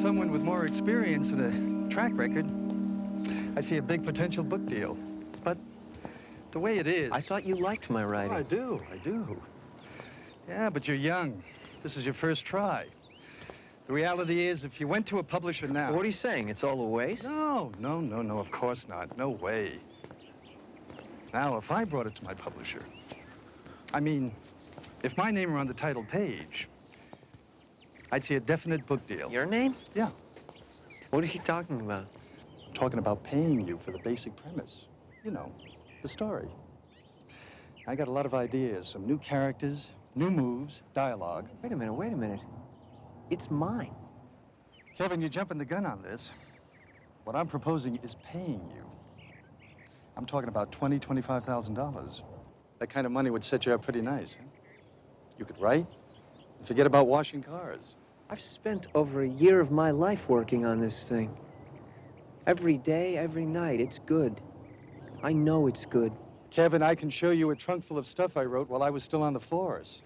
Speaker 1: someone with more experience and a track record, I see a big potential book deal. But the way it is...
Speaker 23: I thought you liked my writing.
Speaker 1: Oh, I do. Yeah, but you're young. This is your first try. The reality is, if you went to a publisher now...
Speaker 23: What are you saying? It's all a waste?
Speaker 1: No, of course not. No way. Now, if I brought it to my publisher, I mean, if my name were on the title page, I'd see a definite book deal.
Speaker 23: Your name?
Speaker 1: Yeah.
Speaker 23: What are you talking about?
Speaker 1: I'm talking about paying you for the basic premise. You know, the story. I got a lot of ideas, some new characters, new moves, dialogue.
Speaker 23: Wait a minute. It's mine.
Speaker 1: Kevin, you're jumping the gun on this. What I'm proposing is paying you. I'm talking about $20,000, $25,000. That kind of money would set you up pretty nice, huh? You could write and forget about washing cars.
Speaker 23: I've spent over a year of my life working on this thing. Every day, every night, it's good. I know it's good.
Speaker 1: Kevin, I can show you a trunk full of stuff I wrote while I was still on the force.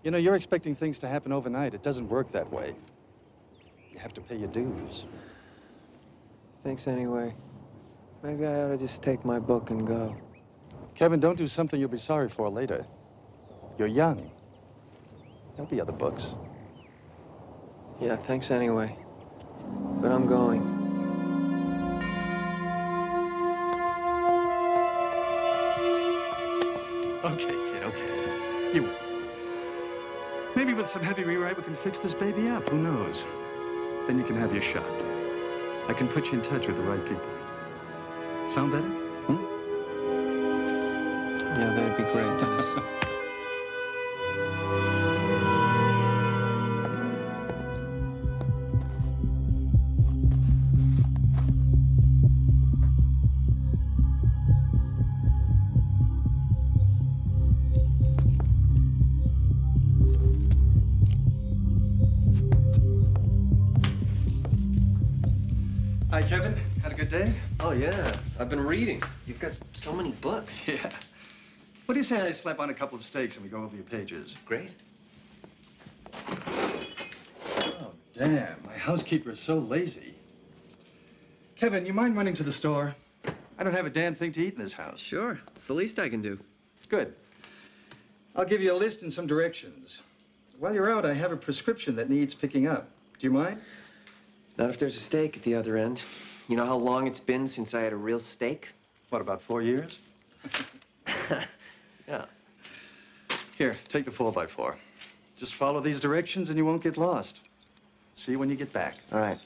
Speaker 1: You know, you're expecting things to happen overnight. It doesn't work that way. You have to pay your dues.
Speaker 23: Thanks anyway. Maybe I ought to just take my book and go.
Speaker 1: Kevin, don't do something you'll be sorry for later. You're young. There'll be other books.
Speaker 23: Yeah, thanks anyway. But I'm going.
Speaker 1: Okay, kid, okay. You win. Maybe with some heavy rewrite, we can fix this baby up. Who knows? Then you can have your shot. I can put you in touch with the right people. Sound better?
Speaker 23: Yeah, that'd be great, Dennis.
Speaker 1: Hi, Kevin. Had a good day?
Speaker 23: Oh, yeah. I've been reading. You've got so many books.
Speaker 1: Yeah. What do you say I slap on a couple of steaks and we go over your pages?
Speaker 23: Great.
Speaker 1: Oh, damn. My housekeeper is so lazy. Kevin, you mind running to the store? I don't have a damn thing to eat in this house.
Speaker 23: Sure. It's the least I can do.
Speaker 1: Good. I'll give you a list and some directions. While you're out, I have a prescription that needs picking up. Do you mind?
Speaker 23: Not if there's a steak at the other end. You know how long it's been since I had a real steak?
Speaker 1: What, about 4 years?
Speaker 23: Yeah.
Speaker 1: Here, take the 4x4. Just follow these directions and you won't get lost. See you when you get back.
Speaker 23: All right.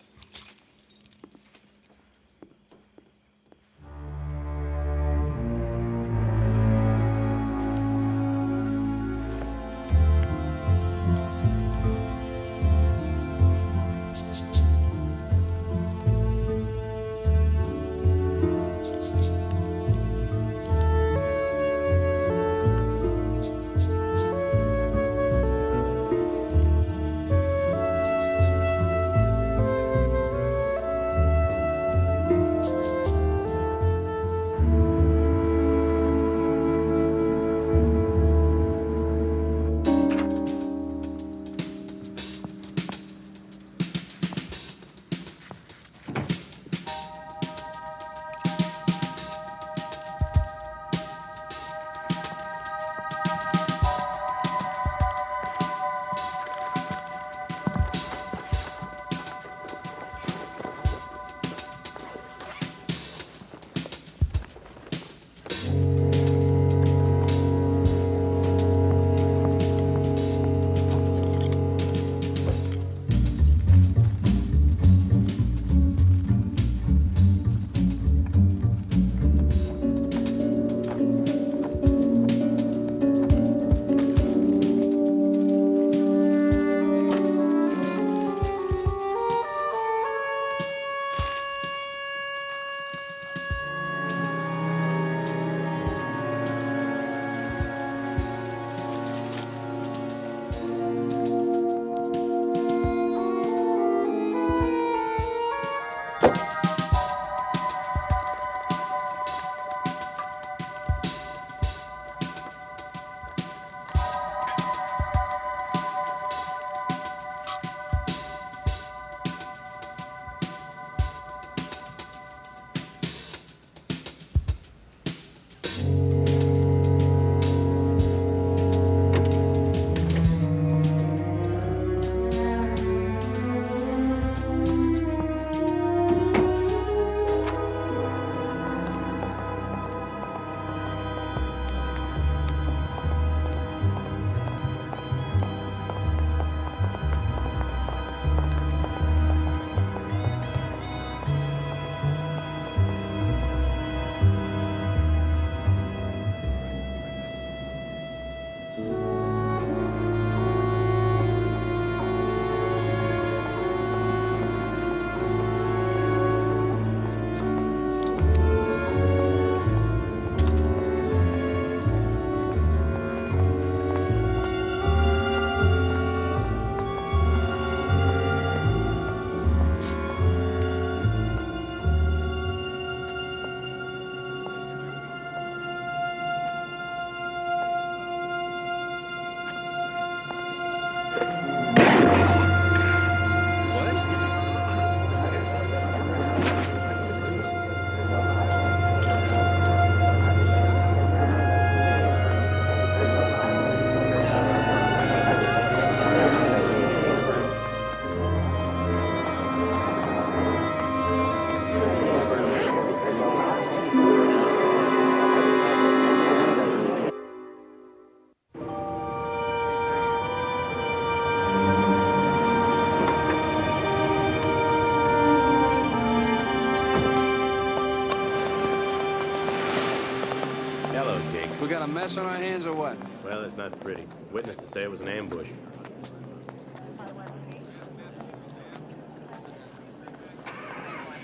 Speaker 22: mess on our hands or what?
Speaker 12: Well, it's not pretty. Witnesses say it was an ambush.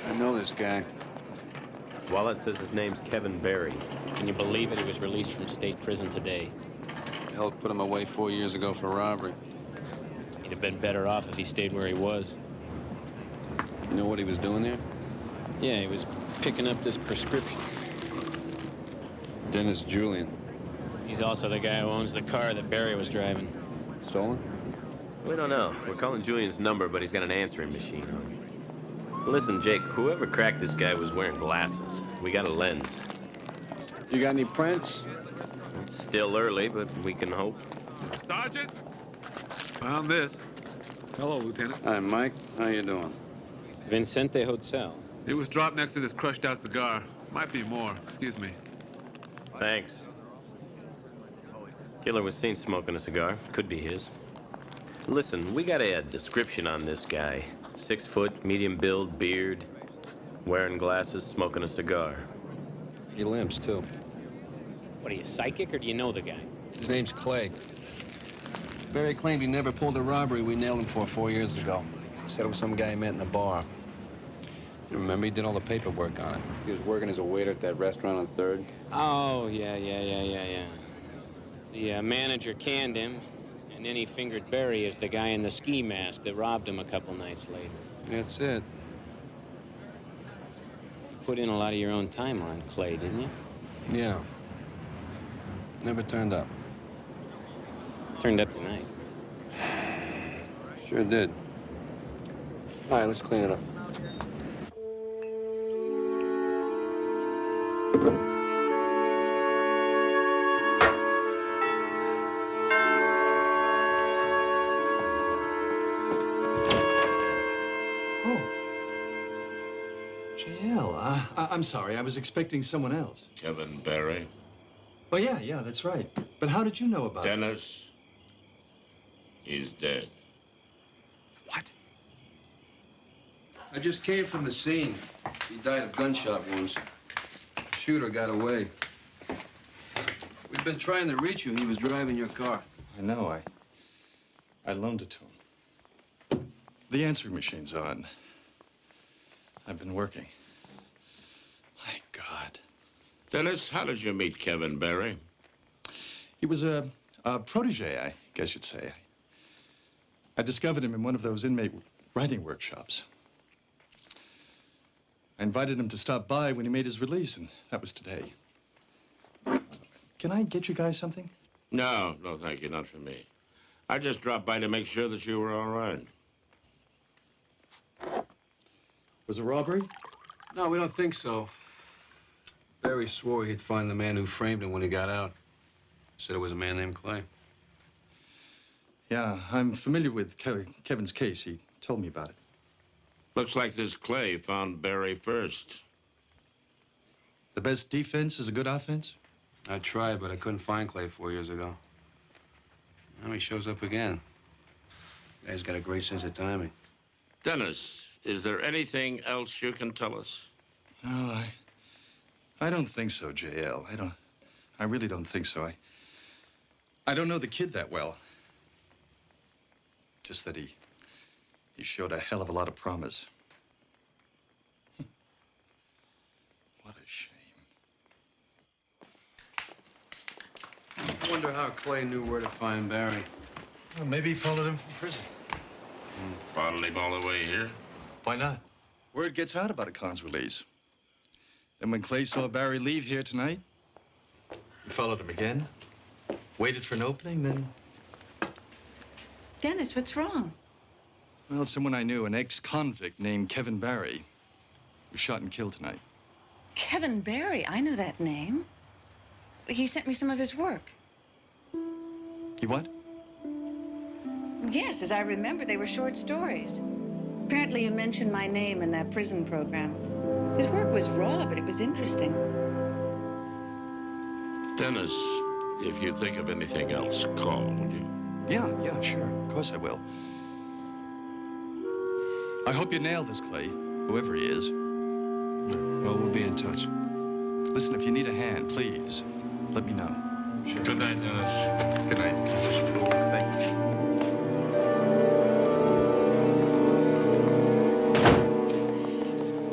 Speaker 22: I know this guy.
Speaker 12: Wallet says his name's Kevin Barry.
Speaker 5: Can you believe it? He was released from state prison today.
Speaker 22: Hell put him away 4 years ago for robbery.
Speaker 5: He'd have been better off if he stayed where he was.
Speaker 22: You know what he was doing there?
Speaker 5: Yeah, he was picking up this prescription.
Speaker 22: Dennis Julian.
Speaker 5: He's also the guy who owns the car that Barry was driving.
Speaker 22: Stolen?
Speaker 12: We don't know. We're calling Julian's number, but he's got an answering machine on him. Listen, Jake, whoever cracked this guy was wearing glasses. We got a lens.
Speaker 22: You got any prints?
Speaker 12: It's still early, but we can hope.
Speaker 13: Sergeant, found this. Hello, Lieutenant.
Speaker 22: Hi, Mike. How you doing?
Speaker 5: Vincente Hotel.
Speaker 13: It was dropped next to this crushed out cigar. Might be more. Excuse me.
Speaker 12: Thanks. Killer was seen smoking a cigar. Could be his. Listen, we got a description on this guy. 6 foot, medium build, beard, wearing glasses, smoking a cigar.
Speaker 22: He limps, too.
Speaker 5: What, are you psychic, or do you know the guy?
Speaker 22: His name's Clay. Barry claimed he never pulled a robbery we nailed him for 4 years ago. Said it was some guy he met in a bar. You remember, he did all the paperwork on it. He was working as a waiter at that restaurant on 3rd.
Speaker 5: Oh, yeah. The manager canned him, and then he fingered Barry as the guy in the ski mask that robbed him a couple nights later.
Speaker 22: That's it.
Speaker 5: Put in a lot of your own time on Clay, didn't you?
Speaker 22: Yeah. Never turned up.
Speaker 5: Turned up tonight.
Speaker 22: Sure did. All right, let's clean it up.
Speaker 1: I'm sorry. I was expecting someone else.
Speaker 4: Kevin Barry.
Speaker 1: Oh, yeah, that's right. But how did you know about it?
Speaker 4: Dennis. He's dead.
Speaker 1: What?
Speaker 22: I just came from the scene. He died of gunshot wounds. The shooter got away. We've been trying to reach you. He was driving your car.
Speaker 1: I know. I loaned it to him. The answering machine's on. I've been working. My God.
Speaker 4: Dennis, how did you meet Kevin Barry?
Speaker 1: He was a protege, I guess you'd say. I discovered him in one of those inmate writing workshops. I invited him to stop by when he made his release, and that was today. Can I get you guys something?
Speaker 4: No, thank you, not for me. I just dropped by to make sure that you were all right.
Speaker 1: Was it robbery?
Speaker 22: No, we don't think so. Barry swore he'd find the man who framed him when he got out. Said it was a man named Clay.
Speaker 1: Yeah, I'm familiar with Kevin's case. He told me about it.
Speaker 4: Looks like this Clay found Barry first.
Speaker 1: The best defense is a good offense?
Speaker 22: I tried, but I couldn't find Clay 4 years ago. Now he shows up again. Guy's got a great sense of timing.
Speaker 4: Dennis, is there anything else you can tell us?
Speaker 1: No, I don't think so, J.L. I really don't think so. I don't know the kid that well. Just that he showed a hell of a lot of promise. What a shame.
Speaker 22: I wonder how Clay knew where to find Barry.
Speaker 1: Well, maybe he followed him from prison.
Speaker 4: Followed him all the way here?
Speaker 1: Why not? Word gets out about a con's release. Then when Clay saw Barry leave here tonight, he followed him again, waited for an opening, then...
Speaker 9: Dennis, what's wrong?
Speaker 1: Well, someone I knew, an ex-convict named Kevin Barry, was shot and killed tonight.
Speaker 9: Kevin Barry, I know that name. He sent me some of his work.
Speaker 1: He what?
Speaker 9: Yes, as I remember, they were short stories. Apparently you mentioned my name in that prison program. His work was raw, but it was interesting.
Speaker 4: Dennis, if you think of anything else, call, would you?
Speaker 1: Yeah, sure. Of course I will. I hope you nail this, Clay, whoever he is.
Speaker 22: Well, we'll be in touch.
Speaker 1: Listen, if you need a hand, please, let me know.
Speaker 4: Sure. Good night, Dennis.
Speaker 6: Good night.
Speaker 8: Thank you.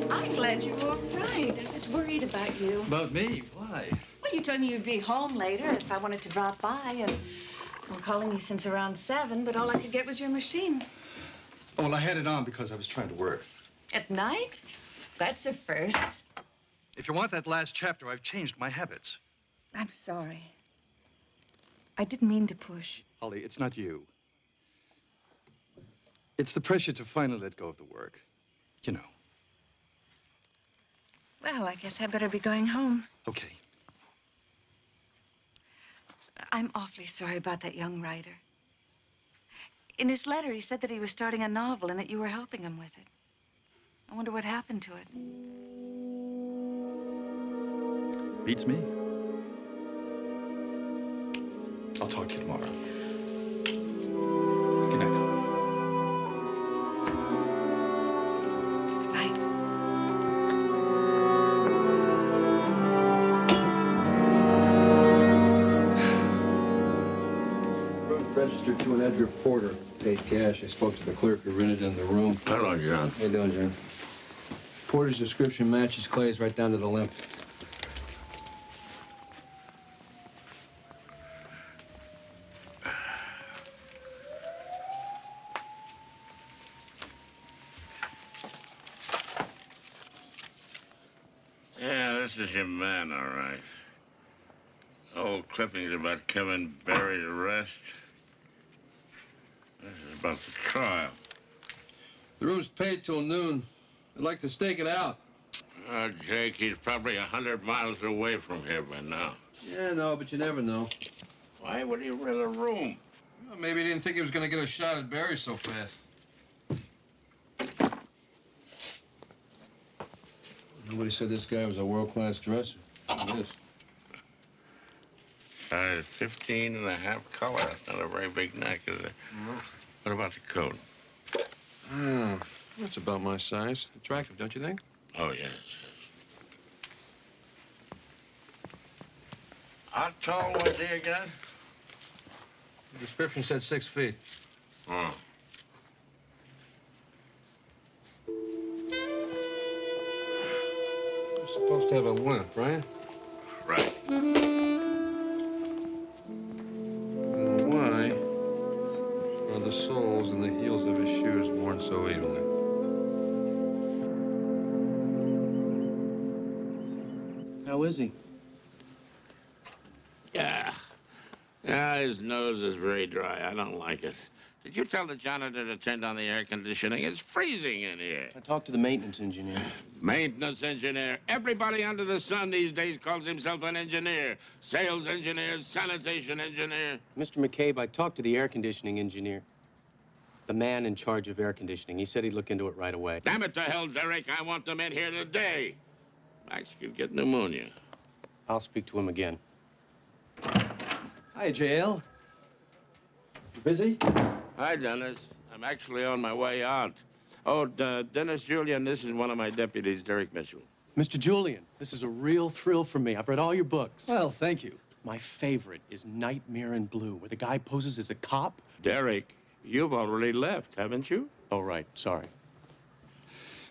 Speaker 9: I'm glad you were all right. I was worried about you.
Speaker 1: About me? Why?
Speaker 9: Well, you told me you'd be home later if I wanted to drop by, and I'm calling you since around 7, but all I could get was your machine.
Speaker 1: Oh, well, I had it on because I was trying to work.
Speaker 9: At night? That's a first.
Speaker 1: If you want that last chapter, I've changed my habits.
Speaker 9: I'm sorry. I didn't mean to push.
Speaker 1: Holly, it's not you. It's the pressure to finally let go of the work. You know.
Speaker 9: Well, I guess I better be going home.
Speaker 1: Okay.
Speaker 9: I'm awfully sorry about that young writer. In his letter, he said that he was starting a novel and that you were helping him with it. I wonder what happened to it.
Speaker 1: Beats me. I'll talk to you tomorrow. Good night.
Speaker 9: Good night.
Speaker 21: Registered to an Edgar Porter. Paid cash. I spoke to the clerk who rented in the room.
Speaker 4: Hello, John.
Speaker 21: How you doing, John? Porter's description matches Clay's right down to the limp.
Speaker 4: Yeah, this is your man, all right. Old clippings about Kevin Barry's arrest. This is about the trial.
Speaker 21: The room's paid till noon. I'd like to stake it out.
Speaker 4: Jake, he's probably 100 miles away from here by now.
Speaker 21: Yeah, no, but you never know.
Speaker 4: Why would he rent a room?
Speaker 21: Well, maybe he didn't think he was going to get a shot at Barry so fast. Nobody said this guy was a world-class dresser. He is.
Speaker 4: Size 15 and a half color. That's not a very big neck, is it?
Speaker 21: No.
Speaker 4: What about the coat?
Speaker 21: That's about my size. Attractive, don't you think?
Speaker 4: Oh, yes. How tall was he again?
Speaker 21: The description said 6 feet.
Speaker 4: Oh.
Speaker 21: You're supposed to have a limp, right?
Speaker 4: Right.
Speaker 21: Then why are the soles and the heels of his shoes worn so evenly?
Speaker 17: How is he?
Speaker 4: Yeah. Yeah, his nose is very dry. I don't like it. Did you tell the janitor to turn down the air conditioning? It's freezing in here.
Speaker 17: I talked to the maintenance engineer.
Speaker 4: Maintenance engineer. Everybody under the sun these days calls himself an engineer. Sales engineer, sanitation engineer.
Speaker 17: Mr. McCabe, I talked to the air conditioning engineer. The man in charge of air conditioning. He said he'd look into it right away.
Speaker 4: Damn it to hell, Derek. I want them in here today. Max could get pneumonia.
Speaker 17: I'll speak to him again.
Speaker 1: Hi, JL. You busy?
Speaker 4: Hi, Dennis. I'm actually on my way out. Oh, Dennis Julian, this is one of my deputies, Derek Mitchell.
Speaker 17: Mr. Julian, this is a real thrill for me. I've read all your books.
Speaker 1: Well, thank you.
Speaker 17: My favorite is Nightmare in Blue, where the guy poses as a cop.
Speaker 4: Derek, you've already left, haven't you?
Speaker 17: Oh, right. Sorry.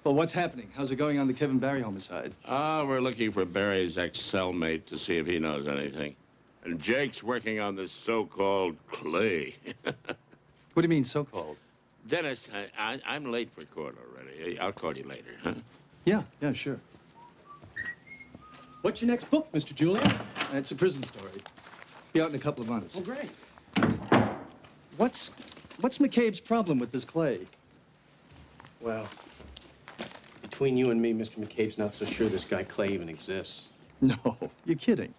Speaker 1: Well, what's happening? How's it going on the Kevin Barry homicide?
Speaker 4: We're looking for Barry's ex-cellmate to see if he knows anything. And Jake's working on this so-called Clay.
Speaker 1: What do you mean, so-called?
Speaker 4: Dennis, I'm late for court already. I'll call you later, huh?
Speaker 1: Yeah, sure.
Speaker 17: What's your next book, Mr. Julian?
Speaker 1: It's a prison story. Be out in a couple of months.
Speaker 17: Oh, great.
Speaker 1: What's McCabe's problem with this Clay?
Speaker 17: Well, between you and me, Mr. McCabe's not so sure this guy Clay even exists.
Speaker 1: No, you're kidding.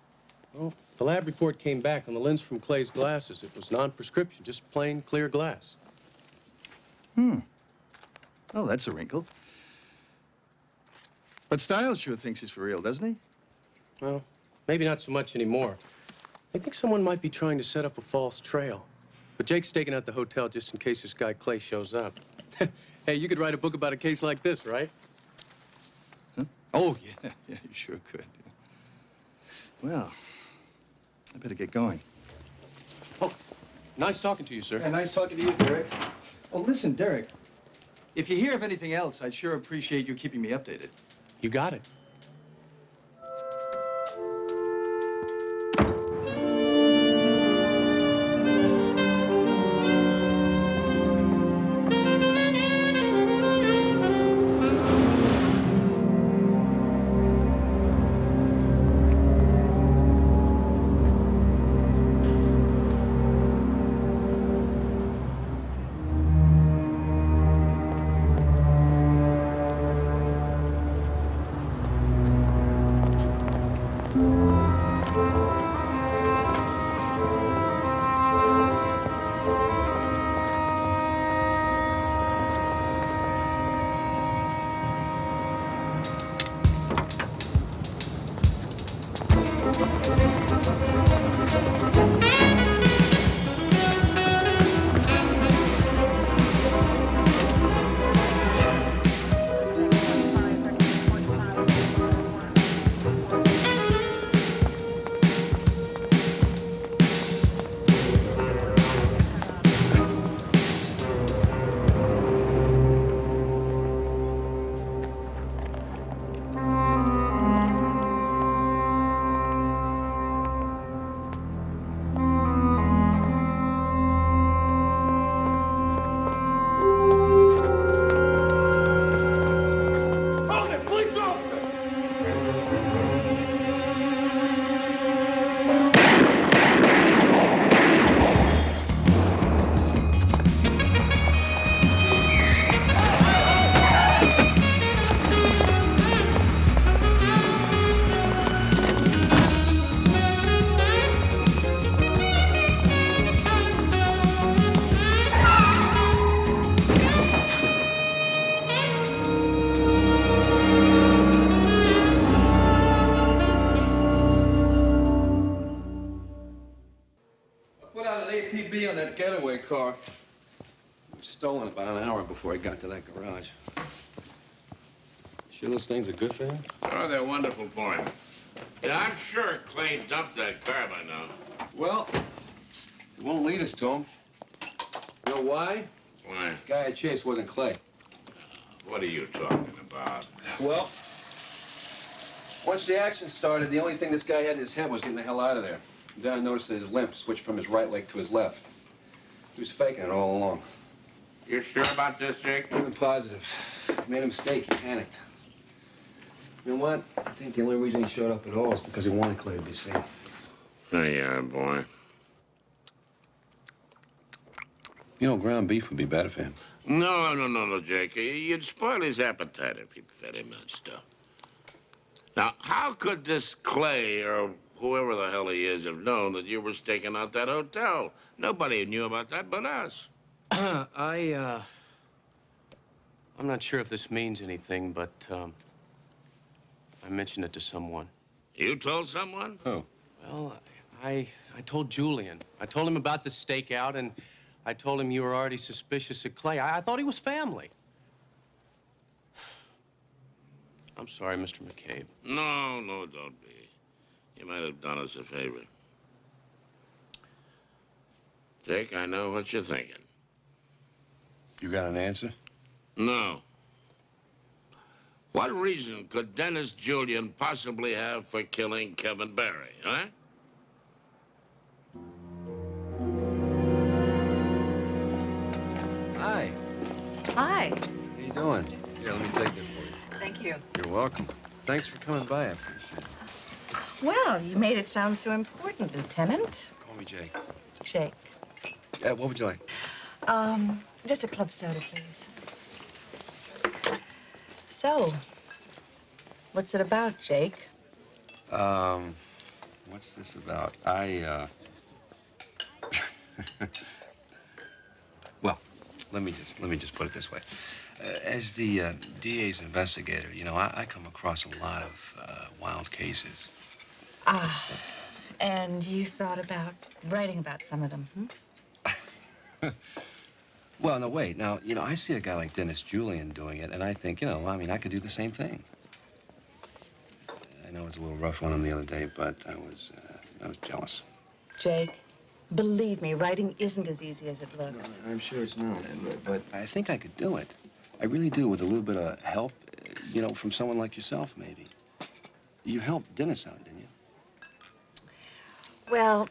Speaker 17: Well, the lab report came back on the lens from Clay's glasses. It was non-prescription, just plain clear glass.
Speaker 1: Oh, that's a wrinkle. But Stiles sure thinks he's for real, doesn't he?
Speaker 17: Well, maybe not so much anymore. I think someone might be trying to set up a false trail. But Jake's staking out the hotel just in case this guy Clay shows up. Hey, you could write a book about a case like this, right?
Speaker 1: Huh? Oh, yeah, you sure could. Well, I better get going.
Speaker 17: Oh, nice talking to you, sir.
Speaker 1: Yeah, nice talking to you, Derek. Oh, listen, Derek. If you hear of anything else, I'd sure appreciate you keeping me updated.
Speaker 17: You got it.
Speaker 3: Put out an APB on that getaway car. It was stolen about an hour before I got to that garage. Sure those things are good for him?
Speaker 4: Oh, they're wonderful for him. Yeah, I'm sure Clay dumped that car by now.
Speaker 3: Well, it won't lead us to him. You know why?
Speaker 4: Why?
Speaker 3: The guy I chased wasn't Clay.
Speaker 4: What are you talking about?
Speaker 3: Well, once the action started, the only thing this guy had in his head was getting the hell out of there. Then I noticed that his limp switched from his right leg to his left. He was faking it all along.
Speaker 4: You sure about this, Jake?
Speaker 3: I'm positive. He made a mistake. He panicked. You know what? I think the only reason he showed up at all is because he wanted Clay to be seen.
Speaker 4: There you are, boy.
Speaker 3: You know, ground beef would be better for him.
Speaker 4: No, Jake. You'd spoil his appetite if you fed him that stuff. Now, how could this Clay or whoever the hell he is have known that you were staking out that hotel? Nobody knew about that but us.
Speaker 17: I'm not sure if this means anything, but, I mentioned it to someone.
Speaker 4: You told someone?
Speaker 3: Who?
Speaker 17: Well, I told Julian. I told him about the stakeout, and I told him you were already suspicious of Clay. I thought he was family. I'm sorry, Mr. McCabe.
Speaker 4: No, don't be. You might have done us a favor. Jake, I know what you're thinking.
Speaker 3: You got an answer?
Speaker 4: No. What reason could Dennis Julian possibly have for killing Kevin Barry, huh?
Speaker 3: Hi.
Speaker 16: Hi.
Speaker 3: How you doing? Here, let me take that for you.
Speaker 7: Thank you.
Speaker 3: You're welcome. Thanks for coming by. I appreciate it.
Speaker 9: Well, you made it sound so important, Lieutenant.
Speaker 3: Call me Jake.
Speaker 9: Jake.
Speaker 3: What would you like?
Speaker 9: Just a club soda, please. So, what's it about, Jake?
Speaker 3: What's this about? Well, let me just put it this way. As the DA's investigator, you know, I come across a lot of wild cases.
Speaker 9: Ah, and you thought about writing about some of them, hmm?
Speaker 3: Well, no, wait. Now, you know, I see a guy like Dennis Julian doing it, and I think, you know, I mean, I could do the same thing. I know it was a little rough on him the other day, but I was jealous.
Speaker 9: Jake, believe me, writing isn't as easy as it looks.
Speaker 3: I'm sure it's not, but I think I could do it. I really do, with a little bit of help, you know, from someone like yourself, maybe. You helped Dennis out, didn't you?
Speaker 9: Well,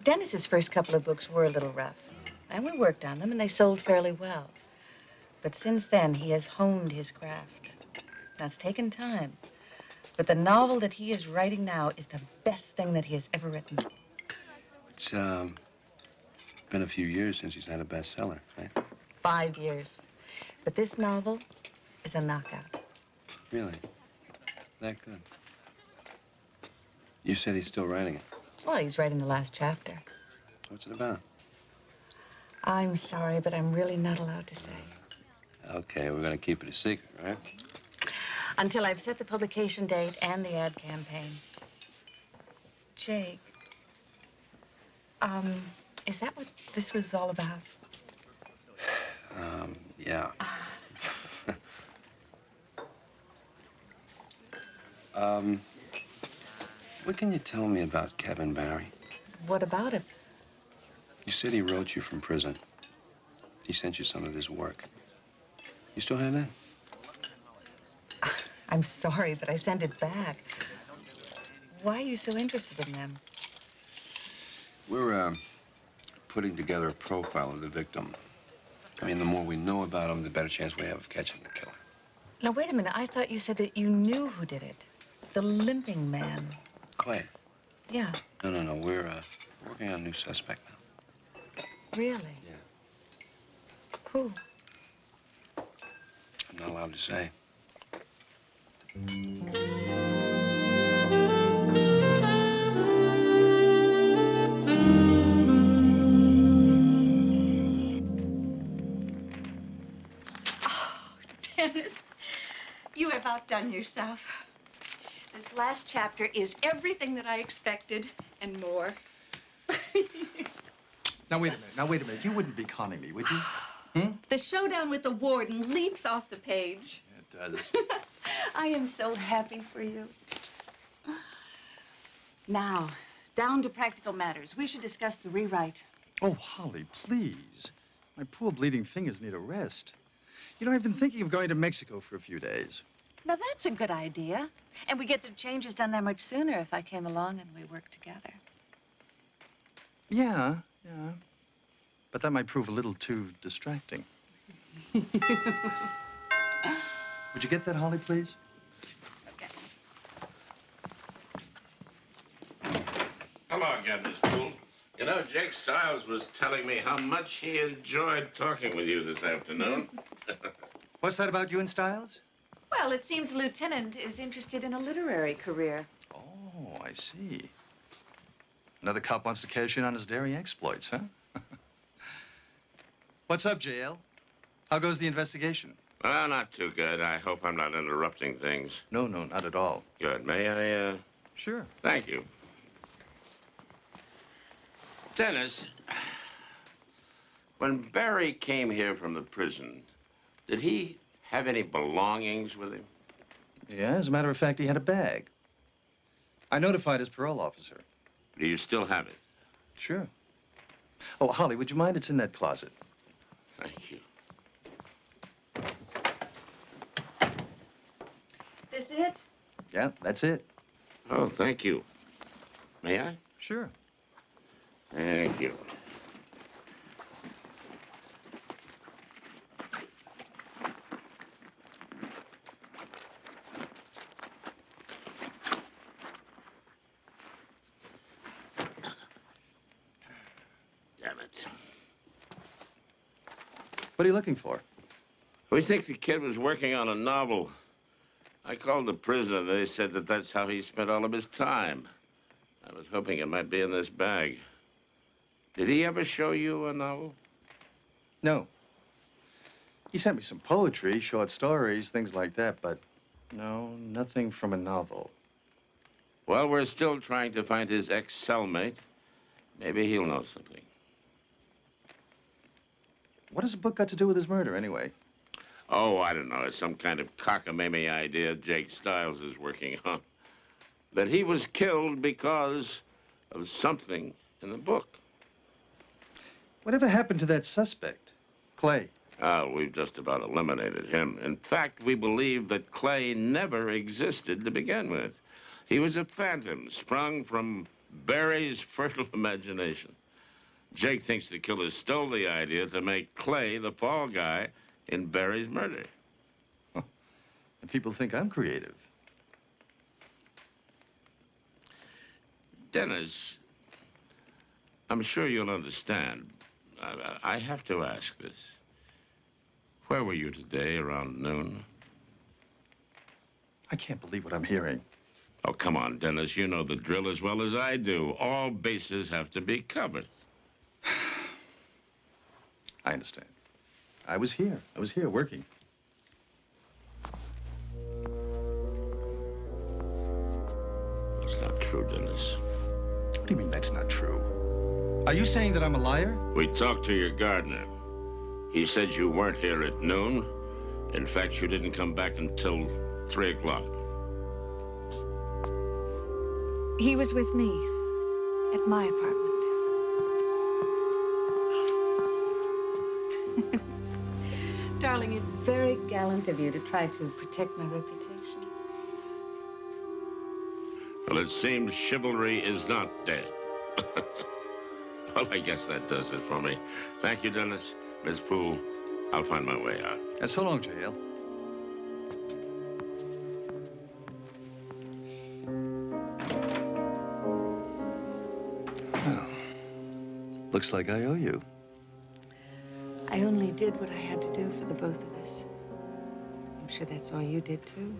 Speaker 9: Dennis's first couple of books were a little rough, and we worked on them, and they sold fairly well. But since then, he has honed his craft. Now, it's taken time, but the novel that he is writing now is the best thing that he has ever written.
Speaker 3: It's been a few years since he's had a bestseller, right?
Speaker 9: 5 years. But this novel is a knockout.
Speaker 3: Really? That good? You said he's still writing it.
Speaker 9: Well, he's writing the last chapter.
Speaker 3: What's it about?
Speaker 9: I'm sorry, but I'm really not allowed to say.
Speaker 3: Okay, we're gonna keep it a secret, right?
Speaker 9: Until I've set the publication date and the ad campaign. Jake, is that what this was all about?
Speaker 3: Yeah. What can you tell me about Kevin Barry?
Speaker 9: What about it?
Speaker 3: You said he wrote you from prison. He sent you some of his work. You still have that?
Speaker 9: I'm sorry, but I sent it back. Why are you so interested in them?
Speaker 3: We're putting together a profile of the victim. I mean, the more we know about him, the better chance we have of catching the killer.
Speaker 9: Now, wait a minute. I thought you said that you knew who did it. The limping man.
Speaker 3: Clay.
Speaker 9: Yeah,
Speaker 3: No. We're working on a new suspect now.
Speaker 9: really?
Speaker 3: Yeah.
Speaker 9: Who?
Speaker 3: I'm not allowed to say.
Speaker 9: Dennis, you have outdone yourself. This last chapter is everything that I expected and more.
Speaker 1: Now, wait a minute. You wouldn't be conning me, would you?
Speaker 9: The showdown with the warden leaps off the page.
Speaker 1: It does.
Speaker 9: I am so happy for you. Now, down to practical matters. We should discuss the rewrite.
Speaker 1: Oh, Holly, please. My poor bleeding fingers need a rest. You know, I've been thinking of going to Mexico for a few days.
Speaker 9: Now, that's a good idea. And we get the changes done that much sooner if I came along and we worked together.
Speaker 1: Yeah. But that might prove a little too distracting. Would you get that, Holly, please?
Speaker 9: Okay.
Speaker 4: Hello again, Miss Poole. You know, Jake Stiles was telling me how much he enjoyed talking with you this afternoon.
Speaker 1: What's that about you and Stiles?
Speaker 9: Well, it seems the lieutenant is interested in a literary career.
Speaker 1: Oh, I see. Another cop wants to cash in on his daring exploits, huh? What's up, JL? How goes the investigation?
Speaker 4: Well, not too good. I hope I'm not interrupting things.
Speaker 1: No, not at all.
Speaker 4: Good. May I,
Speaker 1: Sure.
Speaker 4: Thank you. Dennis, when Barry came here from the prison, did he have any belongings with him?
Speaker 1: Yeah, as a matter of fact, he had a bag. I notified his parole officer.
Speaker 4: Do you still have it?
Speaker 1: Sure. Oh, Holly, would you mind? It's in that closet.
Speaker 4: Thank you.
Speaker 9: This it?
Speaker 1: Yeah, that's it.
Speaker 4: Oh, thank you. May I?
Speaker 1: Sure.
Speaker 4: Thank you. Damn it.
Speaker 1: What are you looking for?
Speaker 4: We think the kid was working on a novel. I called the prison and they said that that's how he spent all of his time. I was hoping it might be in this bag. Did he ever show you a novel?
Speaker 1: No. He sent me some poetry, short stories, things like that, but no, nothing from a novel.
Speaker 4: Well, we're still trying to find his ex-cellmate. Maybe he'll know something.
Speaker 1: What has a book got to do with his murder, anyway?
Speaker 4: Oh, I don't know. It's some kind of cockamamie idea Jake Stiles is working on. That he was killed because of something in the book.
Speaker 1: Whatever happened to that suspect, Clay?
Speaker 4: We've just about eliminated him. In fact, we believe that Clay never existed to begin with. He was a phantom sprung from Barry's fertile imagination. Jake thinks the killer stole the idea to make Clay the fall guy in Barry's murder.
Speaker 1: And people think I'm creative.
Speaker 4: Dennis, I'm sure you'll understand. I have to ask this. Where were you today around noon?
Speaker 1: I can't believe what I'm hearing.
Speaker 4: Oh, come on, Dennis. You know the drill as well as I do. All bases have to be covered.
Speaker 1: I understand. I was here. I was here working.
Speaker 4: It's not true, Dennis.
Speaker 1: What do you mean that's not true? Are you saying that I'm a liar?
Speaker 4: We talked to your gardener. He said you weren't here at noon. In fact, you didn't come back until 3 o'clock.
Speaker 9: He was with me at my apartment. Darling, it's very gallant of you to try to protect my reputation.
Speaker 4: Well, it seems chivalry is not dead. Well, I guess that does it for me. Thank you, Dennis. Miss Poole, I'll find my way out.
Speaker 1: And so long, J.L. Well, looks like I owe you.
Speaker 9: I only did what I had to do for the both of us. I'm sure that's all you did, too.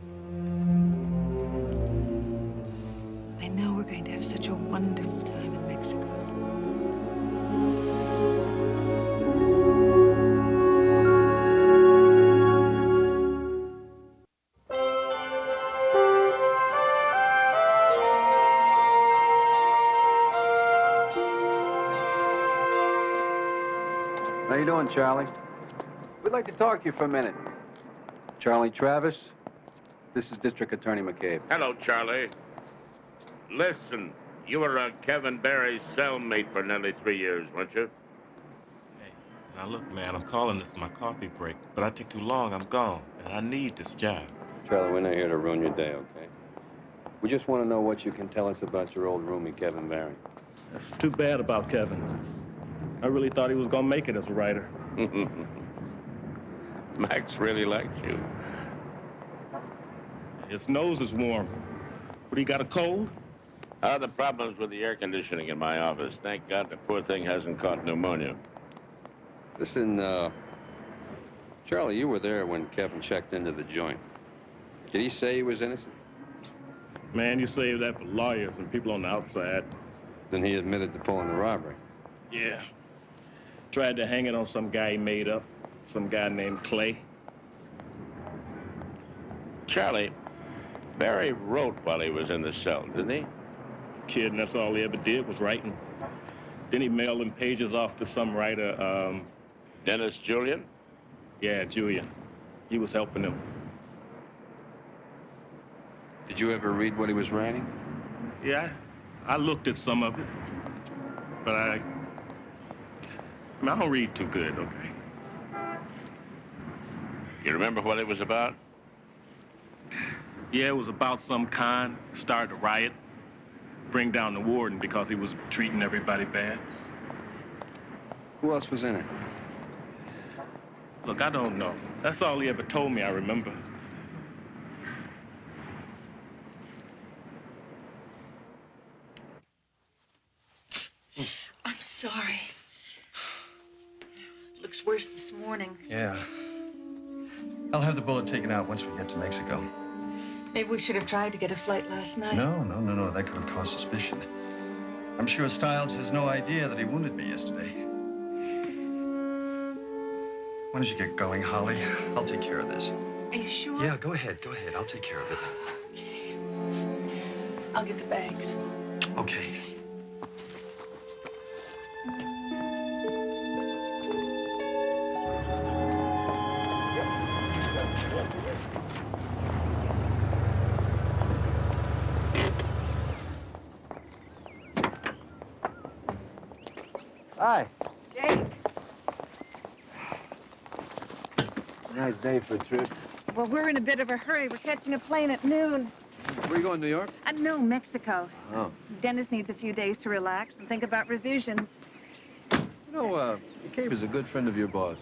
Speaker 9: I know we're going to have such a wonderful time in Mexico.
Speaker 21: How you doing, Charlie? We'd like to talk to you for a minute. Charlie Travis, this is District Attorney McCabe.
Speaker 4: Hello, Charlie. Listen, you were Kevin Barry's cellmate for nearly 3 years, weren't you?
Speaker 10: Now look, man, I'm calling this my coffee break, but I take too long, I'm gone, and I need this job.
Speaker 21: Charlie, we're not here to ruin your day, okay? We just want to know what you can tell us about your old roomie, Kevin Barry.
Speaker 14: That's too bad about Kevin. I really thought he was gonna make it as a writer.
Speaker 4: Max really likes you.
Speaker 14: His nose is warm. But he got a cold?
Speaker 4: The problems with the air conditioning in my office. Thank God the poor thing hasn't caught pneumonia.
Speaker 21: Listen, Charlie, you were there when Kevin checked into the joint. Did he say he was innocent?
Speaker 14: Man, you save that for lawyers and people on the outside.
Speaker 21: Then he admitted to pulling the robbery.
Speaker 14: Yeah. Tried to hang it on some guy he made up. Some guy named Clay.
Speaker 4: Charlie, Barry wrote while he was in the cell, didn't he?
Speaker 14: Kid, and that's all he ever did was writing. Then he mailed them pages off to some writer,
Speaker 4: Dennis Julian?
Speaker 14: Yeah, Julian. He was helping him.
Speaker 21: Did you ever read what he was writing?
Speaker 14: Yeah, I looked at some of it. But I don't read too good, okay?
Speaker 4: You remember what it was about?
Speaker 14: Yeah, it was about some con, started a riot, bring down the warden because he was treating everybody bad.
Speaker 21: Who else was in it?
Speaker 14: Look, I don't know. That's all he ever told me, I remember.
Speaker 15: I'm sorry. It looks worse this morning.
Speaker 1: Yeah. I'll have the bullet taken out once we get to Mexico.
Speaker 15: Maybe we should have tried to get a flight last night.
Speaker 1: No. That could have caused suspicion. I'm sure Stiles has no idea that he wounded me yesterday. Why don't you get going, Holly? I'll take care of this.
Speaker 15: Are you sure?
Speaker 1: Yeah, go ahead. I'll take care of it.
Speaker 15: Okay. I'll get the bags.
Speaker 1: Okay.
Speaker 21: Hi.
Speaker 15: Jake.
Speaker 21: Nice day for a trip.
Speaker 15: Well, we're in a bit of a hurry. We're catching a plane at noon.
Speaker 21: Where you going, New York?
Speaker 15: No, Mexico.
Speaker 21: Oh.
Speaker 15: Dennis needs a few days to relax and think about revisions.
Speaker 21: You know, McCabe is a good friend of your boss.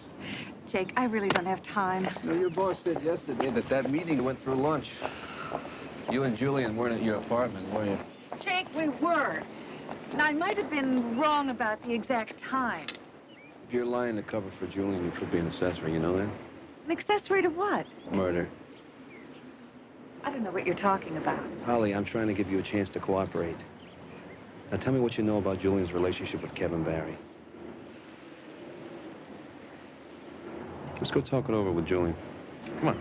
Speaker 15: Jake, I really don't have time.
Speaker 21: You know, your boss said yesterday that meeting went through lunch. You and Julian weren't at your apartment, were you?
Speaker 15: Jake, we were. Now, I might have been wrong about the exact time.
Speaker 21: If you're lying to cover for Julian, you could be an accessory, you know that?
Speaker 15: An accessory to what?
Speaker 21: Murder.
Speaker 15: I don't know what you're talking about.
Speaker 21: Holly, I'm trying to give you a chance to cooperate. Now tell me what you know about Julian's relationship with Kevin Barry. Let's go talk it over with Julian. Come on.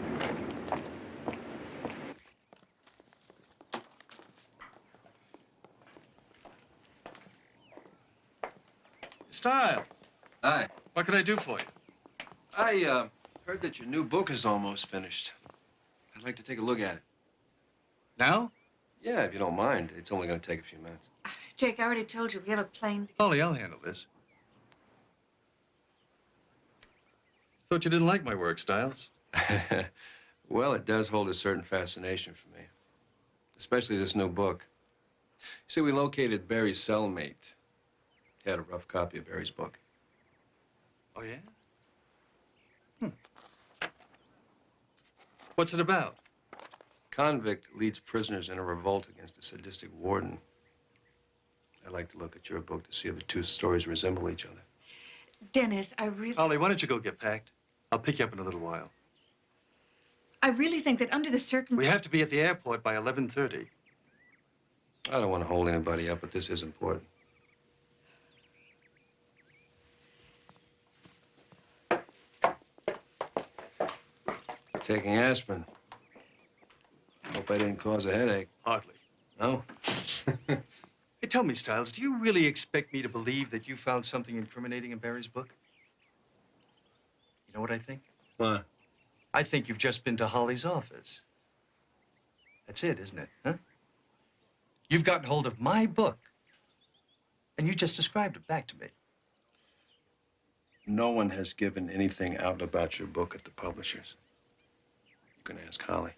Speaker 1: Style.
Speaker 21: Hi.
Speaker 1: What can I do for you?
Speaker 21: I heard that your new book is almost finished. I'd like to take a look at it.
Speaker 1: Now?
Speaker 21: Yeah, if you don't mind. It's only going to take a few minutes.
Speaker 15: Jake, I already told you we have a plane.
Speaker 1: Holly, I'll handle this. Thought you didn't like my work, Stiles.
Speaker 21: Well, it does hold a certain fascination for me. Especially this new book. You see, we located Barry's cellmate. He had a rough copy of Barry's book.
Speaker 1: Oh, yeah? What's it about?
Speaker 21: Convict leads prisoners in a revolt against a sadistic warden. I'd like to look at your book to see if the two stories resemble each other.
Speaker 15: Dennis, I really...
Speaker 1: Holly, why don't you go get packed? I'll pick you up in a little while.
Speaker 15: I really think that under the circumstances...
Speaker 1: We have to be at the airport by 11:30.
Speaker 21: I don't want to hold anybody up, but this is important. Taking aspirin. Hope I didn't cause a headache.
Speaker 1: Hardly.
Speaker 21: No?
Speaker 1: Hey, tell me, Stiles, do you really expect me to believe that you found something incriminating in Barry's book? You know what I think?
Speaker 21: What?
Speaker 1: I think you've just been to Holly's office. That's it, isn't it, huh? You've gotten hold of my book, and you just described it back to me.
Speaker 21: No one has given anything out about your book at the publishers. You can ask Holly.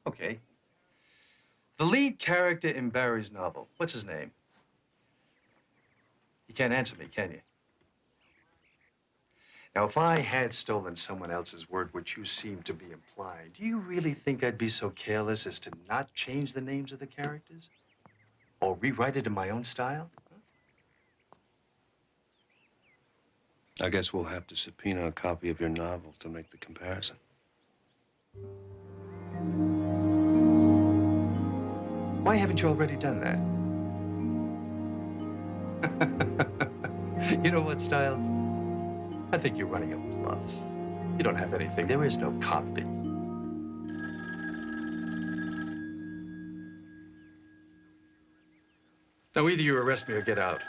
Speaker 1: Okay. The lead character in Barry's novel, what's his name? You can't answer me, can you? Now, if I had stolen someone else's word, which you seem to be implying, do you really think I'd be so careless as to not change the names of the characters? Or rewrite it in my own style?
Speaker 21: I guess we'll have to subpoena a copy of your novel to make the comparison.
Speaker 1: Why haven't you already done that? You know what, Stiles? I think you're running a bluff. You don't have anything. There is no copy. Now, either you arrest me or get out.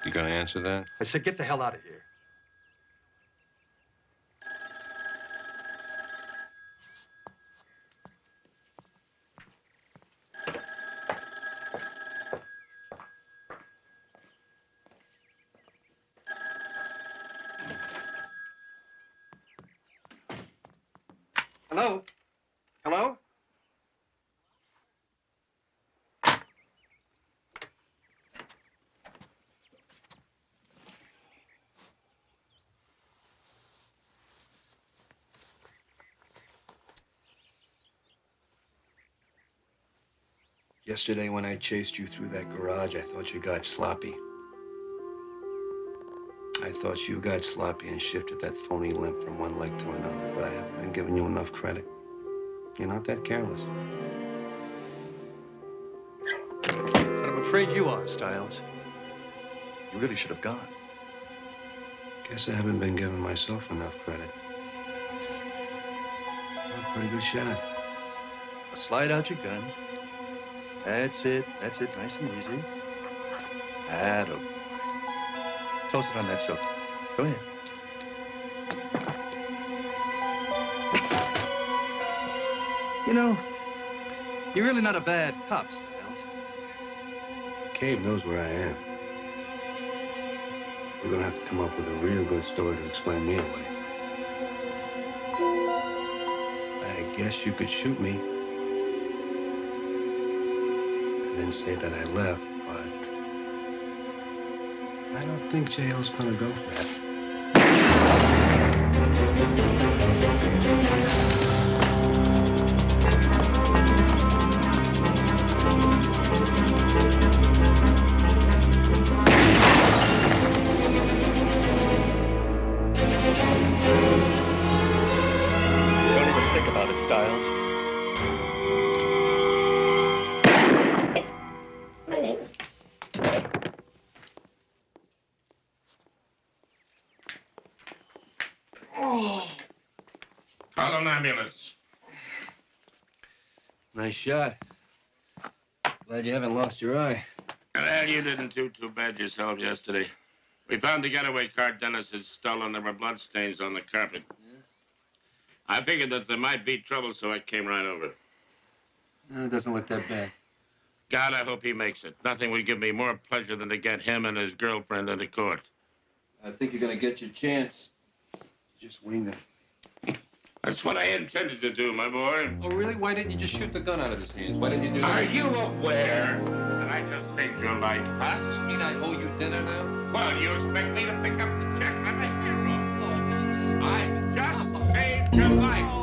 Speaker 21: You gonna answer that?
Speaker 1: I said, get the hell out of here. Hello? Hello?
Speaker 21: Yesterday, when I chased you through that garage, I thought you got sloppy. I thought you got sloppy and shifted that phony limp from one leg to another, but I haven't been giving you enough credit. You're not that careless.
Speaker 1: But I'm afraid you are, Stiles. You really should have gone.
Speaker 21: Guess I haven't been giving myself enough credit. You're a pretty good shot.
Speaker 1: Now slide out your gun. That's it. That's it. Nice and easy. Atta boy. Close it on that sofa. Go ahead. You know, you're really not a bad cop, Stiles.
Speaker 21: Cabe knows where I am.
Speaker 22: You're gonna have to come up with a real good story to explain me away. I guess you could shoot me and then say that I left, but I don't think jail's gonna go for that.
Speaker 20: Don't even think about it, Styles.
Speaker 4: Call an ambulance.
Speaker 22: Nice shot. Glad you haven't lost your eye.
Speaker 4: Well, you didn't do too bad yourself yesterday. We found the getaway car Dennis had stolen. There were bloodstains on the carpet. Yeah. I figured that there might be trouble, so I came right over.
Speaker 22: It doesn't look that bad.
Speaker 4: God, I hope he makes it. Nothing would give me more pleasure than to get him and his girlfriend into court.
Speaker 22: I think you're gonna get your chance. Just wing it.
Speaker 4: That's what I intended to do, my boy.
Speaker 22: Oh, really? Why didn't you just shoot the gun out of his hands? Why didn't you do that?
Speaker 4: Are you aware that I just saved your life? Huh?
Speaker 22: Does this mean I owe you dinner now?
Speaker 4: Well, you expect me to pick up the check? I'm a hero.
Speaker 22: Oh, will you stop?
Speaker 4: I just saved your life.